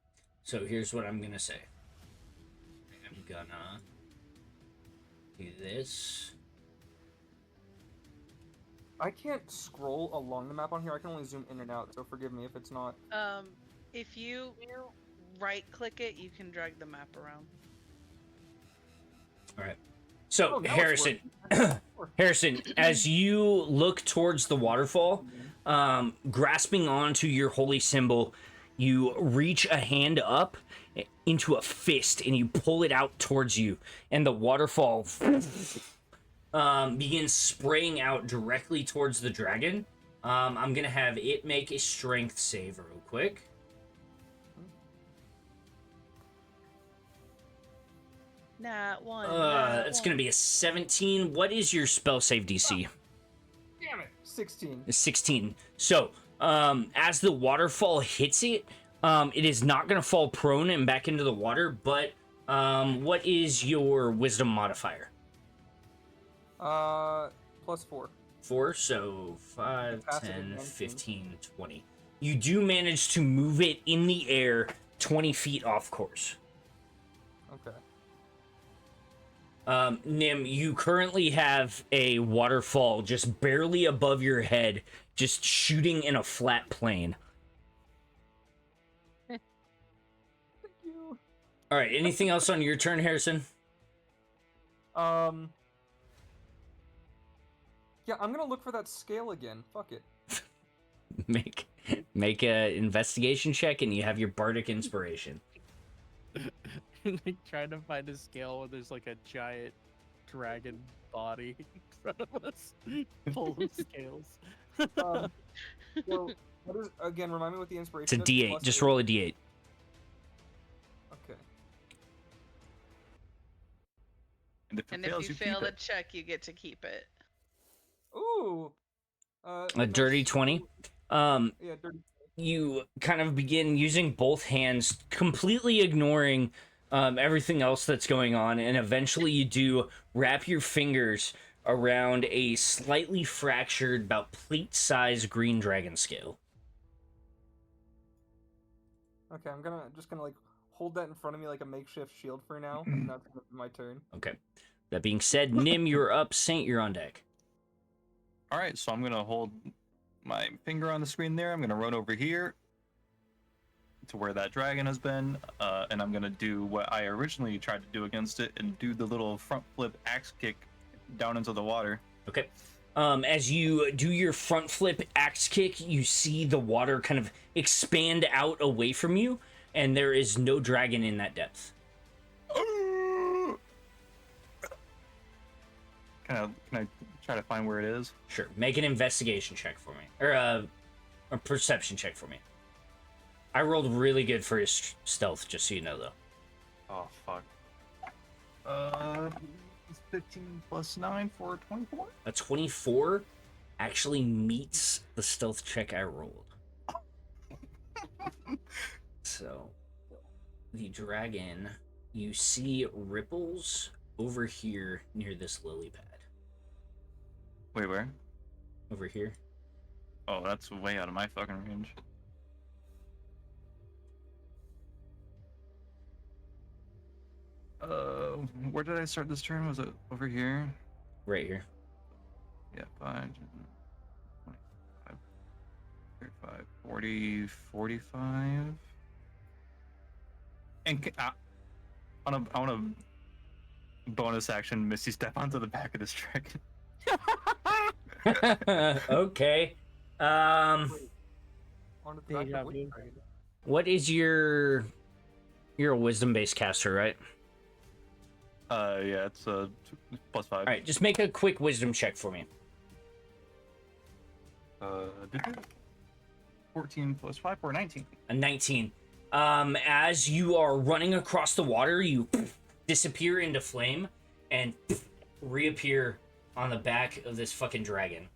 so here's what I'm gonna say. I'm gonna do this. I can't scroll along the map on here. I can only zoom in and out, so forgive me if it's not. If you right-click it, you can drag the map around. All right. So Oh, now it's Harrison, working. Harrison, as you look towards the waterfall, grasping onto your holy symbol, you reach a hand up into a fist and you pull it out towards you, and the waterfall begins spraying out directly towards the dragon. I'm gonna have it make a strength save real quick. Nat 1. It's gonna be a 17. What is your spell save DC? Damn it. 16. 16. So, as the waterfall hits it, it is not gonna fall prone and back into the water, but what is your wisdom modifier? Plus 4. 4, so 5, Capacity 10, 19. 15, 20. You do manage to move it in the air 20 feet off course. Okay. Nim, you currently have a waterfall just barely above your head, just shooting in a flat plane. Thank you. All right, anything else on your turn, Harrison? Yeah, I'm gonna look for that scale again. Fuck it. Make a investigation check, and you have your bardic inspiration. Like trying to find a scale where there's like a giant dragon body in front of us, full of scales. So, what is again? Remind me what the inspiration. It's a is? D8. Plus Just 8. roll a D8. Okay. And if And it fails, if you you fail keep the it. check, you get to keep it. Ooh. A nice. dirty 20. Yeah, dirty. You kind of begin using both hands, completely ignoring everything else that's going on, and eventually you do wrap your fingers around a slightly fractured, about plate-sized green dragon scale. Okay, I'm just gonna like hold that in front of me like a makeshift shield for now, and that's gonna be my turn. Okay. That being said, Nim, you're up. Saint, you're on deck. All right, so I'm gonna hold my finger on the screen there. I'm gonna run over here to where that dragon has been, and I'm gonna do what I originally tried to do against it, and do the little front flip axe kick down into the water. Okay. As you do your front flip axe kick, you see the water kind of expand out away from you, and there is no dragon in that depth. Can I try to find where it is? Sure. Make an investigation check for me. Or a perception check for me. I rolled really good for his stealth, just so you know, though. Oh, fuck. 15 plus 9 for 24? A 24 actually meets the stealth check I rolled. So, the dragon, you see ripples over here near this lily pad. Wait, where? Over here. Oh, that's way out of my fucking range. Where did I start this turn? Was it over here? Right here. Yeah, 5, 25, 35, 40, 45. And I want to bonus action Misty Step onto the back of this dragon. Okay. Onto the back Deja of which vu. dragon? What is your... You're a wisdom-based caster, right? Yeah, it's plus 5. Alright, just make a quick wisdom check for me. 14 plus 5 or 19. A 19. As you are running across the water, you disappear into flame and reappear on the back of this fucking dragon.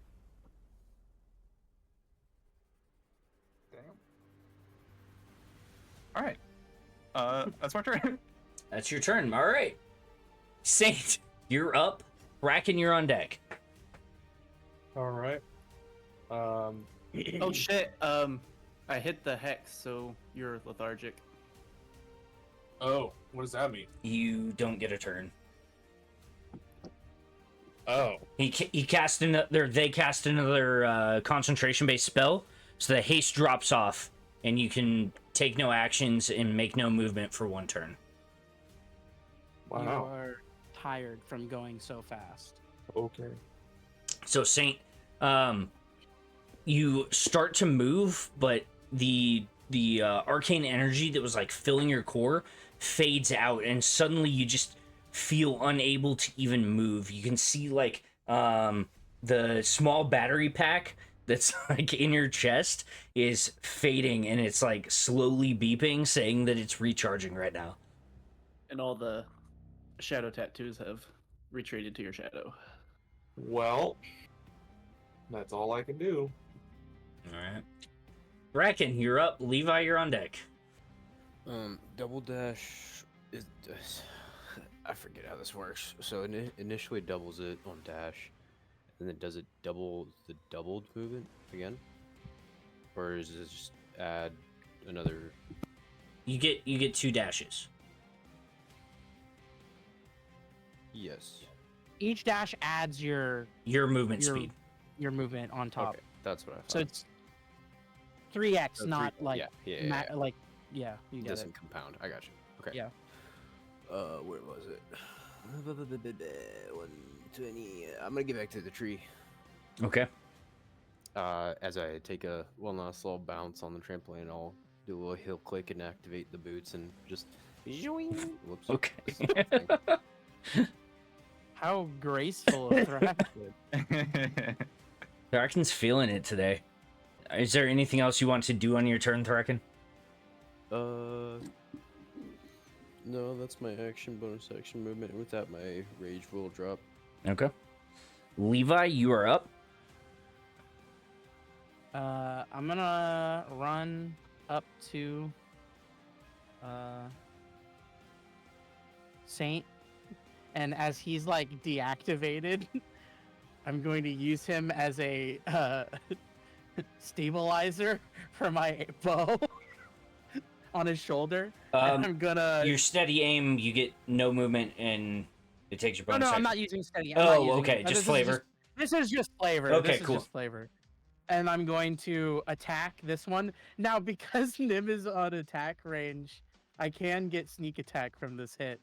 Damn. Alright. That's my turn. That's your turn. All right. Saint, you're up. Kraken, you're on deck. All right. Oh shit. I hit the hex, so you're lethargic. Oh, what does that mean? You don't get a turn. Oh, He cast another. They cast another concentration-based spell, so the haste drops off, and you can take no actions and make no movement for one turn. You wow. are tired from going so fast. Okay. So Saint, you start to move, but the arcane energy that was like filling your core fades out, and suddenly you just feel unable to even move. You can see like the small battery pack that's like in your chest is fading, and it's like slowly beeping, saying that it's recharging right now. And all the shadow tattoos have retreated to your shadow. Well, that's all I can do. All right. Kraken, you're up. Levi, you're on deck. Double dash is. I forget how this works. So it initially doubles it on dash, and then does it double the doubled movement again, or is it just add another? You get 2 dashes. Yes. Each dash adds your Movement speed. your movement on top. Okay, that's what I thought. So it's 3x, So not like yeah. like you It get it. doesn't compound. I got you. Okay. Yeah. Where was it? 120. I'm gonna get back to the tree. Okay. As I take a one last little bounce on the trampoline, I'll do a little heel click and activate the boots and just. Whoops. Okay. How graceful of Thracken. Thraken's feeling it today. Is there anything else you want to do on your turn, Thraken? No, that's my action, bonus action movement. And with that, my rage will drop. Okay. Levi, you are up. I'm gonna run up to Saint, and as he's like deactivated, I'm going to use him as a stabilizer for my bow on his shoulder. And I'm gonna. Your steady aim, you get no movement, and it takes your bonus. No, I'm action. not using steady. I'm not using okay, it. just flavor. This is just flavor. Okay, this is cool. Just flavor. And I'm going to attack this one now because Nim is on attack range. I can get sneak attack from this hit.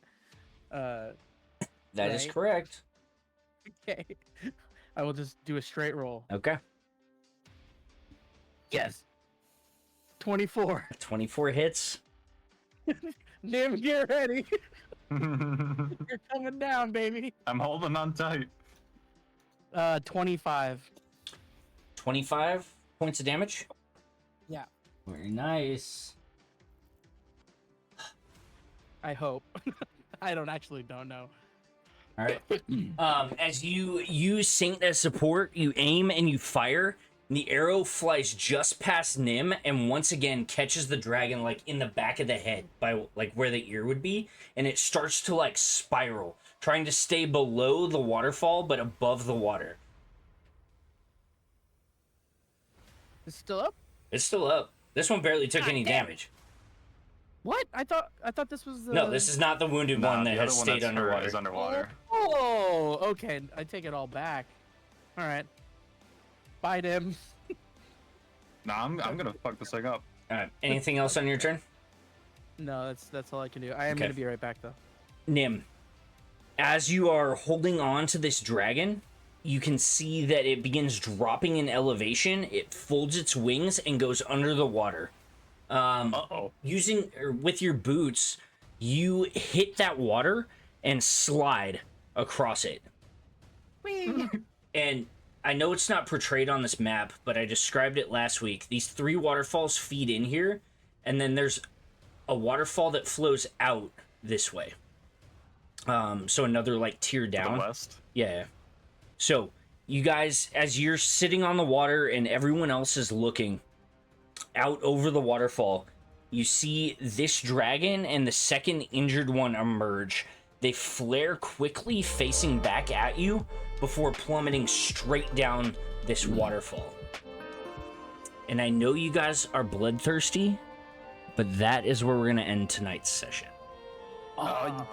That is right? correct. Okay. I will just do a straight roll. Okay. Yes. 24. 24 hits. Nim, get ready. You're coming down, baby. I'm holding on tight. 25. 25 points of damage. Yeah. Very nice. I hope. I don't know. All right. As you use Saint as support, you aim and you fire. And the arrow flies just past Nim and once again catches the dragon like in the back of the head by like where the ear would be, and it starts to like spiral, trying to stay below the waterfall but above the water. It's still up? It's still up. This one barely took God any damn. damage. What? I thought this was the. No, this is not the wounded one that the has other one stayed that's hurt underwater. is underwater. Oh, okay. I take it all back. All right. Bye, Nim. Nah, I'm gonna fuck this thing up. All right. Anything else on your turn? No, that's all I can do. I am Okay. gonna be right back though. Nim, as you are holding on to this dragon, you can see that it begins dropping in elevation. It folds its wings and goes under the water. With your boots, you hit that water and slide across it. And I know it's not portrayed on this map, but I described it last week. These 3 waterfalls feed in here, and then there's a waterfall that flows out this way. So another like tier down. To the west. Yeah. So you guys, as you're sitting on the water and everyone else is looking out over the waterfall, you see this dragon and the second injured one emerge. They flare quickly, facing back at you before plummeting straight down this waterfall. And I know you guys are bloodthirsty, but that is where we're going to end tonight's session. Oh,